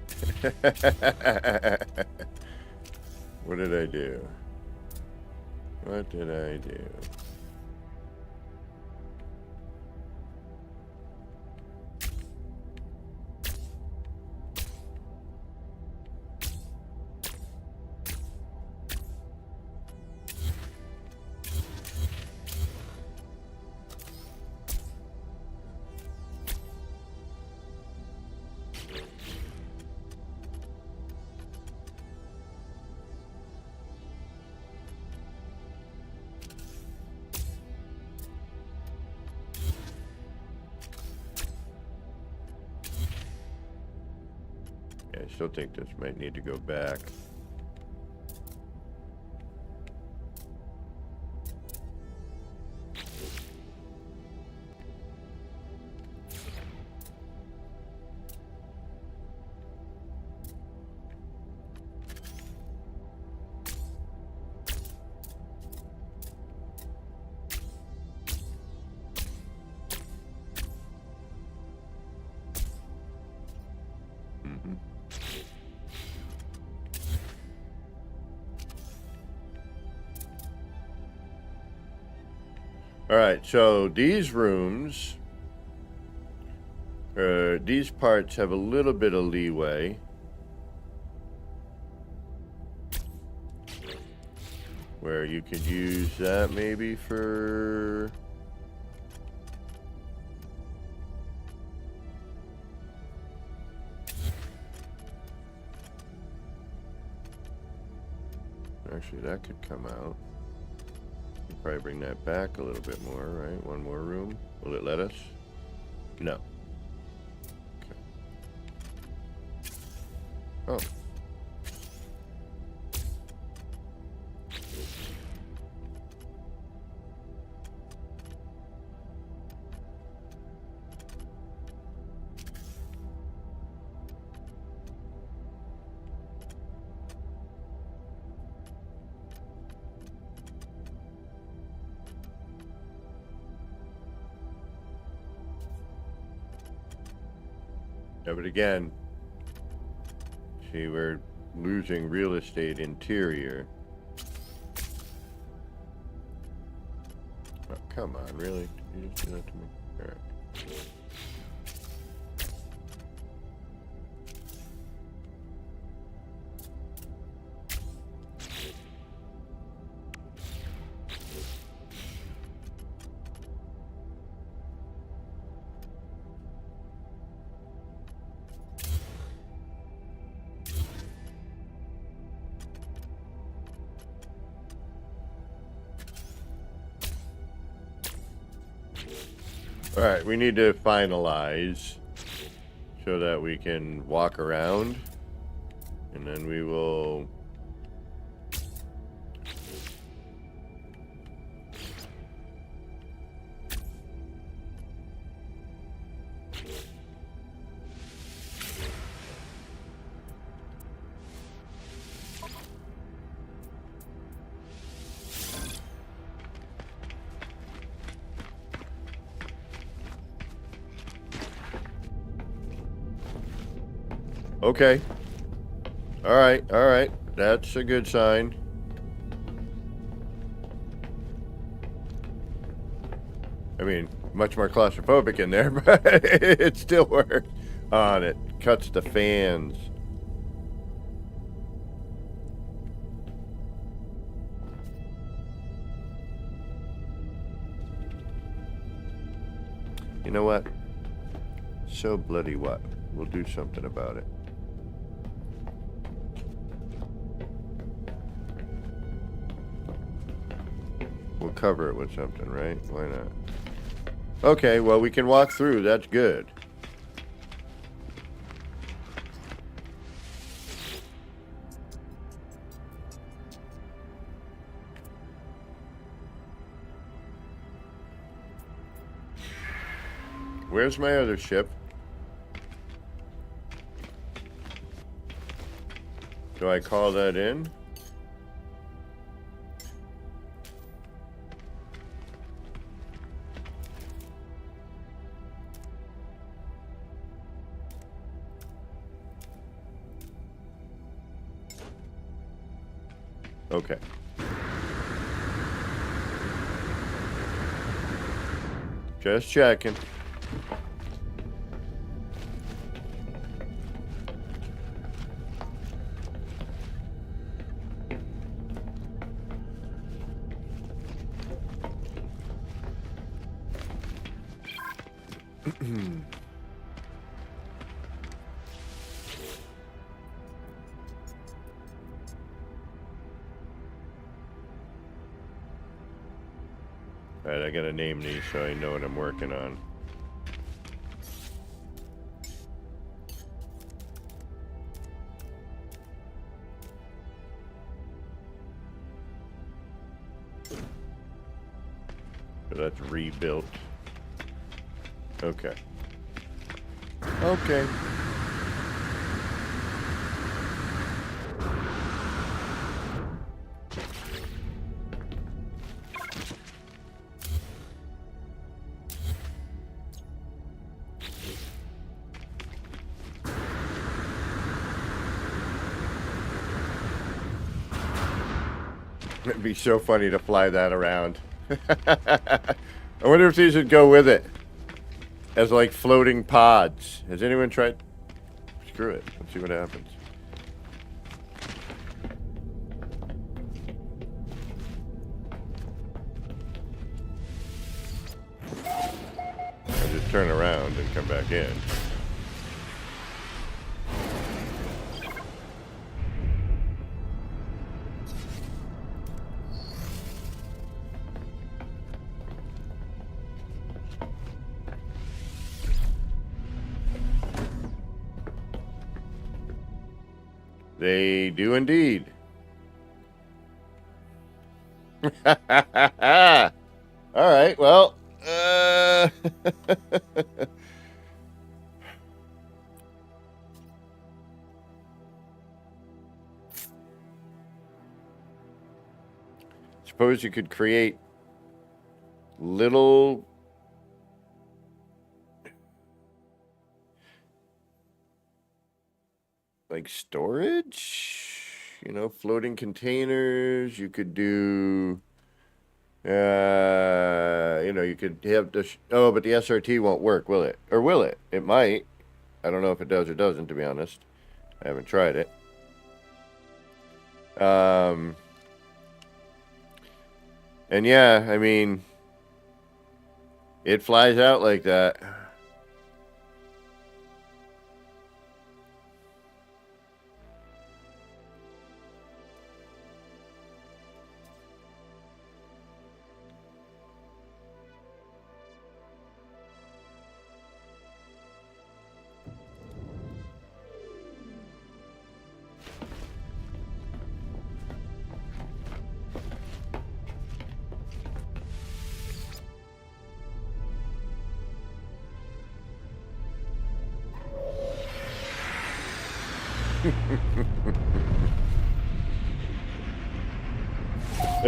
What did I do? What did I do? I still think this might need to go back. All right, so these rooms, these parts have a little bit of leeway. Where you could use that maybe for... Actually, that could come out. Probably bring that back a little bit more, right? One more room. Will it let us? No. Okay. Oh. Yeah, but again, see, we're losing real estate interior. Oh, come on, really? Did you just do that to me? All right. All right, we need to finalize so that we can walk around, and then we will... Okay. Alright, alright. That's a good sign. I mean, much more claustrophobic in there, but it still works. On it cuts the fans. You know what? So bloody what? We'll do something about it. We'll cover it with something, right? Why not? Okay, well, we can walk through. That's good. Where's my other ship? Do I call that in? Okay. Just checking. Alright, I gotta name these so I know what I'm working on. So that's rebuilt. Okay. Okay. It'd be so funny to fly that around. I wonder if these would go with it as like floating pods. Has anyone tried? Screw it. Let's see what happens. I'll just turn around and come back in. They do indeed. All right, well, suppose you could create little like storage, you know, floating containers. You could do, you know, you could have the, oh, but the SRT won't work, will it? Or will it? It might. I don't know if it does or doesn't, to be honest. I haven't tried it. And yeah, I mean, it flies out like that.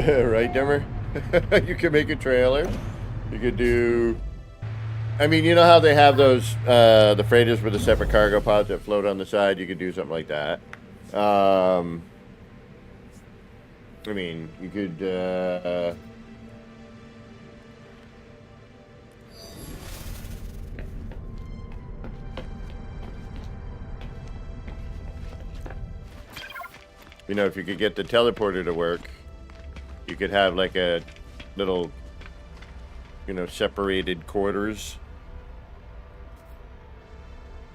Right, Dimmer? You could make a trailer. You could do I mean, you know how they have those the freighters with the separate cargo pods that float on the side. You could do something like that. I mean, you could. You know, if you could get the teleporter to work, you could have like a little, you know, separated quarters.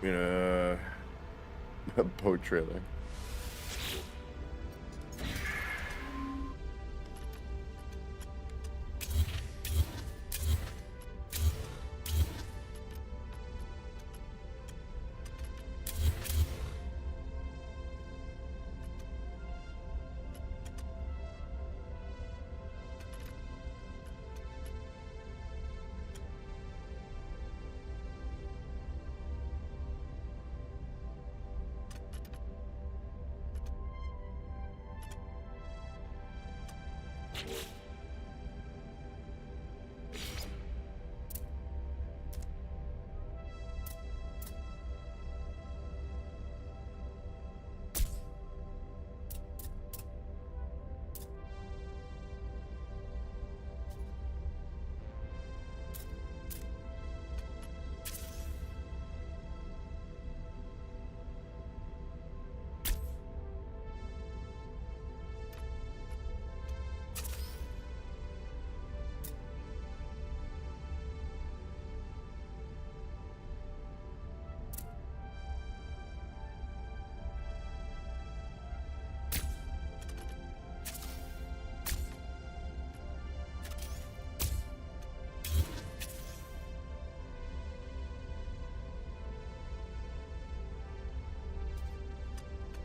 You know, a boat trailer.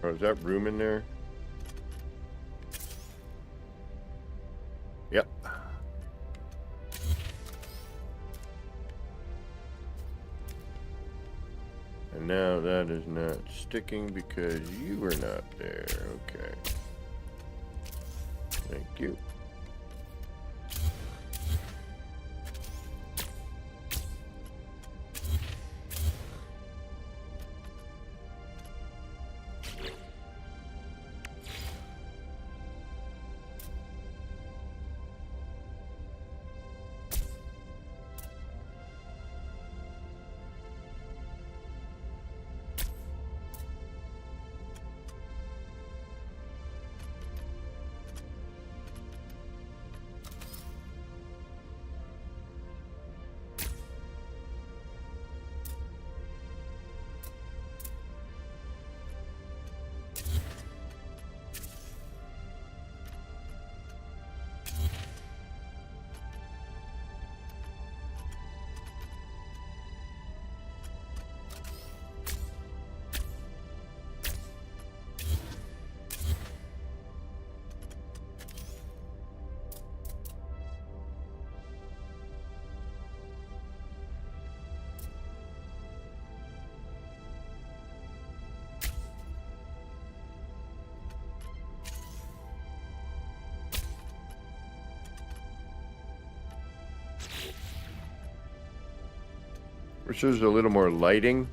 Oh, is that room in there? Yep. And now that is not sticking because you were not there. Okay. Thank you. Wish there was a little more lighting.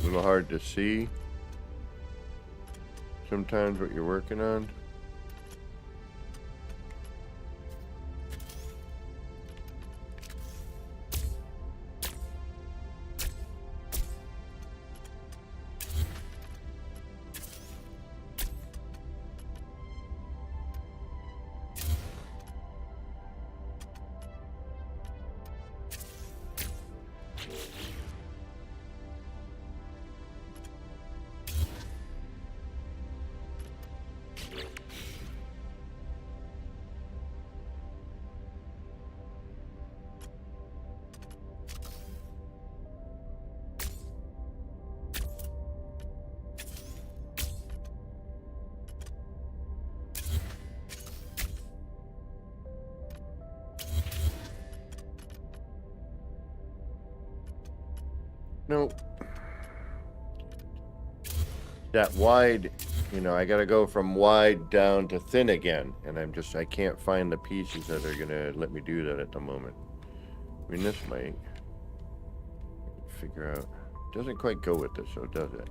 A little hard to see sometimes what you're working on. No. That wide, you know, I gotta go from wide down to thin again. And I can't find the pieces that are gonna let me do that at the moment. I mean, this might figure out. Doesn't quite go with this, so does it?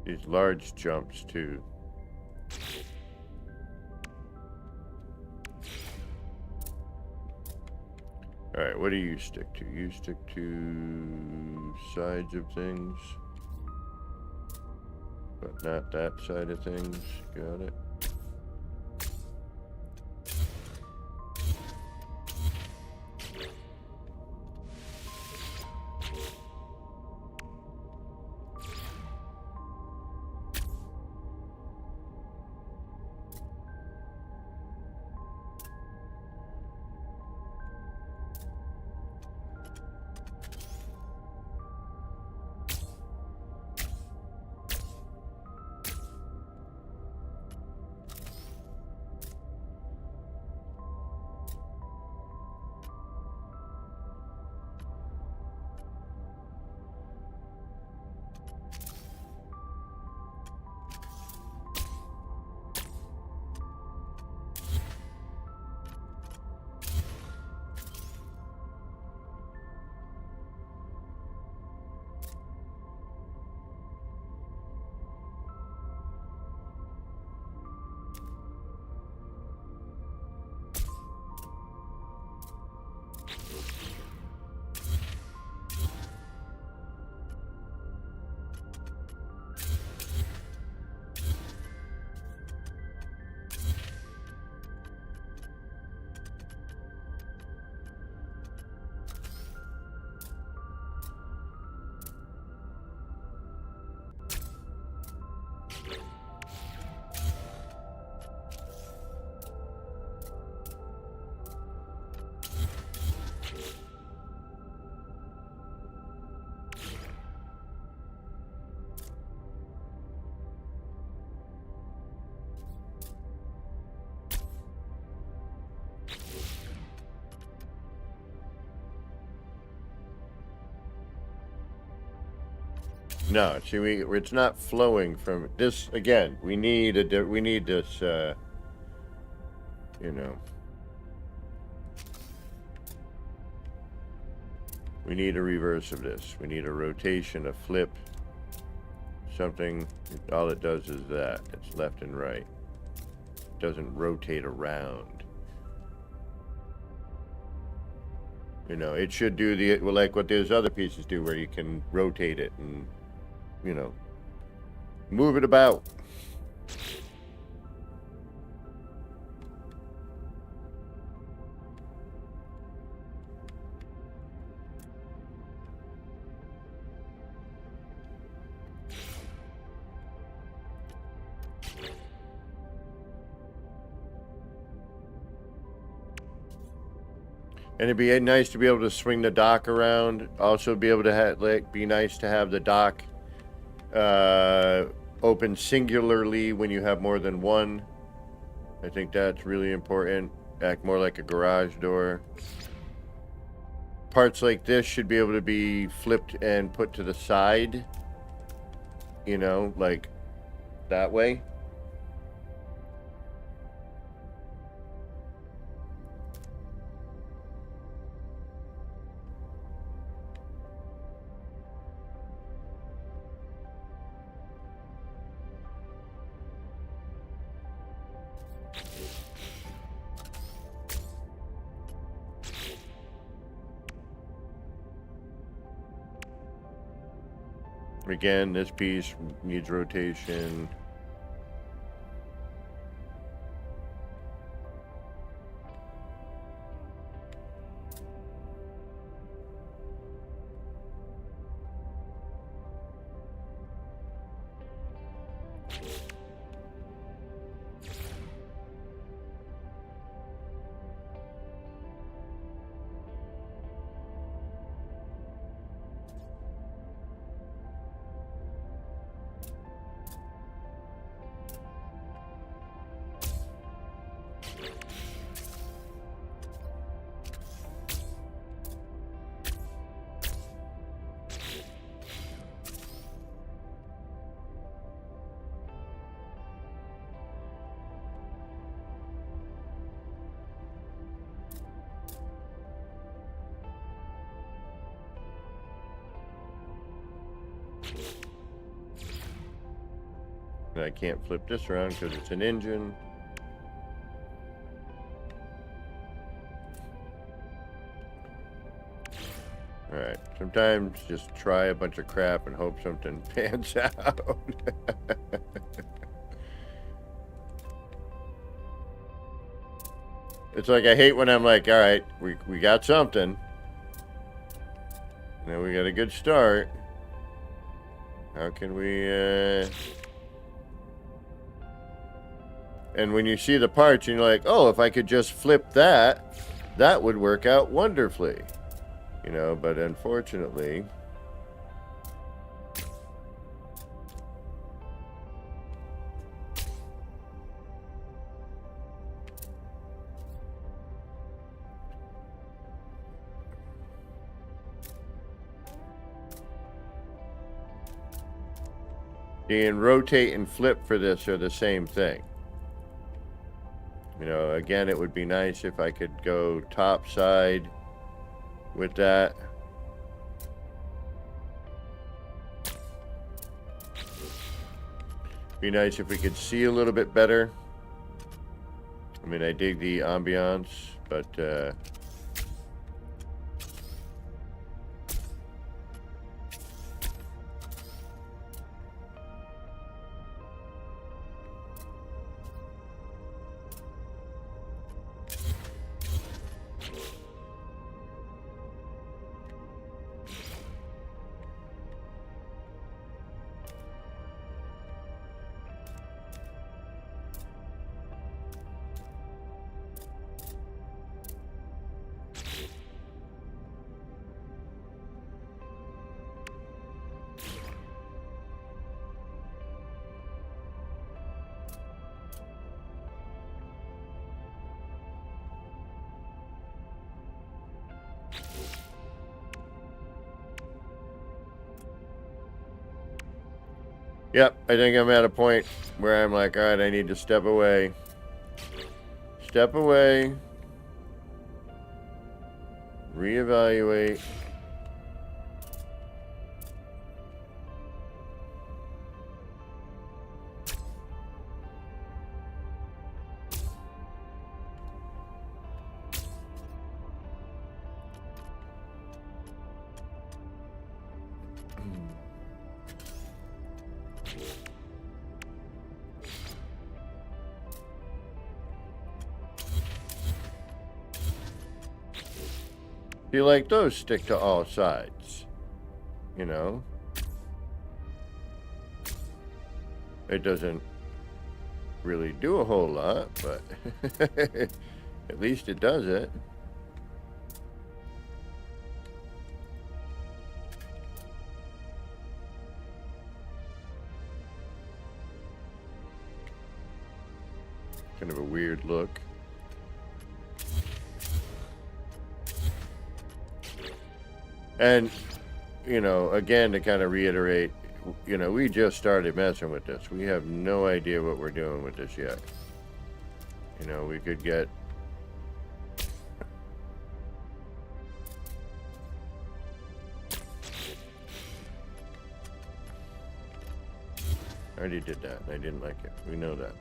These large jumps too. Alright, what do you stick to? You stick to sides of things, but not that side of things. Got it. No, see, it's not flowing from this. Again, we need this. You know, we need a reverse of this. We need a rotation, a flip, something. All it does is that it's left and right. It doesn't rotate around. You know, it should do like what those other pieces do, where you can rotate it and, you know, move it about. And it'd be nice to be able to swing the dock around. Also, be able to be nice to have the dock open singularly when you have more than one. I think that's really important. Act more like a garage door. Parts like this should be able to be flipped and put to the side. You know, like that way. Again, this piece needs rotation. And I can't flip this around because it's an engine. Alright, sometimes just try a bunch of crap and hope something pans out. It's like I hate when I'm like, alright, we got something. Now we got a good start. How can we, And when you see the parts, and you're like, oh, if I could just flip that, that would work out wonderfully. You know, but unfortunately... And rotate and flip for this are the same thing. You know, again, it would be nice if I could go top side with that. Be nice if we could see a little bit better. I mean, I dig the ambiance, but yep, I think I'm at a point where I'm like, all right, I need to step away. Step away. Reevaluate. You like those stick to all sides, you know? It doesn't really do a whole lot, but at least it does it. Kind of a weird look. And, you know, again, to kind of reiterate, you know, we just started messing with this. We have no idea what we're doing with this yet. You know, we could get... I already did that. I didn't like it. We know that.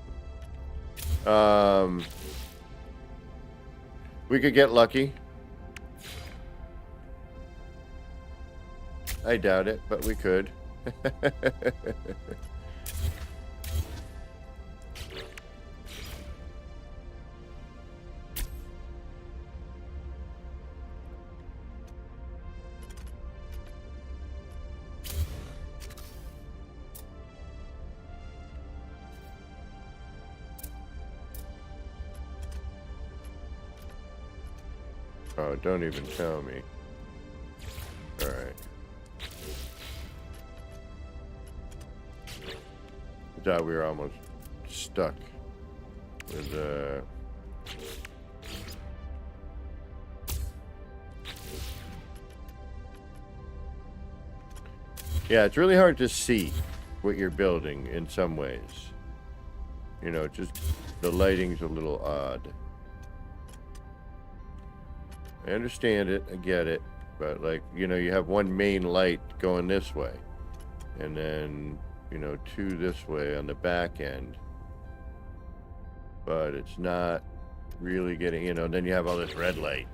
We could get lucky. I doubt it, but we could. Oh, don't even tell me. All right. I thought we were almost stuck with Yeah, it's really hard to see what you're building in some ways. You know, just the lighting's a little odd. I understand it, I get it, but like, you know, you have one main light going this way, and then, you know, two this way on the back end. But it's not really getting, you know, then you have all this red light.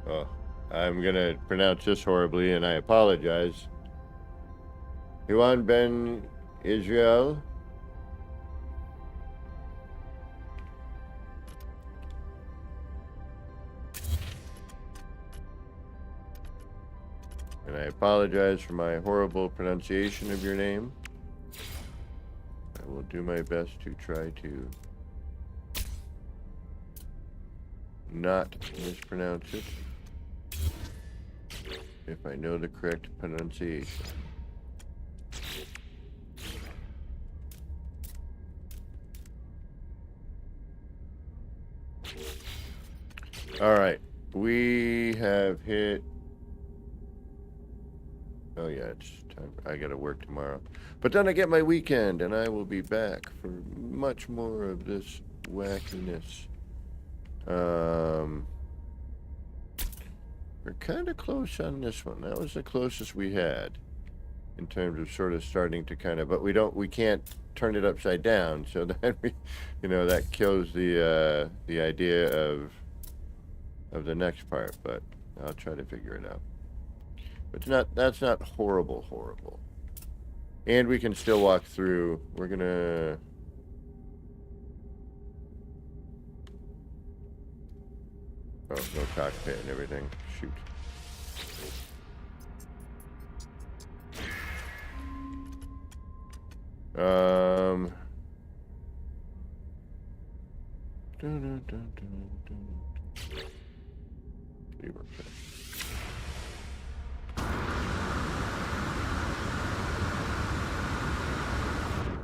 Oh, I'm gonna pronounce this horribly, and I apologize. Juan Ben Israel. And I apologize for my horrible pronunciation of your name. I will do my best to try to not mispronounce it if I know the correct pronunciation. All right, we have hit. Oh yeah, it's time. I gotta work tomorrow, but then I get my weekend, and I will be back for much more of this wackiness. We're kind of close on this one. That was the closest we had in terms of sort of starting to kind of, but we can't turn it upside down. So that we, you know, that kills the idea of the next part. But I'll try to figure it out. But that's not horrible. And we can still walk through. We're gonna. Oh, no cockpit and everything. Shoot.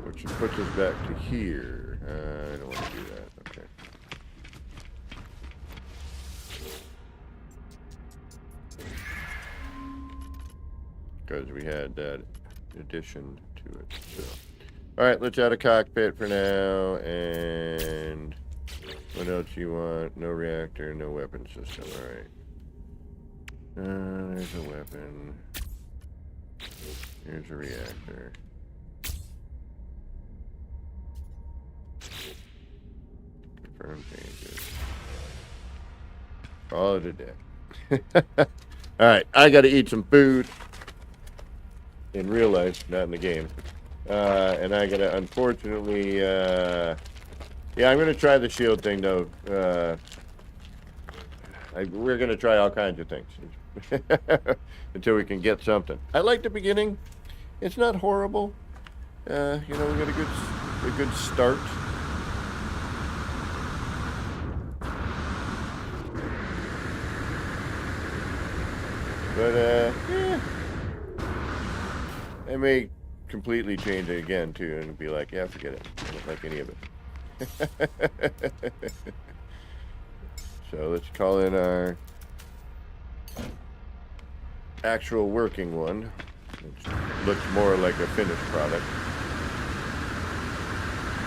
Which puts us back to here. I don't want to do that. Okay. Because we had that addition to it. So, all right, let's add a cockpit for now. And what else you want? No reactor, no weapon system. All right. There's a weapon. Here's a reactor. Confirm changes. Call it a day. All right, I got to eat some food. In real life, not in the game. And I gotta, unfortunately, yeah, I'm gonna try the shield thing, though. We're gonna try all kinds of things. Until we can get something. I like the beginning. It's not horrible. You know, we got a good start. But yeah, I may completely change it again too, and be like, yeah, forget it. I don't like any of it. So let's call in our actual working one, which looks more like a finished product.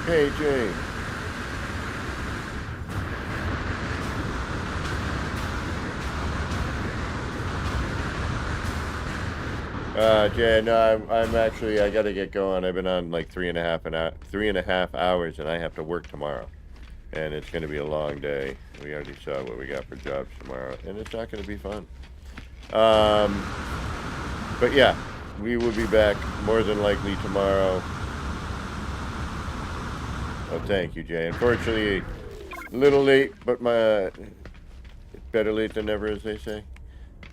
Hey, Jay. Jay, no, I'm actually, I gotta get going. I've been on like 3.5 hours, and I have to work tomorrow. And it's gonna be a long day. We already saw what we got for jobs tomorrow, and it's not gonna be fun. But yeah, we will be back more than likely tomorrow. Oh, thank you, Jay. Unfortunately, a little late, but better late than never, as they say.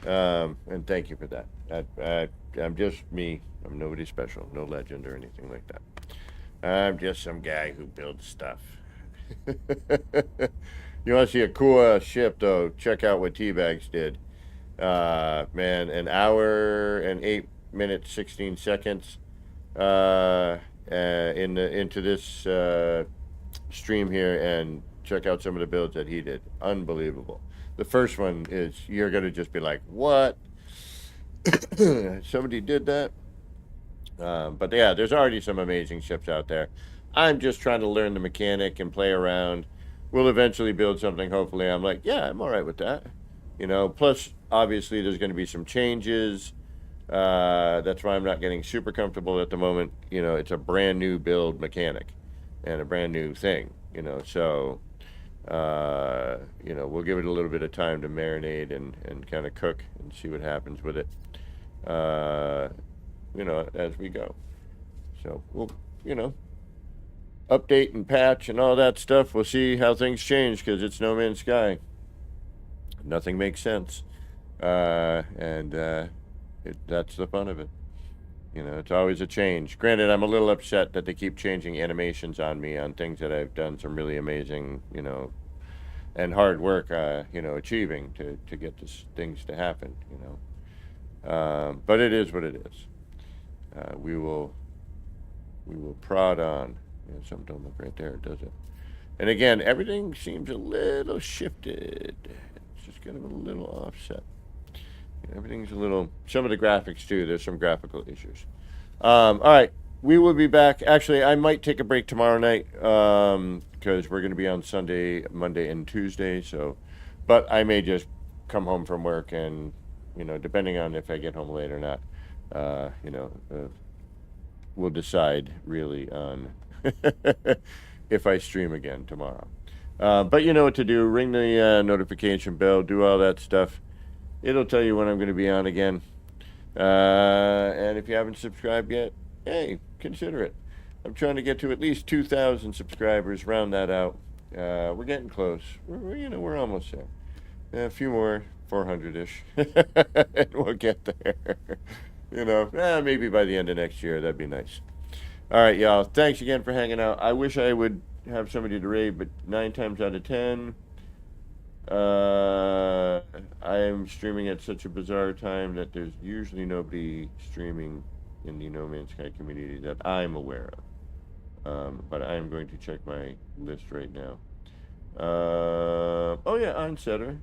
And thank you for that. I'm just me. I'm nobody special, no legend or anything like that. I'm just some guy who builds stuff. You want to see a cool ship, though? Check out what Teabags did. Man, an hour and 8 minutes, 16 seconds into this stream here, and check out some of the builds that he did. Unbelievable. The first one is, you're going to just be like, what? Somebody did that? But yeah, there's already some amazing ships out there. I'm just trying to learn the mechanic and play around. We'll eventually build something, hopefully. I'm like, yeah, I'm all right with that. You know, plus, obviously, there's going to be some changes. That's why I'm not getting super comfortable at the moment. You know, it's a brand new build mechanic and a brand new thing, you know. So, you know, we'll give it a little bit of time to marinate and kind of cook and see what happens with it, you know, as we go. So we'll, you know, update and patch and all that stuff. We'll see how things change, because it's No Man's Sky. Nothing makes sense. That's the fun of it. You know, it's always a change. Granted, I'm a little upset that they keep changing animations on me on things that I've done some really amazing, you know, and hard work, you know, achieving to get things to happen, you know. But it is what it is. We will prod on. You know, something don't look right there, does it? And again, everything seems a little shifted. It's just kind of a little offset. Everything's a little, some of the graphics too, there's some graphical issues. All right, we will be back. Actually, I might take a break tomorrow night, because we're going to be on Sunday, Monday, and Tuesday. So, but I may just come home from work, and, you know, depending on if I get home late or not, you know, we'll decide really on if I stream again tomorrow. But you know what to do. Ring the notification bell, do all that stuff. It'll tell you when I'm going to be on again. And if you haven't subscribed yet, hey, consider it. I'm trying to get to at least 2,000 subscribers, round that out. We're getting close. You know, we're almost there. A few more, 400-ish, and we'll get there. You know, maybe by the end of next year. That'd be nice. All right, y'all. Thanks again for hanging out. I wish I would have somebody to raid, but 9 times out of 10... I am streaming at such a bizarre time that there's usually nobody streaming in the No Man's Sky community that I'm aware of. But I am going to check my list right now. Oh yeah, Onsetter.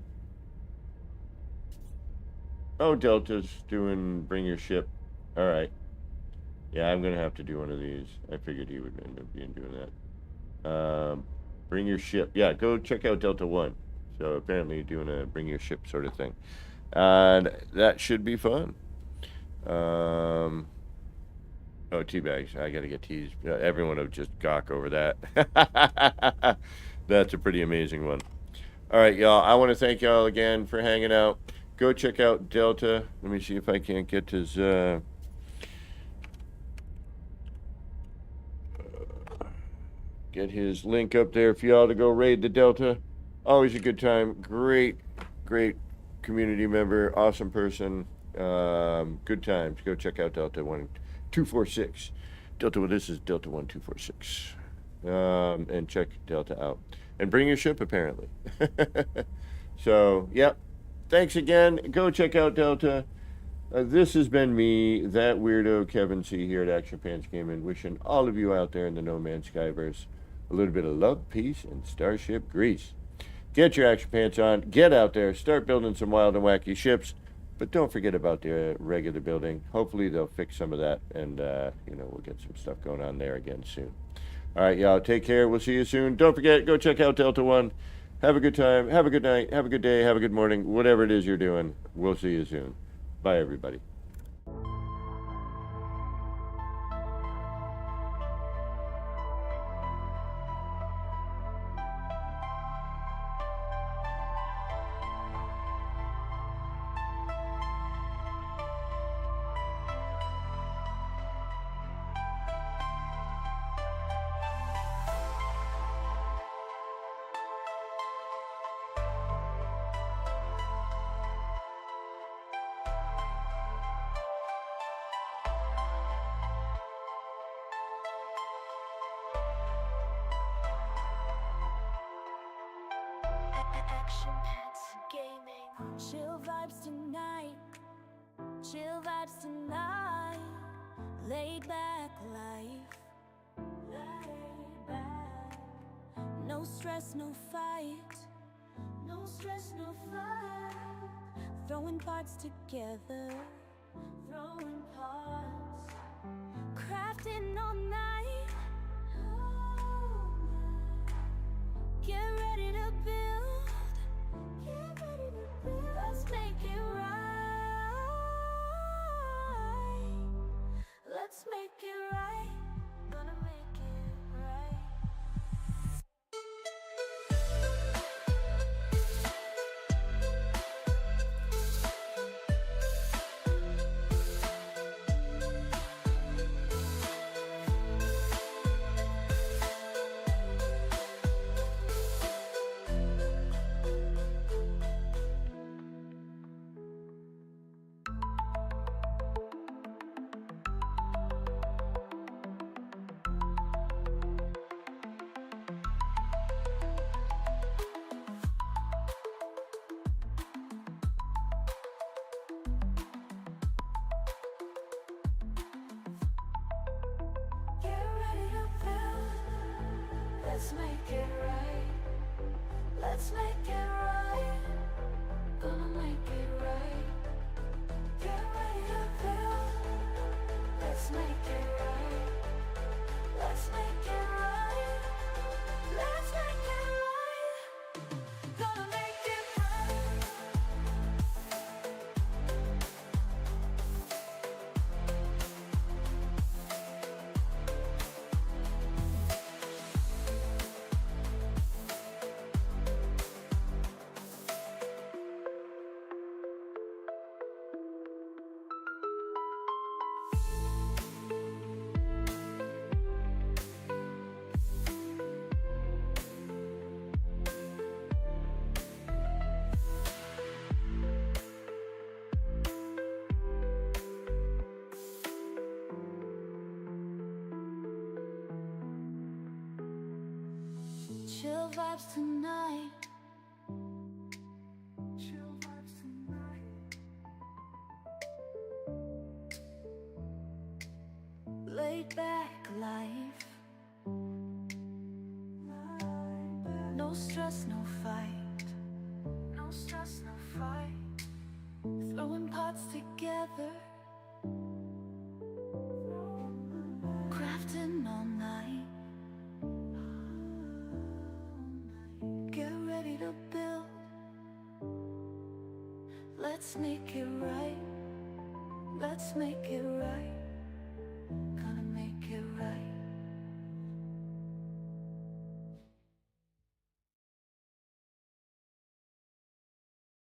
Oh, Delta's doing Bring Your Ship. All right. Yeah, I'm gonna have to do one of these. I figured he would end up doing that. Bring Your Ship. Yeah, go check out Delta 1. So apparently doing a Bring Your Ship sort of thing. And that should be fun. Oh, Teabags. I got to get teased. Everyone will just gawk over that. That's a pretty amazing one. All right, y'all. I want to thank y'all again for hanging out. Go check out Delta. Let me see if I can't get his... get his link up there for y'all to go raid the Delta. Always a good time. Great community member. Awesome person. Good times. Go check out Delta 1246. Delta, this is Delta 1246. And check Delta out. And Bring Your Ship, apparently. So, yep. Thanks again. Go check out Delta. This has been me, that weirdo Kevin C. here at Action Pants Gaming, wishing all of you out there in the No Man's Skyverse a little bit of love, peace, and starship grease. Get your action pants on, get out there, start building some wild and wacky ships, but don't forget about the regular building. Hopefully they'll fix some of that, and we'll get some stuff going on there again soon. All right, y'all, take care. We'll see you soon. Don't forget, go check out Delta One. Have a good time. Have a good night. Have a good day. Have a good morning. Whatever it is you're doing, we'll see you soon. Bye, everybody. Action Pants Gaming. Chill vibes tonight. Chill vibes tonight. Laid back life. Laid back. No stress, no fight. No stress, no fight. Throwing parts together. Throwing parts. Crafting all night. Get ready to build. Get ready to build. Let's make it right. Let's make it right. Gonna make it right. Let's make it right. Let's make it right. Gonna make it right. Get ready to build. Let's make it right. Let's make it right. Let's make it right. Gonna make it right. Chill vibes tonight. Chill vibes tonight. Laid back life. No stress, no fight. No stress, no fight. Throwing parts together. Crafting all night. Get ready to build. Let's make it right. Let's make it right. Gonna